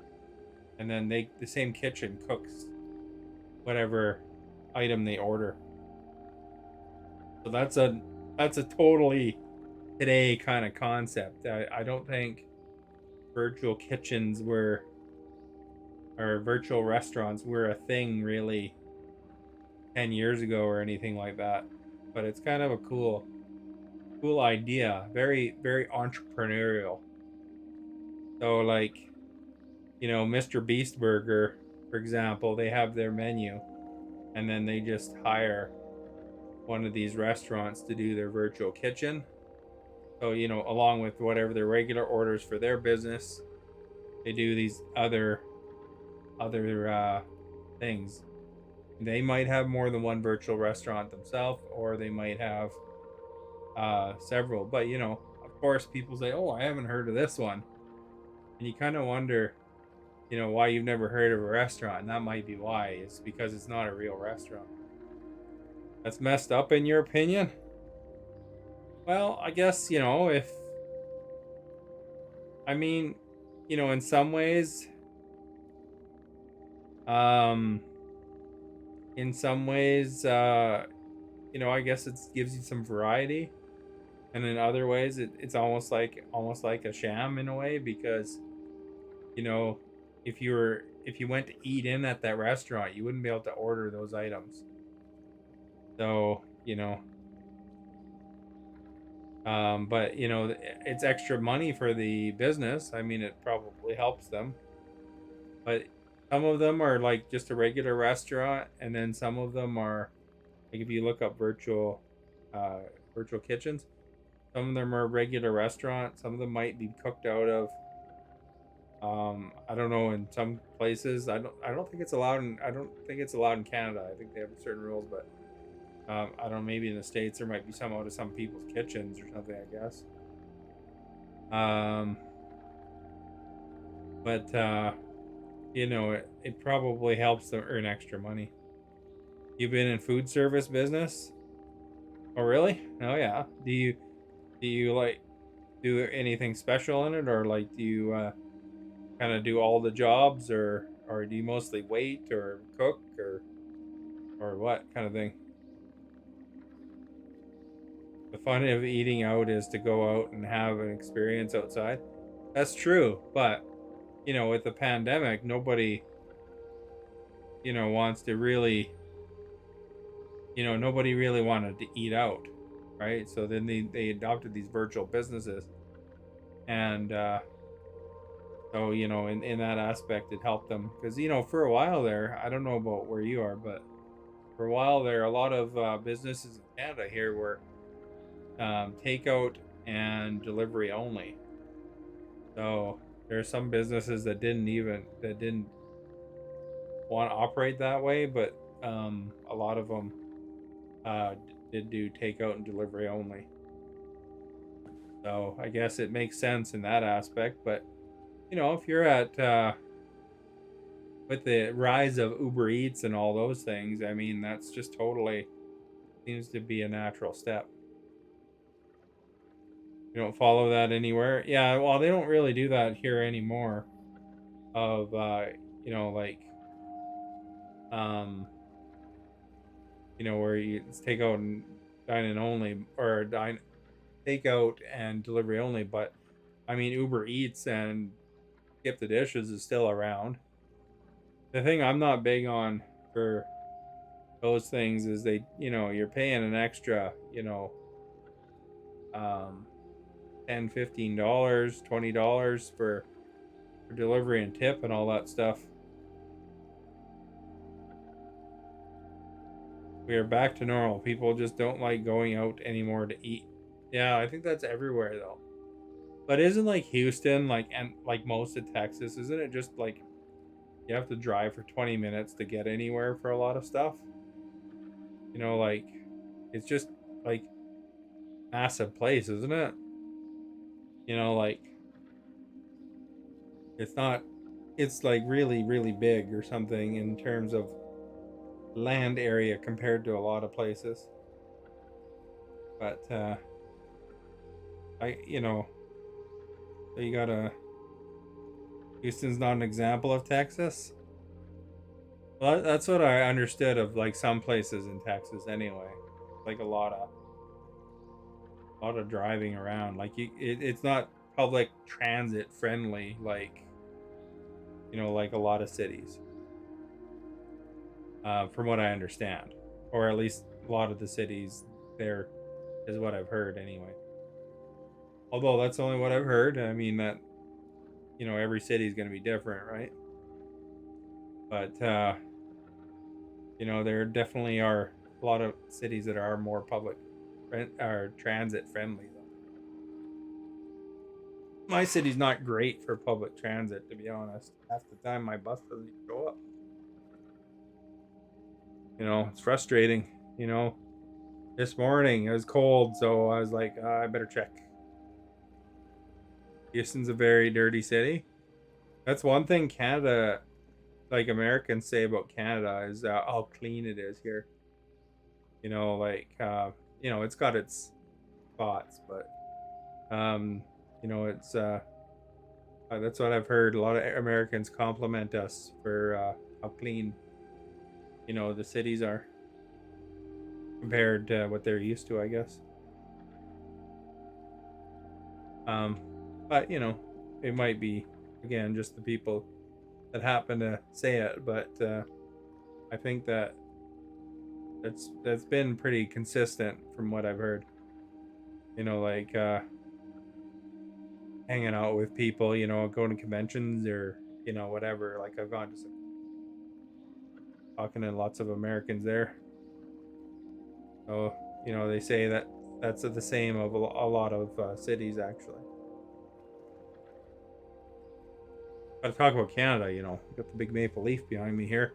S1: And then the same kitchen cooks whatever item they order. So that's a totally today kind of concept. I don't think virtual kitchens or virtual restaurants were a thing really 10 years ago or anything like that. But it's kind of a cool idea. Very, very entrepreneurial. So like, you know, Mr. Beast Burger, for example, they have their menu, and then they just hire one of these restaurants to do their virtual kitchen. So, you know, along with whatever their regular orders for their business, they do these other things. They might have more than one virtual restaurant themselves, or they might have several. But, you know, of course, people say, "Oh, I haven't heard of this one," and you kind of wonder, you know, why you've never heard of a restaurant. And that might be why. It's because it's not a real restaurant. That's messed up, in your opinion? Well, I guess, you know, I mean, you know, in some ways, in some ways, you know, I guess it gives you some variety, and in other ways, it's almost like a sham in a way, because, you know, if you went to eat in at that restaurant, you wouldn't be able to order those items. So, you know, but, you know, it's extra money for the business. I mean, it probably helps them, but some of them are like just a regular restaurant, and then some of them are like, if you look up virtual kitchens, some of them are regular restaurants. Some of them might be cooked out of, I don't know, in some places. I don't think it's allowed in Canada. I think they have certain rules, but I don't know, maybe in the States there might be some out of some people's kitchens or something, I guess. But you know, it probably helps them earn extra money. You've been in food service business? Oh, really? Oh, yeah. Do you like do anything special in it, or like do you kind of do all the jobs, or do you mostly wait or cook, or what kind of thing? The fun of eating out is to go out and have an experience outside. That's true, but, you know, with the pandemic, nobody, you know, wants to really, you know, nobody really wanted to eat out, right? So then they adopted these virtual businesses, and so, you know, in that aspect, it helped them, because, you know, for a while there, I don't know about where you are, but for a while there, a lot of businesses in Canada here were takeout and delivery only. So there are some businesses that didn't want to operate that way, but a lot of them did do takeout and delivery only. So I guess it makes sense in that aspect. But, you know, if you're at with the rise of Uber Eats and all those things, I mean, that's just totally seems to be a natural step. You don't follow that anywhere? Yeah, well, they don't really do that here anymore. Of you know, like, you know, where it's takeout and dine in only, or takeout and delivery only. But I mean, Uber Eats and Skip the Dishes is still around. The thing I'm not big on for those things is they, you know, you're paying an extra, you know, $10, $15, $20 for delivery and tip and all that stuff. We are back to normal. People just don't like going out anymore to eat. Yeah, I think that's everywhere though. But isn't like Houston, like, and like most of Texas, isn't it just like you have to drive for 20 minutes to get anywhere for a lot of stuff? You know, like, it's just like massive place, isn't it? You know, like, it's not, it's like really, really big or something in terms of land area compared to a lot of places. But, you know, so you gotta, Houston's not an example of Texas. Well, that's what I understood of like some places in Texas anyway. Like a lot of driving around. Like it's not public transit friendly, like, you know, like a lot of cities. From what I understand, or at least a lot of the cities there, is what I've heard anyway. Although that's only what I've heard. I mean, that, you know, every city is going to be different, right? But you know, there definitely are a lot of cities that are more are transit friendly. My city's not great for public transit, to be honest. Half the time my bus doesn't even show up. You know, it's frustrating. You know, this morning it was cold, so I was like, I better check. Houston's a very dirty city. That's one thing Canada, like Americans say about Canada, is how clean it is here. You know, like, you know, it's got its spots, but, you know, it's, that's what I've heard. A lot of Americans compliment us for how clean, you know, the cities are compared to what they're used to, I guess. But, you know, it might be, again, just the people that happen to say it, but I think that's been pretty consistent from what I've heard. You know, like hanging out with people, you know, going to conventions or, you know, whatever. Like I've gone to some, talking to lots of Americans there. So, you know, they say that that's the same of a lot of cities, actually. Gotta talk about Canada, you know. Got the big maple leaf behind me here.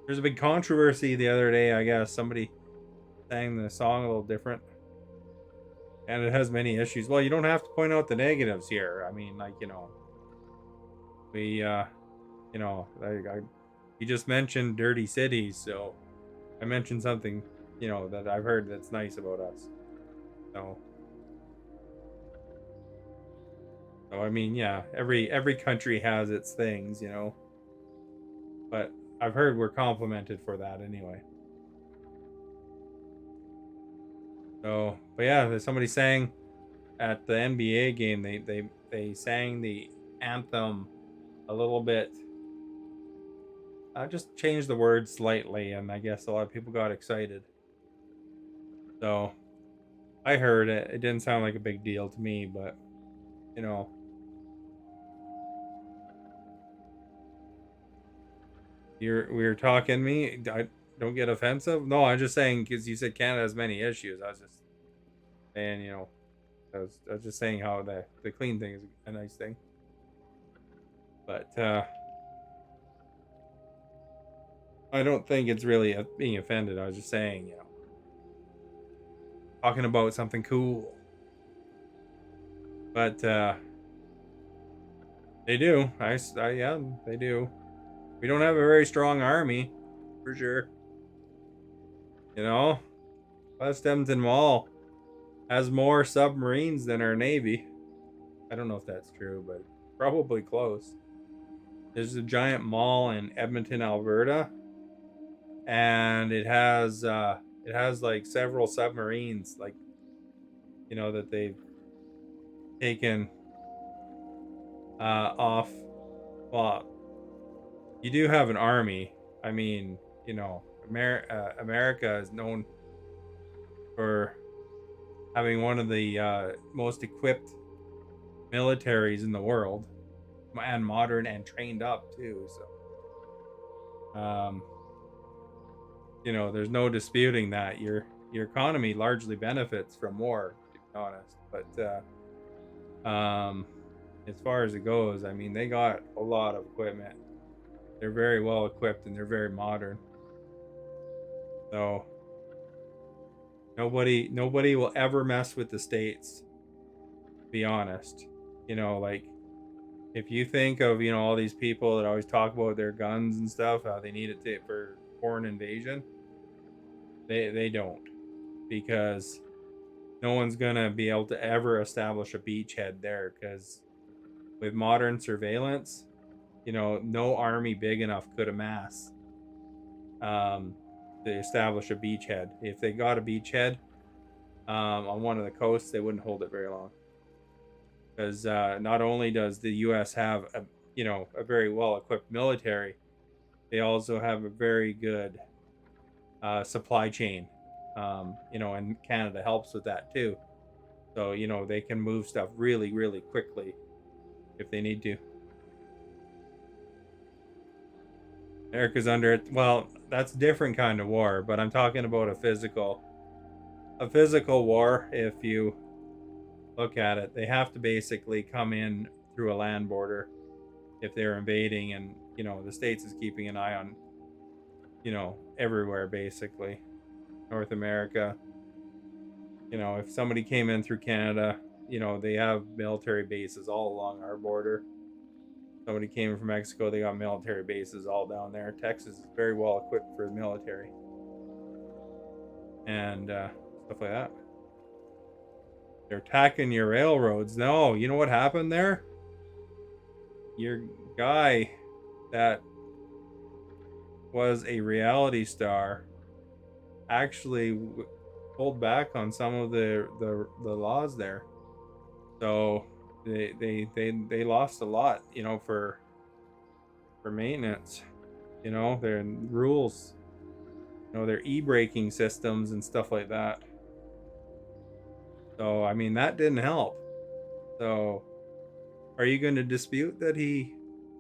S1: There's a big controversy the other day, I guess. Somebody sang the song a little different. And it has many issues. Well, you don't have to point out the negatives here. I mean, like, you know, we, you know, you just mentioned dirty cities, so I mentioned something, you know, that I've heard that's nice about us. So I mean, yeah, every country has its things, you know. But I've heard we're complimented for that anyway. So, but yeah, there's somebody sang at the NBA game. They sang the anthem a little bit. I just changed the words slightly, and I guess a lot of people got excited. So I heard it. It didn't sound like a big deal to me, but you know. We were talking me. I don't get offensive. No, I'm just saying because you said Canada has many issues. I was just saying, you know, I was just saying how the clean thing is a nice thing. But I don't think it's really being offended. I was just saying, you know, talking about something cool. But they do. Yeah, they do. We don't have a very strong army, for sure. You know, West Edmonton Mall has more submarines than our Navy. I don't know if that's true, but probably close. There's a giant mall in Edmonton, Alberta, and it has like several submarines, like, you know, that they've taken off. Well, you do have an army. I mean, you know, America is known for having one of the most equipped militaries in the world, and modern and trained up too. So, you know, there's no disputing that your economy largely benefits from war, to be honest. But as far as it goes, I mean, they got a lot of equipment. They're very well equipped and they're very modern. So nobody will ever mess with the States, to be honest. You know, like, if you think of, you know, all these people that always talk about their guns and stuff, how they need it for foreign invasion, they don't, because no one's gonna be able to ever establish a beachhead there, because with modern surveillance, you know, no army big enough could amass to establish a beachhead. If they got a beachhead on one of the coasts, they wouldn't hold it very long, because not only does the U.S. have a very well equipped military, they also have a very good supply chain. You know, and Canada helps with that too. So, you know, they can move stuff really, really quickly if they need to. America's under it. Well, that's a different kind of war, but I'm talking about a physical war. If you look at it, they have to basically come in through a land border if they're invading, and the States is keeping an eye on everywhere, basically North America. If somebody came in through Canada, they have military bases all along our border. Somebody came from Mexico, they got military bases all down there. Texas is very well equipped for the military and stuff like that. They're attacking your railroads. No, you know what happened there? Your guy that was a reality star actually pulled back on some of the laws there. So they lost a lot, for maintenance, their rules, their e-braking systems and stuff like that. So I mean, that didn't help. So are you going to dispute that he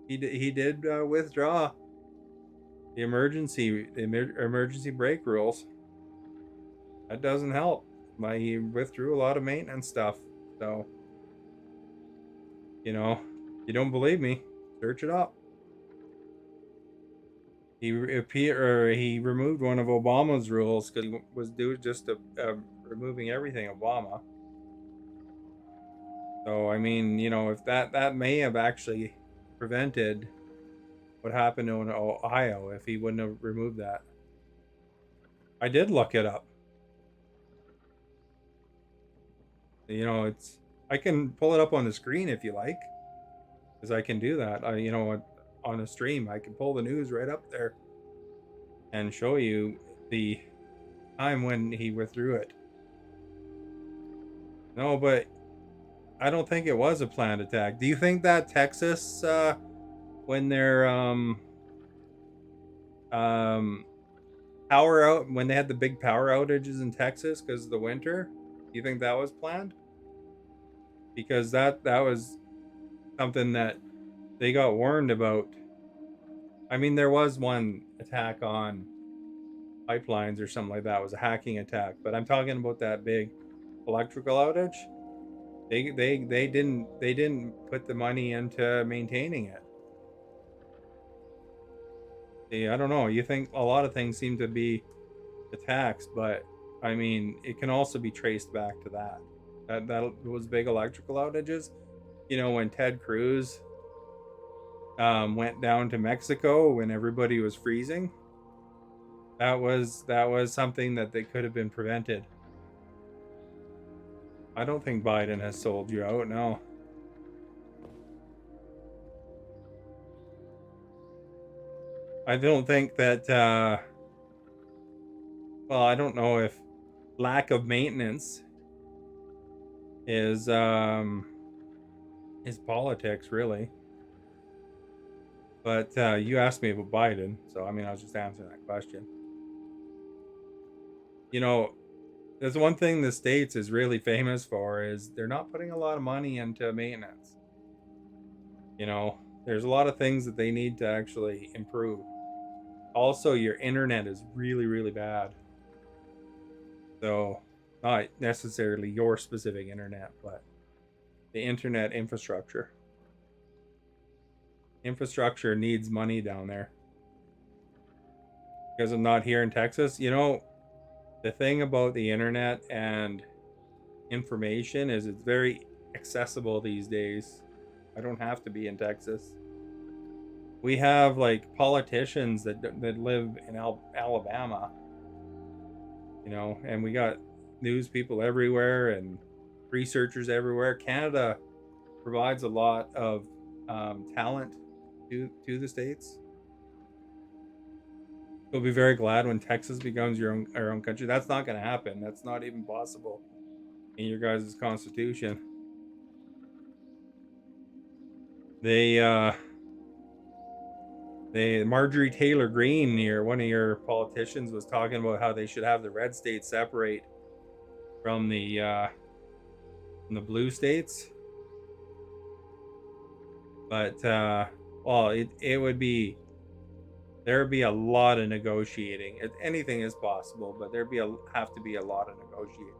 S1: did withdraw the emergency brake rules? That doesn't help. He withdrew a lot of maintenance stuff. So you don't believe me, search it up. He removed one of Obama's rules because he was due just to removing everything Obama. So I mean, if that may have actually prevented what happened in Ohio if he wouldn't have removed that. I did look it up. I can pull it up on the screen if you like, because I can do that. On a stream, I can pull the news right up there and show you the time when he withdrew it. No, but I don't think it was a planned attack. Do you think that Texas, when their power out, when they had the big power outages in Texas because of the winter, do you think that was planned? Because that was something that they got warned about. I mean, there was one attack on pipelines or something like that. It was a hacking attack, but I'm talking about that big electrical outage. They didn't put the money into maintaining it. See, I don't know. You think a lot of things seem to be attacks, but I mean, it can also be traced back to that. Those big electrical outages. When Ted Cruz went down to Mexico when everybody was freezing. That was something that they could have been prevented. I don't think Biden has sold you out, no. I don't think that well, I don't know if lack of maintenance is politics, really. But you asked me about Biden, so I mean, I was just answering that question. There's one thing the States is really famous for is they're not putting a lot of money into maintenance. There's a lot of things that they need to actually improve. Also, your internet is really, really bad. So, not necessarily your specific internet, but the internet infrastructure. Infrastructure needs money down there. Because I'm not here in Texas. The thing about the internet and information is it's very accessible these days. I don't have to be in Texas. We have like politicians that live in Alabama, and we got news people everywhere and researchers everywhere. Canada provides a lot of talent to the States. We'll be very glad when Texas becomes our own country. That's not going to happen. That's not even possible in your guys' constitution. Marjorie Taylor Greene, one of your politicians, was talking about how they should have the red states separate from the blue states. But well, it would be there'd be a lot of negotiating. Anything is possible, but have to be a lot of negotiating.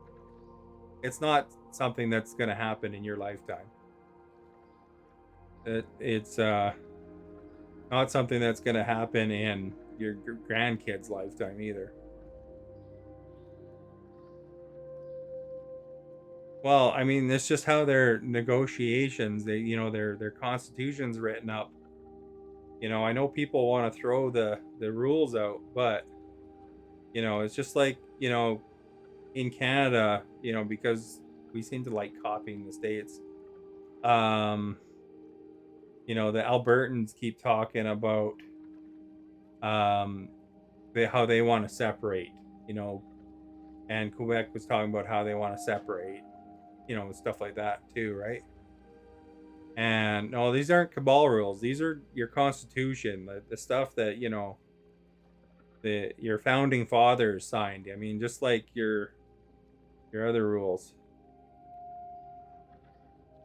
S1: It's not something that's going to happen in your lifetime. It's not something that's going to happen in your grandkids' lifetime either. Well, I mean, it's just how their negotiations, their constitution's written up. I know people want to throw the rules out, but it's just like, in Canada, because we seem to like copying the States. The Albertans keep talking about how they want to separate, and Quebec was talking about how they want to separate, stuff like that too, right? And no, these aren't cabal rules. These are your constitution, the stuff that your founding fathers signed. I mean, just like your other rules.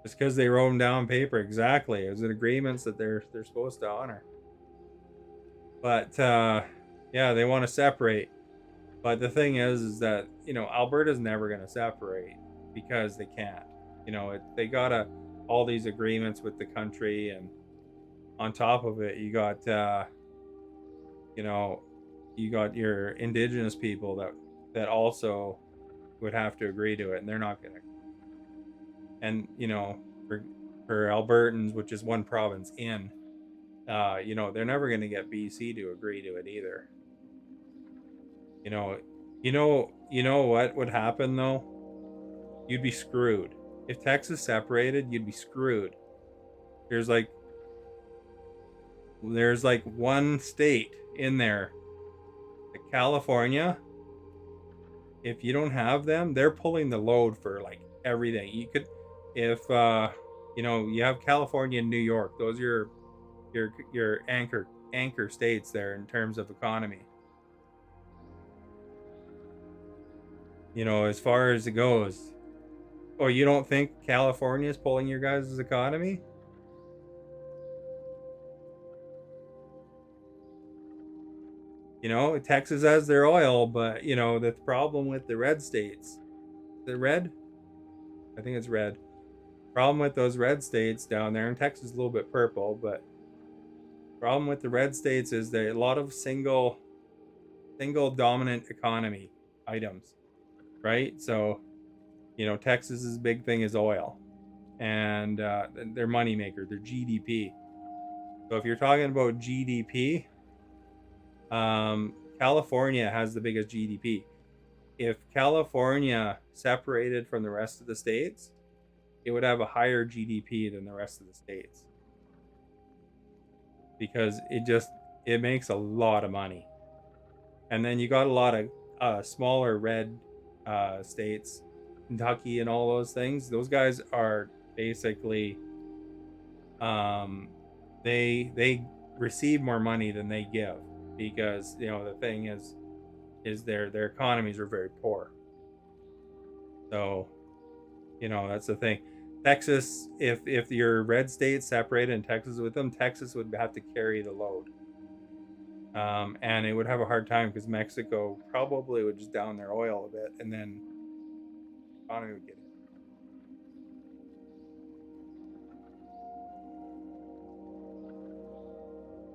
S1: Just because they wrote them down on paper, exactly. It was an agreements that they're supposed to honor. But yeah, they want to separate. But the thing is that Alberta's never going to separate because they can't. They got all these agreements with the country, and on top of it, you got your indigenous people that also would have to agree to it, and they're not going to. And for Albertans, which is one province in, they're never going to get BC to agree to it either. You know what would happen though? You'd be screwed. If Texas separated, you'd be screwed. There's like one state in there, California. If you don't have them, they're pulling the load for like everything. You could, if you have California and New York, those are your anchor states there in terms of economy. As far as it goes. Oh, you don't think California is pulling your guys' economy? Texas has their oil, but the problem with the red states. Is it red? I think it's red. Problem with those red states down there, and Texas is a little bit purple, but problem with the red states is that a lot of single dominant economy items, right? So, Texas's big thing is oil, and their moneymaker, their GDP. So if you're talking about GDP, California has the biggest GDP. If California separated from the rest of the states, it would have a higher GDP than the rest of the states, because it makes a lot of money. And then you got a lot of smaller red states, Kentucky and all those things. Those guys are basically they receive more money than they give, because the thing is their economies are very poor. So that's the thing. Texas, if your red states separated and Texas with them, Texas would have to carry the load, and it would have a hard time because Mexico probably would just down their oil a bit, and then the economy would get it.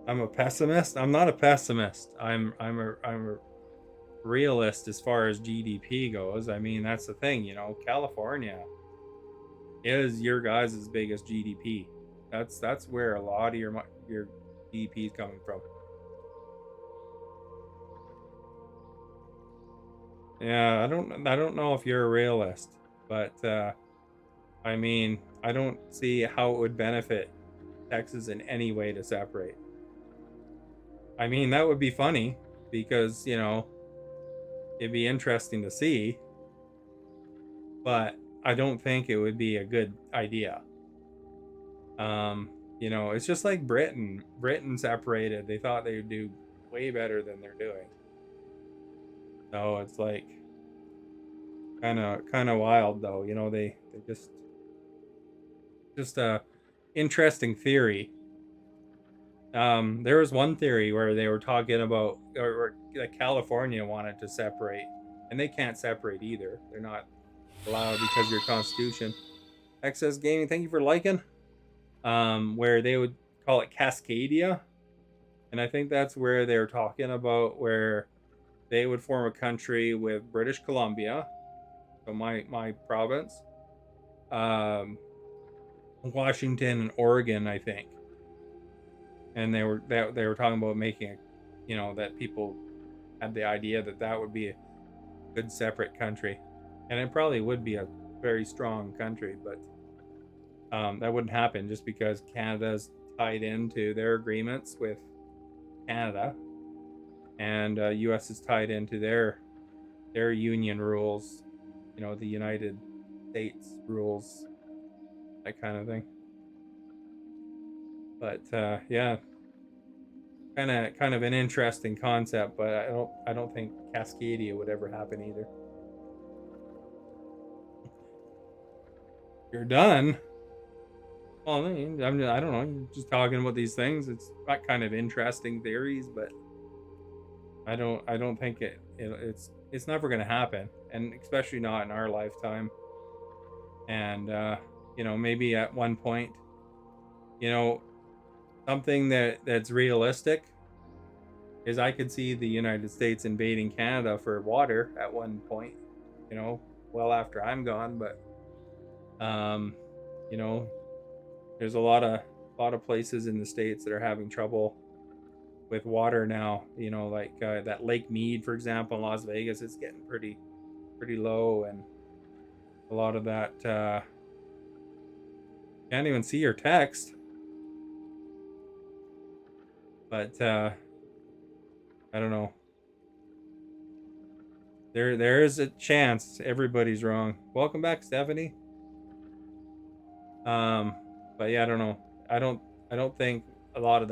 S1: I'm a pessimist. I'm not a pessimist. I'm a realist as far as GDP goes. I mean, that's the thing. California is your guys' biggest GDP. That's where a lot of your GDP is coming from. Yeah, I don't know if you're a realist, but I mean, I don't see how it would benefit Texas in any way to separate. I mean, that would be funny because, it'd be interesting to see, but I don't think it would be a good idea. It's just like Britain. Britain separated. They thought they would do way better than they're doing. So it's like kind of wild though. They just a interesting theory. There was one theory where they were talking about, or that California wanted to separate, and they can't separate either. They're not allowed because of your constitution. Excess Gaming, thank you for liking. Where they would call it Cascadia, and I think that's where they were talking about where they would form a country with British Columbia, so my province, Washington and Oregon, I think. And they were talking about making that people had the idea that that would be a good separate country, and it probably would be a very strong country, but that wouldn't happen just because Canada's tied into their agreements with Canada, and U.S. is tied into their union rules, the United States rules, that kind of thing. But yeah, kind of an interesting concept, but I don't think Cascadia would ever happen either. You're done. Well, I don't know. You're just talking about these things. It's got kind of interesting theories, but I don't think it's never going to happen, and especially not in our lifetime. And maybe at one point, something that's realistic is I could see the United States invading Canada for water at one point, well after I'm gone. But there's a lot of places in the States that are having trouble with water now, like that Lake Mead, for example, in Las Vegas, it's getting pretty low, and a lot of that can't even see your text. But I don't know. There is a chance everybody's wrong. Welcome back, Stephanie. But yeah, I don't know. I don't think a lot of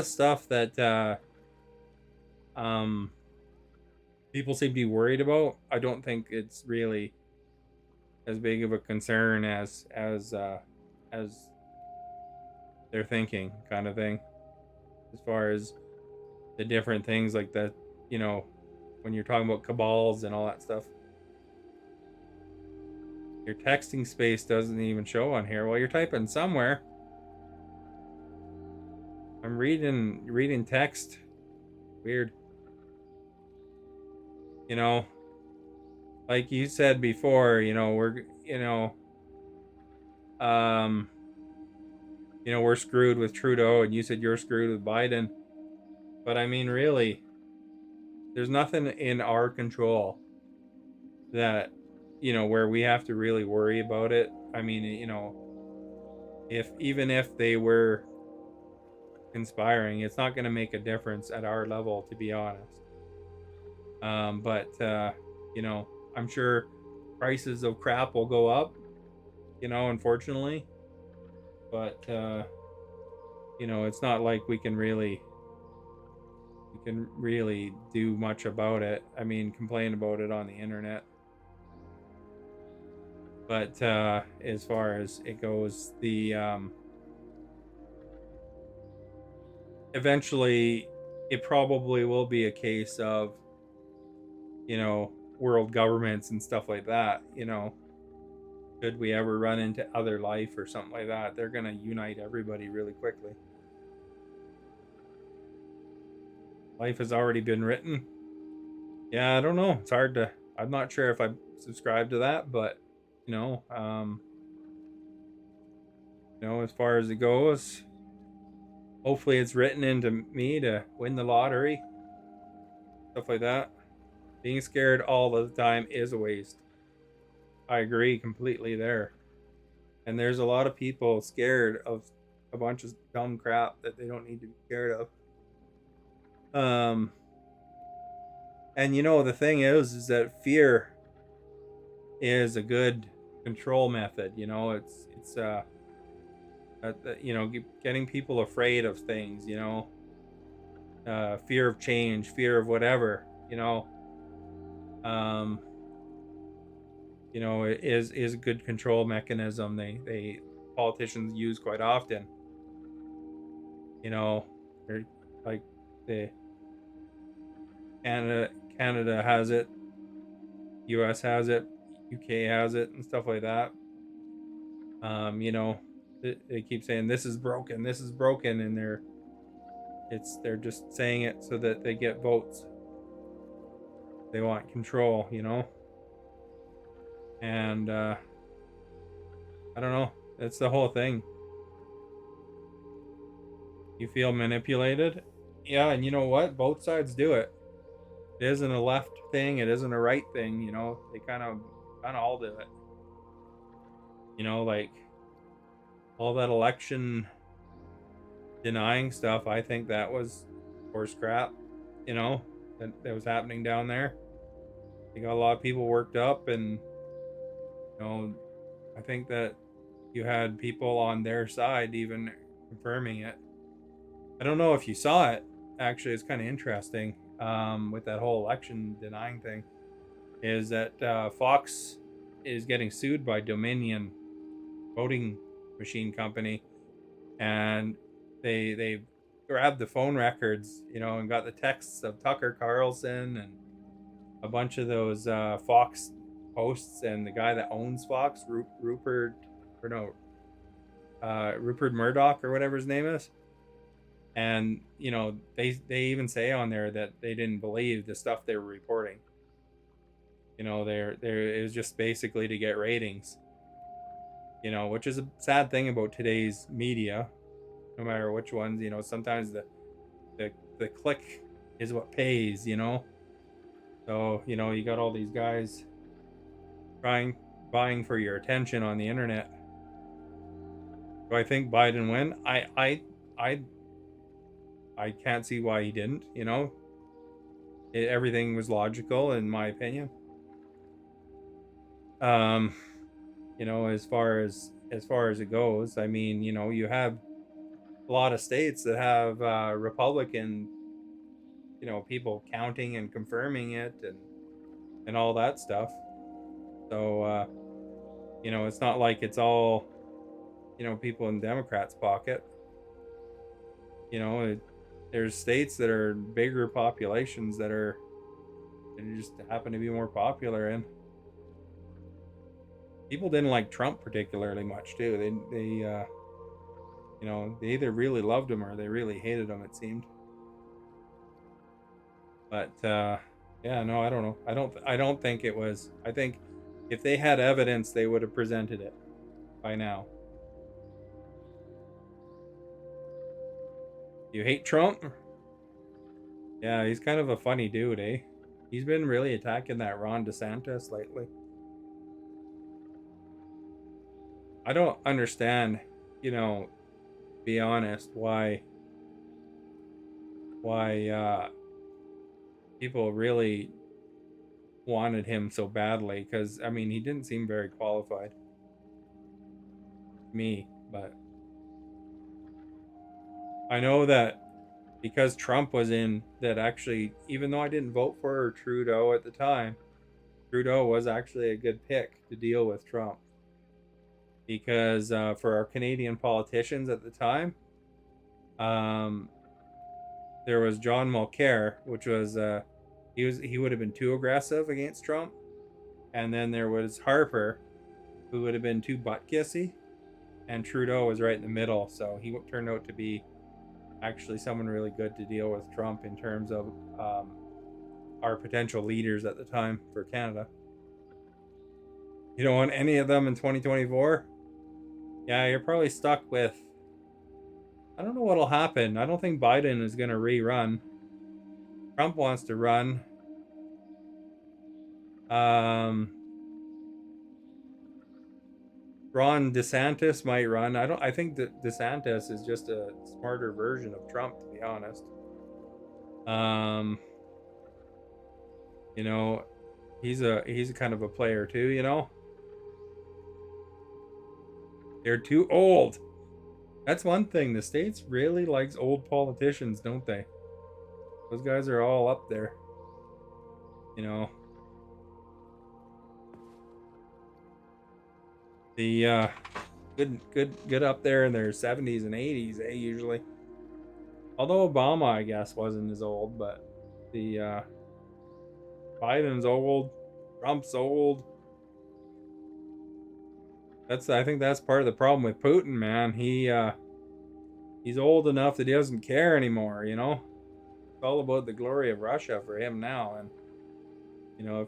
S1: stuff that people seem to be worried about, I don't think it's really as big of a concern as they're thinking, kind of thing. As far as the different things like that, when you're talking about cabals and all that stuff. Your texting space doesn't even show on here. Well, you're typing somewhere. I'm reading text. Weird. Like you said before, we're we're screwed with Trudeau, and you said you're screwed with Biden. But I mean, really, there's nothing in our control that, where we have to really worry about it. I mean, even if they were conspiring, it's not going to make a difference at our level, to be honest. But I'm sure prices of crap will go up, unfortunately. But it's not like we can really do much about it. I mean, complain about it on the internet. But as far as it goes, the eventually it probably will be a case of world governments and stuff like that. Should we ever run into other life or something like that, they're gonna unite everybody really quickly. Life has already been written. Yeah, I don't know. It's hard to. I'm not sure if I subscribe to that, but as far as it goes, hopefully it's written into me to win the lottery, stuff like that. Being scared all the time is a waste. I agree completely there. And there's a lot of people scared of a bunch of dumb crap that they don't need to be scared of. And the thing is that fear is a good control method. It's getting people afraid of things, fear of change, fear of whatever, it is a good control mechanism they politicians use quite often. You know, or like the Canada has it, US has it, UK has it, and stuff like that. You know, they keep saying this is broken, and they're just saying it so that they get votes. They want control, you know. And I don't know. That's the whole thing. You feel manipulated? Yeah, and you know what? Both sides do it. It isn't a left thing, it isn't a right thing, you know. They kind of all do it. You know, like all that election denying stuff, I think that was horse crap, you know, that was happening down there. They got a lot of people worked up, and you know, I think that you had people on their side even confirming it. I don't know if you saw it. Actually, it's kind of interesting with that whole election denying thing. Is that Fox is getting sued by Dominion voting machine company, and they grabbed the phone records, you know, and got the texts of Tucker Carlson and a bunch of those Fox hosts and the guy that owns Fox, Rupert Murdoch or whatever his name is. And you know, they even say on there that they didn't believe the stuff they were reporting. You know, it was just basically to get ratings. You know, which is a sad thing about today's media, no matter which ones. You know, sometimes the click is what pays. You know, so you know you got all these guys buying for your attention on the internet. Do I think Biden win? I can't see why he didn't. You know, everything was logical in my opinion. You know, as far as it goes, I mean, you know, you have a lot of states that have Republican, you know, people counting and confirming it and all that stuff. So you know, it's not like it's all, you know, people in Democrats' pocket. You know, there's states that are bigger populations that just happen to be more popular in. People didn't like Trump particularly much too. They you know, they either really loved him or they really hated him, it seemed. But yeah, no, I don't know. I don't think it was. I think if they had evidence, they would have presented it by now. You hate Trump? Yeah, he's kind of a funny dude, eh? He's been really attacking that Ron DeSantis lately. I don't understand, you know, be honest, why people really wanted him so badly, because I mean, he didn't seem very qualified to me, but I know that because Trump was in, that actually, even though I didn't vote for Trudeau at the time, Trudeau was actually a good pick to deal with Trump. Because for our Canadian politicians at the time, there was John Mulcair, which was he would have been too aggressive against Trump, and then there was Harper, who would have been too butt kissy, and Trudeau was right in the middle. So he turned out to be actually someone really good to deal with Trump in terms of our potential leaders at the time for Canada. You don't want any of them in 2024? Yeah, you're probably stuck with... I don't know what'll happen. I don't think Biden is going to rerun. Trump wants to run. Ron DeSantis might run. I think that DeSantis is just a smarter version of Trump, to be honest. You know, he's a kind of a player too, you know. They're too old. That's one thing. The States really likes old politicians, don't they? Those guys are all up there. You know. The good up there in their 70s and 80s, usually. Although Obama, I guess, wasn't as old, but the Biden's old, Trump's old. I think that's part of the problem with Putin, man. He's old enough that he doesn't care anymore, you know? It's all about the glory of Russia for him now, and you know, if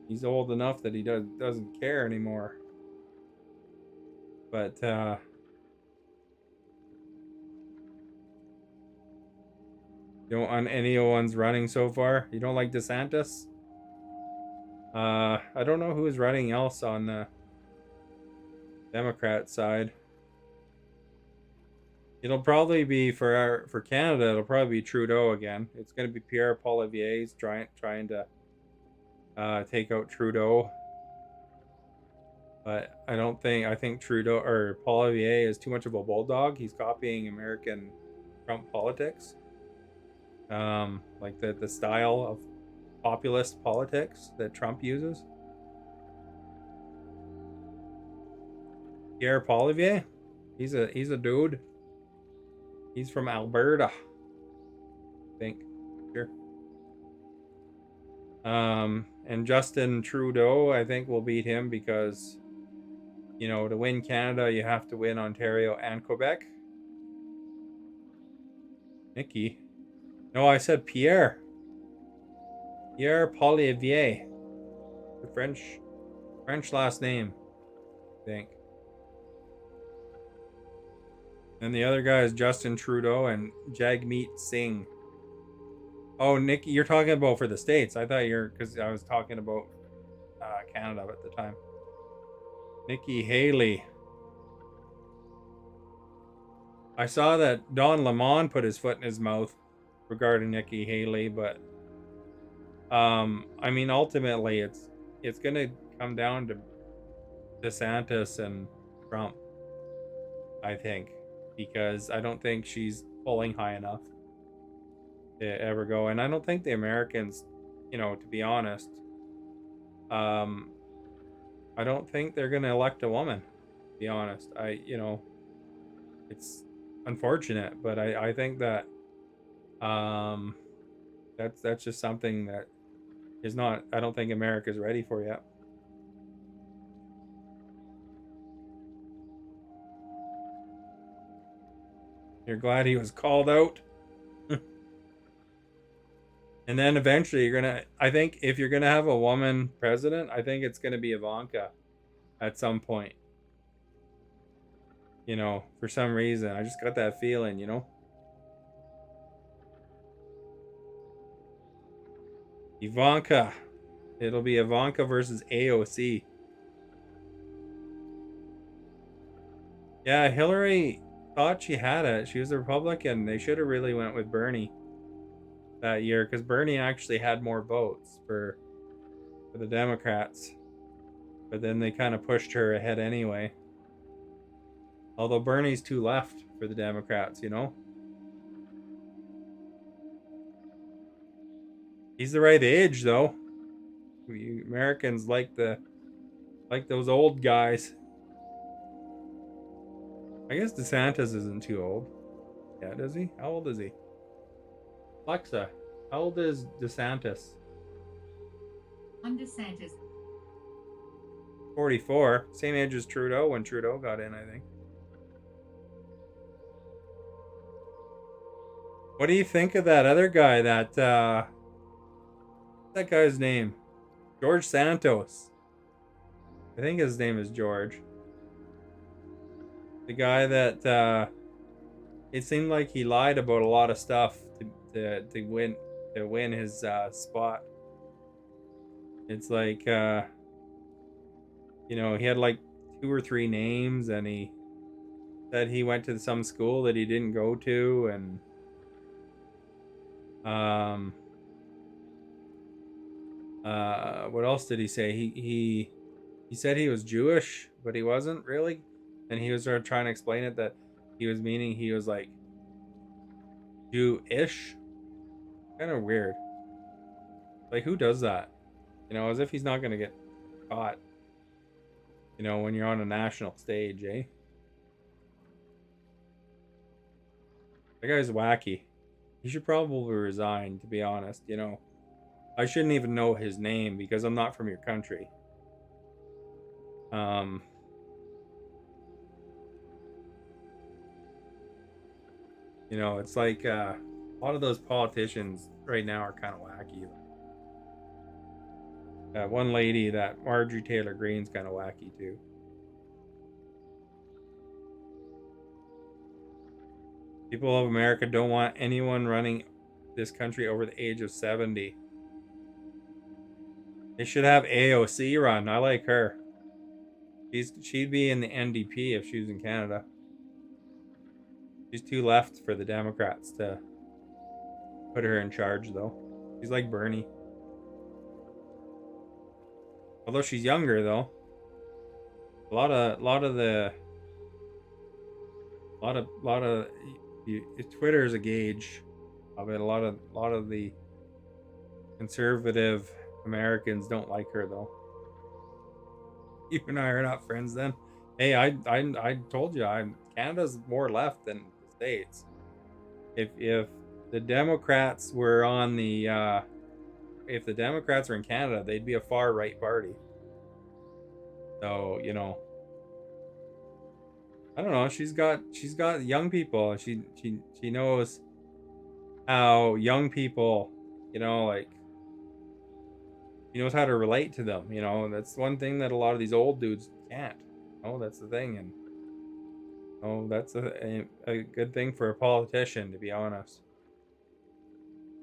S1: he's old enough that he doesn't care anymore. But you don't want any of ones running so far? You don't like DeSantis? I don't know who's running else on the Democrat side. It'll probably be for Canada. It'll probably be Trudeau again. It's going to be Pierre Poilievre's trying to take out Trudeau. But I think Trudeau or Poilievre is too much of a bulldog. He's copying American Trump politics, like the style of populist politics that Trump uses. Pierre Poilievre, he's a dude. He's from Alberta, I think. Sure. And Justin Trudeau, I think, will beat him because, you know, to win Canada, you have to win Ontario and Quebec. Nikki. No, I said Pierre. Pierre Poilievre. The French last name, I think. And the other guy is Justin Trudeau and Jagmeet Singh. Oh, Nikki, you're talking about for the States. I thought because I was talking about Canada at the time. Nikki Haley. I saw that Don Lemon put his foot in his mouth regarding Nikki Haley, but I mean, ultimately, it's gonna come down to DeSantis and Trump, I think, because I don't think she's polling high enough to ever go, and I don't think the Americans, you know, to be honest, I don't think they're gonna elect a woman. To be honest, you know, it's unfortunate, but I think that that's just something that is not. I don't think America's ready for yet. You're glad he was called out. And then eventually I think if you're gonna have a woman president, I think it's gonna be Ivanka at some point. You know, for some reason. I just got that feeling, you know. Ivanka. It'll be Ivanka versus AOC. Yeah, Hillary thought she had it. She was a Republican. They should have really went with Bernie that year, because Bernie actually had more votes for the Democrats. But then they kind of pushed her ahead anyway. Although Bernie's too left for the Democrats, you know. He's the right age, though. We Americans like those old guys. I guess DeSantis isn't too old. Yeah, does he? How old is he? Alexa, how old is DeSantis?
S14: I'm DeSantis.
S1: 44. Same age as Trudeau when Trudeau got in, I think. What do you think of that other guy what's that guy's name? George Santos. I think his name is George. The guy that it seemed like he lied about a lot of stuff to win his spot. It's like you know, he had like 2 or 3 names, and he said he went to some school that he didn't go to, and what else did he say? He said he was Jewish, but he wasn't really, and he was trying to explain it that he was meaning he was like Jew-ish. Kind of weird. Like, who does that? You know, as if he's not gonna get caught. You know, when you're on a national stage, eh? That guy's wacky. He should probably resign, to be honest. You know, I shouldn't even know his name because I'm not from your country. You know, it's like a lot of those politicians right now are kind of wacky. One lady, that Marjorie Taylor Greene's kind of wacky too. People of America don't want anyone running this country over the age of 70. They should have AOC run. I like her. She'd be in the NDP if she was in Canada. She's too left for the Democrats to put her in charge, though. She's like Bernie. Although she's younger, though. Twitter is a gauge of it. A lot of the conservative Americans don't like her, though. You and I are not friends, then. Hey, I told you, Canada's more left than the States. If the Democrats were on the if the Democrats were in Canada, they'd be a far right party. So, you know, I don't know. She's got young people. She knows how young people, you know, like, she knows how to relate to them. You know, that's one thing that a lot of these old dudes can't. Oh, that's the thing. And oh, that's a good thing for a politician, to be honest.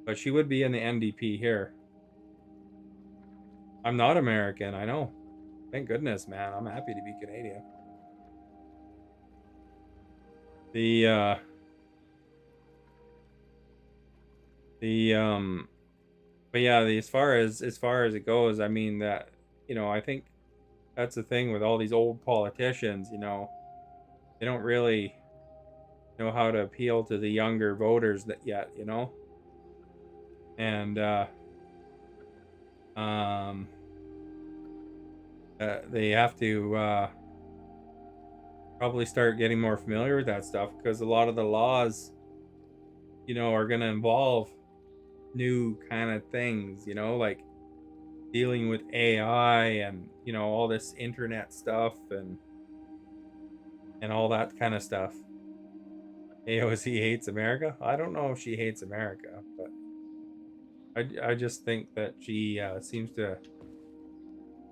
S1: But she would be in the NDP here. I'm not American, I know. Thank goodness, man. I'm happy to be Canadian. But yeah, as far as it goes, I mean, that, you know, I think that's the thing with all these old politicians, you know. They don't really know how to appeal to the younger voters that yet, you know. And they have to probably start getting more familiar with that stuff, because a lot of the laws, you know, are going to involve new kind of things, you know, like dealing with AI and, you know, all this internet stuff and all that kind of stuff. AOC hates America. I don't know if she hates America, but I just think that she seems to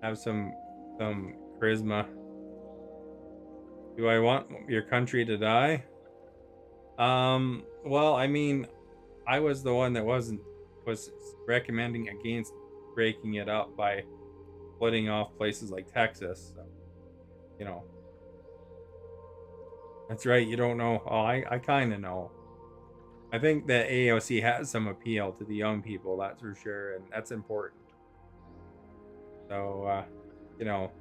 S1: have some charisma. Do I want your country to die? Well, I mean, I was the one that was recommending against breaking it up by splitting off places like Texas. So, you know, that's right. You don't know. Oh, I kind of know. I think that AOC has some appeal to the young people, that's for sure, and that's important. So, you know,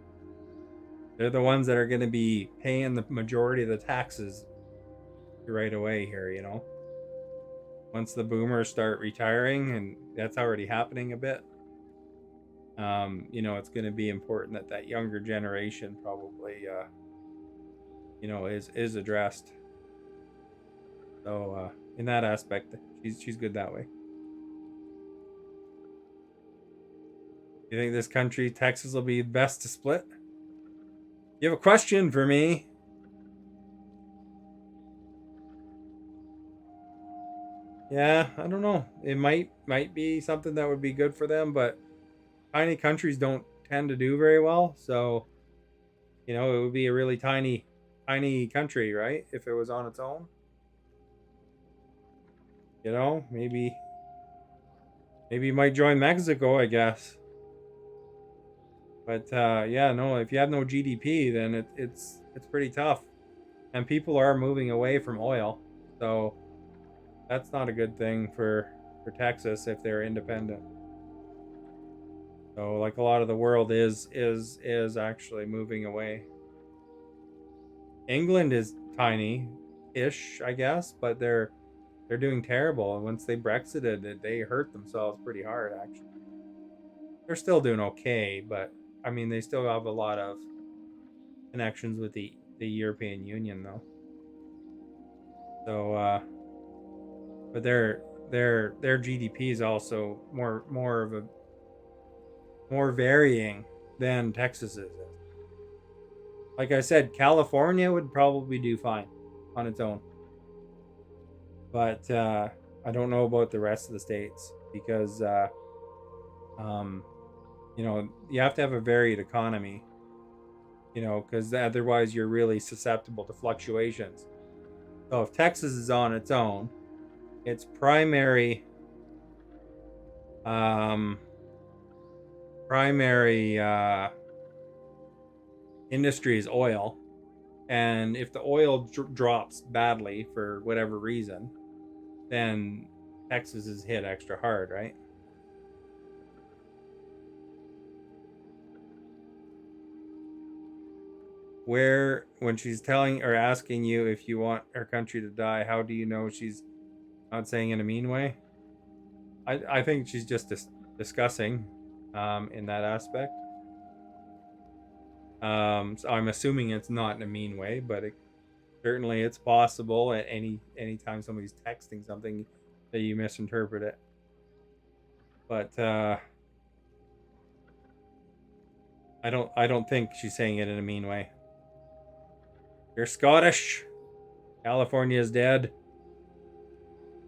S1: they're the ones that are going to be paying the majority of the taxes right away here, you know. Once the boomers start retiring, and that's already happening a bit, you know, it's going to be important that younger generation probably, you know, is addressed. So, in that aspect, she's good that way. You think this country, Texas, will be best to split? You have a question for me? Yeah, I don't know. It might be something that would be good for them, but tiny countries don't tend to do very well. So, you know, it would be a really tiny country, right? If it was on its own. You know, maybe you might join Mexico, I guess. But yeah, no, if you have no GDP, then it's pretty tough. And people are moving away from oil. So that's not a good thing for Texas if they're independent. So, like, a lot of the world is actually moving away. England is tiny-ish, I guess, but they're doing terrible. And once they Brexited, they hurt themselves pretty hard, actually. They're still doing okay, but I mean, they still have a lot of connections with the European Union, though. So, but their GDP is also more varying than Texas's is. Like I said, California would probably do fine on its own. But I don't know about the rest of the states because, you know, you have to have a varied economy, you know, because otherwise you're really susceptible to fluctuations. So if Texas is on its own, its primary industry is oil, and if the oil drops badly for whatever reason, then Texas is hit extra hard, right? Where, when she's telling or asking you if you want her country to die, how do you know she's not saying in a mean way? I think she's just discussing in that aspect. So I'm assuming it's not in a mean way, but certainly it's possible at any time somebody's texting something that you misinterpret it. But I don't think she's saying it in a mean way. You're Scottish. California's dead.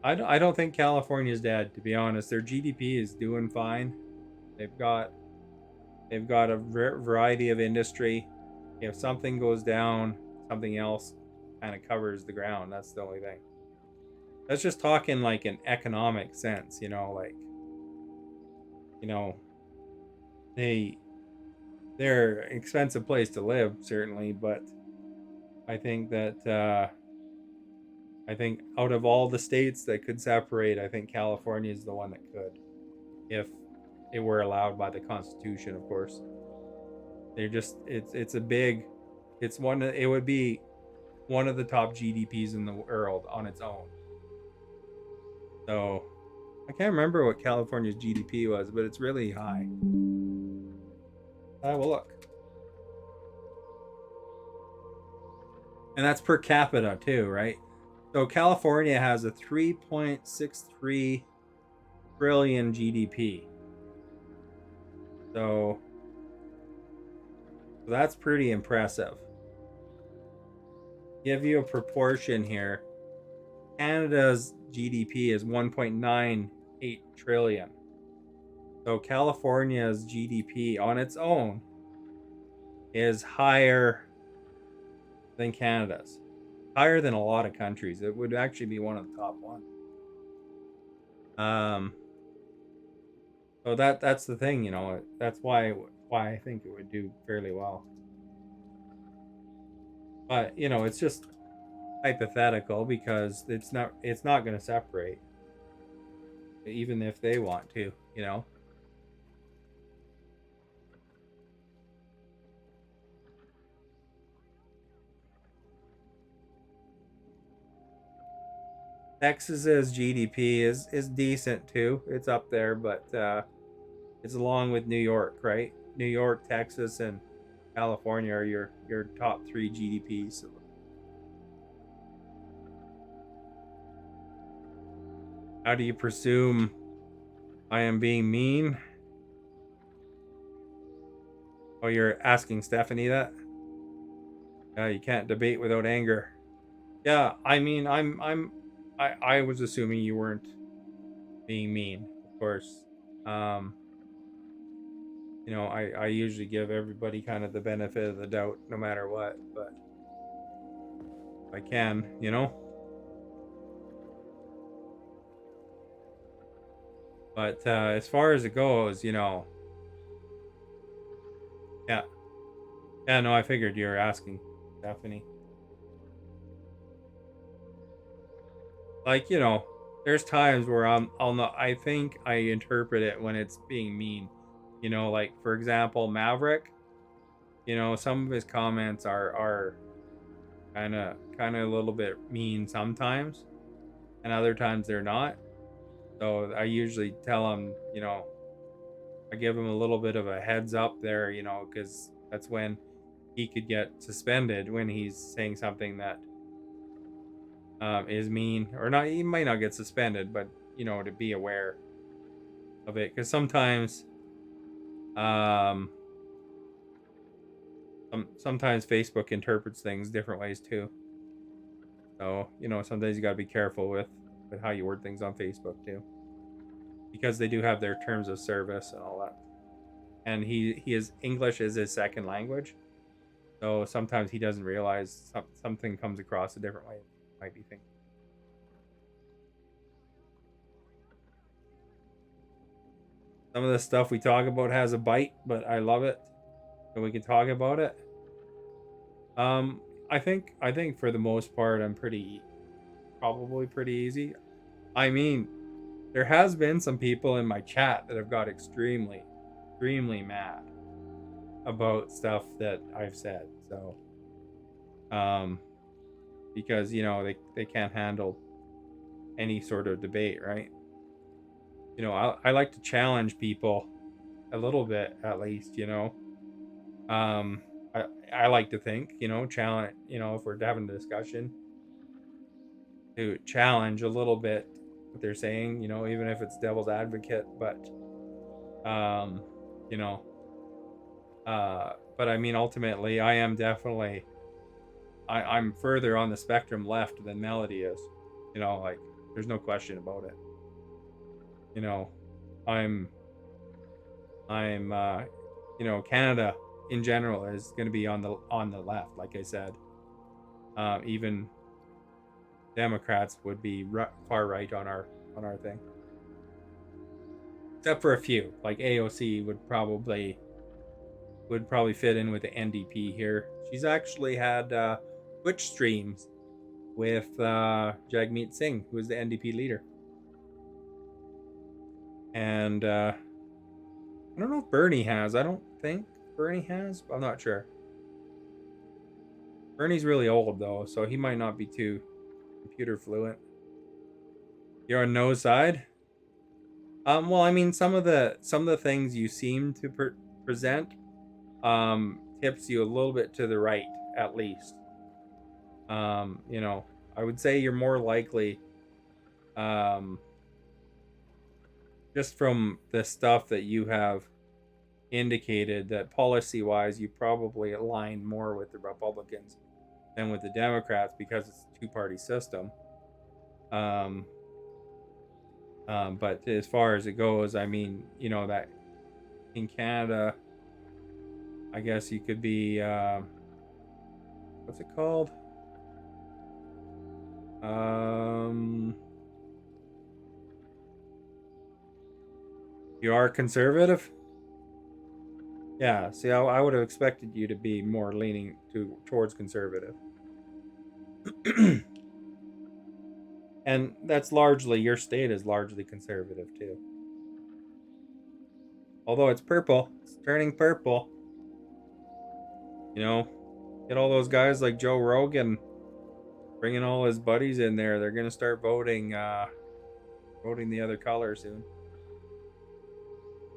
S1: I don't think California's dead, to be honest. Their GDP is doing fine. They've got a variety of industry. If something goes down, something else kind of covers the ground. That's the only thing. That's just talking like an economic sense, you know, like, you know, they're an expensive place to live, certainly, but I think that I think out of all the states that could separate, I think California is the one that could, if it were allowed by the Constitution, of course. They're just it would be one of the top GDPs in the world on its own. So I can't remember what California's GDP was, but it's really high. I will look. And that's per capita too, right? So California has a 3.63 trillion GDP. So that's pretty impressive. Give you a proportion here. Canada's GDP is 1.98 trillion. So California's GDP on its own is higher than Canada's. Higher than a lot of countries. It would actually be one of the top ones. So that's the thing, you know. That's why I think it would do fairly well. But, you know, it's just hypothetical because it's not going to separate, even if they want to, you know. Texas's GDP is decent too. It's up there, but it's along with New York, right? New York, Texas, and California are your top 3 GDPs. How do you presume I am being mean? Oh, you're asking Stephanie that? Yeah, you can't debate without anger. Yeah, I mean, I was assuming you weren't being mean, of course. You know, I usually give everybody kind of the benefit of the doubt no matter what, but if I can, you know. But as far as it goes, you know, yeah, no, I figured you were asking, Stephanie. Like, you know, there's times where I'll not, I think I interpret it when it's being mean. You know, like, for example, Maverick, you know, some of his comments are kind of a little bit mean sometimes, and other times they're not. So I usually tell him, you know, I give him a little bit of a heads up there, you know, because that's when he could get suspended, when he's saying something that is mean, or not. He might not get suspended, but you know, to be aware of it, because sometimes sometimes Facebook interprets things different ways too. So, you know, sometimes you got to be careful with how you word things on Facebook too, because they do have their terms of service and all that. And he is English is his second language, so sometimes he doesn't realize something comes across a different way. Might be thinking. Some of the stuff we talk about has a bite, but I love it, so we can talk about it. I think for the most part, I'm probably pretty easy. I mean, there has been some people in my chat that have got extremely mad about stuff that I've said. So, because, you know, they can't handle any sort of debate, right? You know, I like to challenge people a little bit, at least, you know. I like to think, you know, challenge, you know, if we're having a discussion, to challenge a little bit what they're saying, you know, even if it's devil's advocate, but you know, but I mean, ultimately, I am definitely, I'm further on the spectrum left than Melody is, you know, like, there's no question about it. You know, I'm you know, Canada in general is going to be on the left, like I said. Even Democrats would be far right on our thing, except for a few, like AOC would probably fit in with the NDP here. She's actually had Twitch streams with Jagmeet Singh, who is the NDP leader. And I don't know if Bernie has. I don't think Bernie has. I'm not sure. Bernie's really old though, so he might not be too computer fluent. You're on no side. Well, I mean, some of the things you seem to present tips you a little bit to the right, at least. You know, I would say you're more likely, just from the stuff that you have indicated, that policy-wise you probably align more with the Republicans than with the Democrats, because it's a two-party system. But as far as it goes, I mean, you know, that in Canada, I guess you could be, what's it called? You are conservative? Yeah, see, I would have expected you to be more leaning towards conservative. And that's largely, your state is largely conservative too. Although it's purple, it's turning purple. You know, get all those guys like Joe Rogan bringing all his buddies in there. They're gonna start voting the other color soon.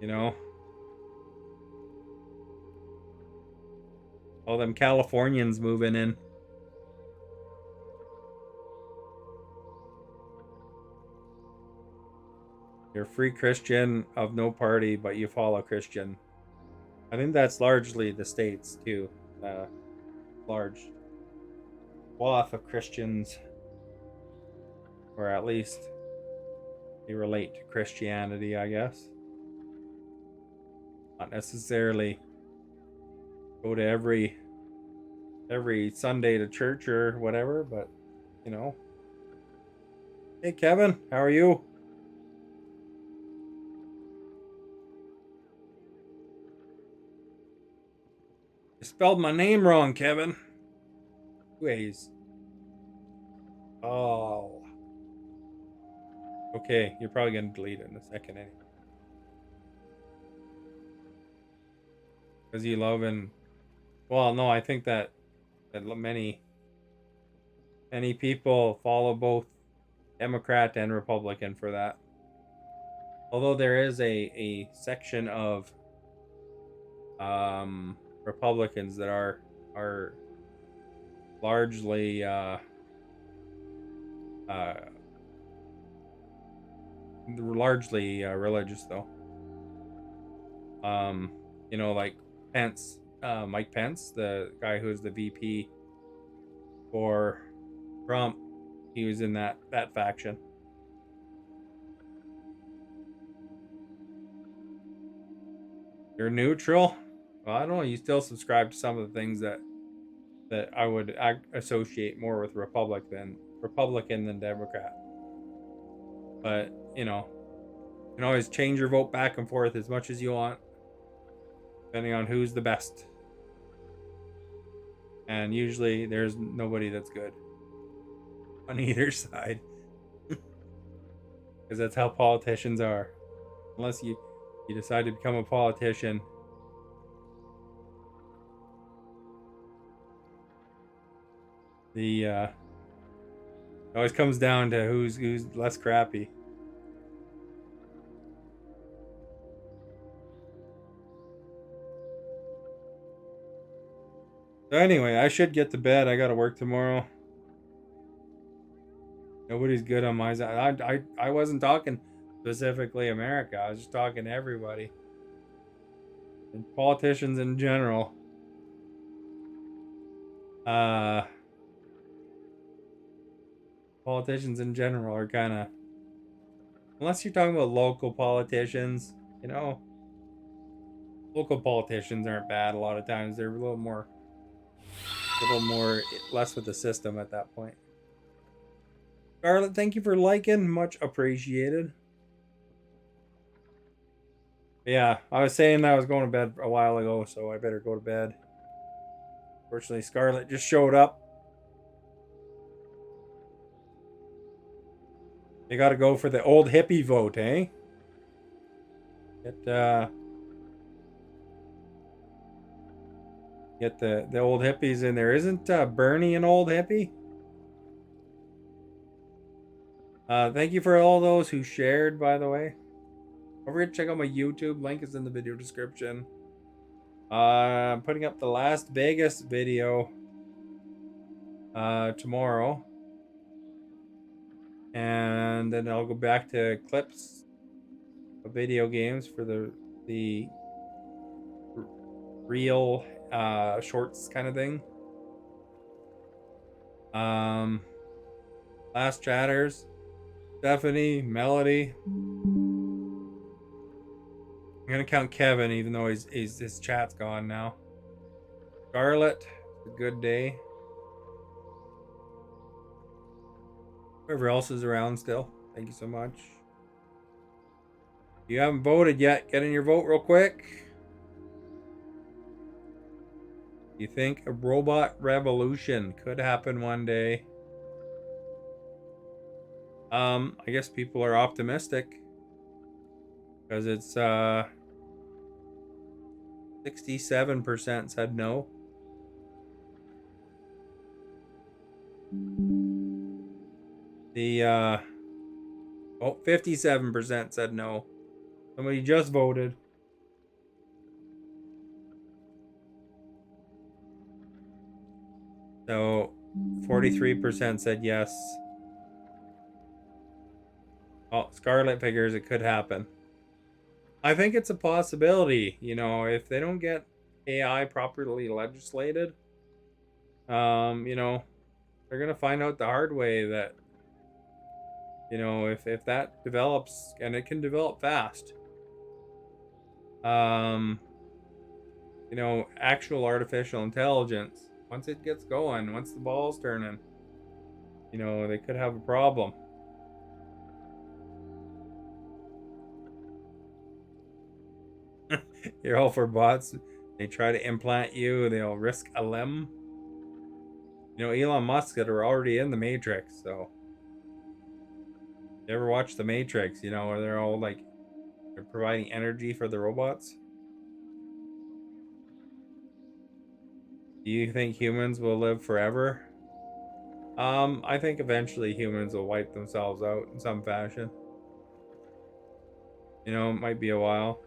S1: You know, all them Californians moving in. You're a free Christian of no party, but you follow Christian. I think that's largely the states too. Large swath of Christians, or at least they relate to Christianity, I guess. Not necessarily go to every Sunday to church or whatever, but you know. Hey Kevin, how are you? You spelled my name wrong, Kevin. Ways. Oh. Okay, you're probably gonna delete it in a second anyway. Because you love and, well, no, I think that many people follow both Democrat and Republican for that. Although there is a section of Republicans that are largely largely religious though. You know, like Pence, Mike Pence, the guy who's the VP for Trump, he was in that faction. You're neutral? Well, I don't know. You still subscribe to some of the things that I would associate more with Republican than Democrat. But you know, you can always change your vote back and forth as much as you want, depending on who's the best. And usually, there's nobody that's good on either side, because that's how politicians are. Unless you decide to become a politician. It always comes down to who's less crappy. So anyway, I should get to bed. I gotta work tomorrow. Nobody's good on my side. I wasn't talking specifically America. I was just talking to everybody. And politicians in general. Politicians in general are kind of, unless you're talking about local politicians, you know, local politicians aren't bad a lot of times. They're a little more less with the system at that point. Scarlett, thank you for liking. Much appreciated. Yeah, I was saying I was going to bed a while ago, so I better go to bed. Fortunately, Scarlett just showed up. They got to go for the old hippie vote, eh? Get the old hippies in there. Isn't Bernie an old hippie? Thank you for all those who shared, by the way. Don't forget to check out my YouTube. Link is in the video description. I'm putting up the Las Vegas video tomorrow. And then I'll go back to clips of video games for the real shorts kind of thing. Last chatters, Stephanie, Melody. I'm gonna count Kevin, even though his chat's gone now. Scarlett, a good day. Whoever else is around still, thank you so much. If you haven't voted yet, get in your vote real quick. You think a robot revolution could happen one day? I guess people are optimistic, because it's 67% said no. The 57% said no. Somebody just voted. So 43% said yes. Oh, Scarlett figures it could happen. I think it's a possibility, you know, if they don't get AI properly legislated, you know, they're gonna find out the hard way that, you know, if that develops, and it can develop fast, you know, actual artificial intelligence, once it gets going, once the ball's turning, you know, they could have a problem. You're all for bots. They try to implant you, they'll risk a limb. You know, Elon Musk that are already in the Matrix, so. You ever watch the Matrix, you know, where they're all like, they're providing energy for the robots? Do you think humans will live forever? I think eventually humans will wipe themselves out in some fashion. You know, it might be a while.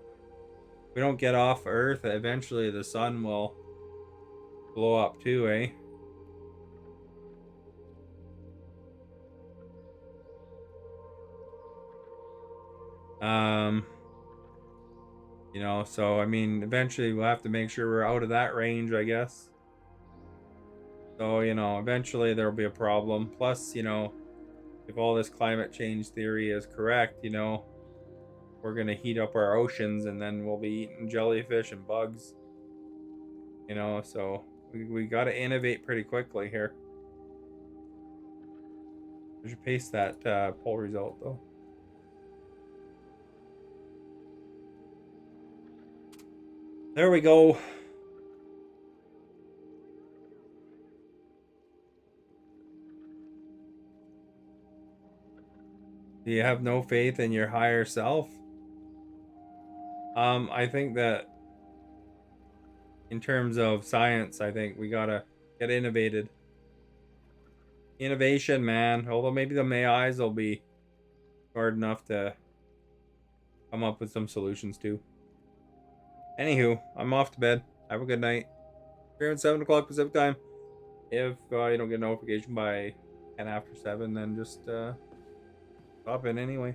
S1: If we don't get off Earth, eventually the sun will blow up too, eh? You know, so I mean, eventually we'll have to make sure we're out of that range, I guess. So, you know, eventually there'll be a problem. Plus, you know, if all this climate change theory is correct, you know, we're going to heat up our oceans and then we'll be eating jellyfish and bugs. You know, so we got to innovate pretty quickly here. I should paste that poll result, though. There we go. Do you have no faith in your higher self? I think that in terms of science, I think we gotta get innovated. Innovation, man. Although maybe the AIs will be smart enough to come up with some solutions too. Anywho, I'm off to bed. Have a good night. Here at 7 o'clock Pacific time. If you don't get a notification by 10 after 7, then just stop in anyway.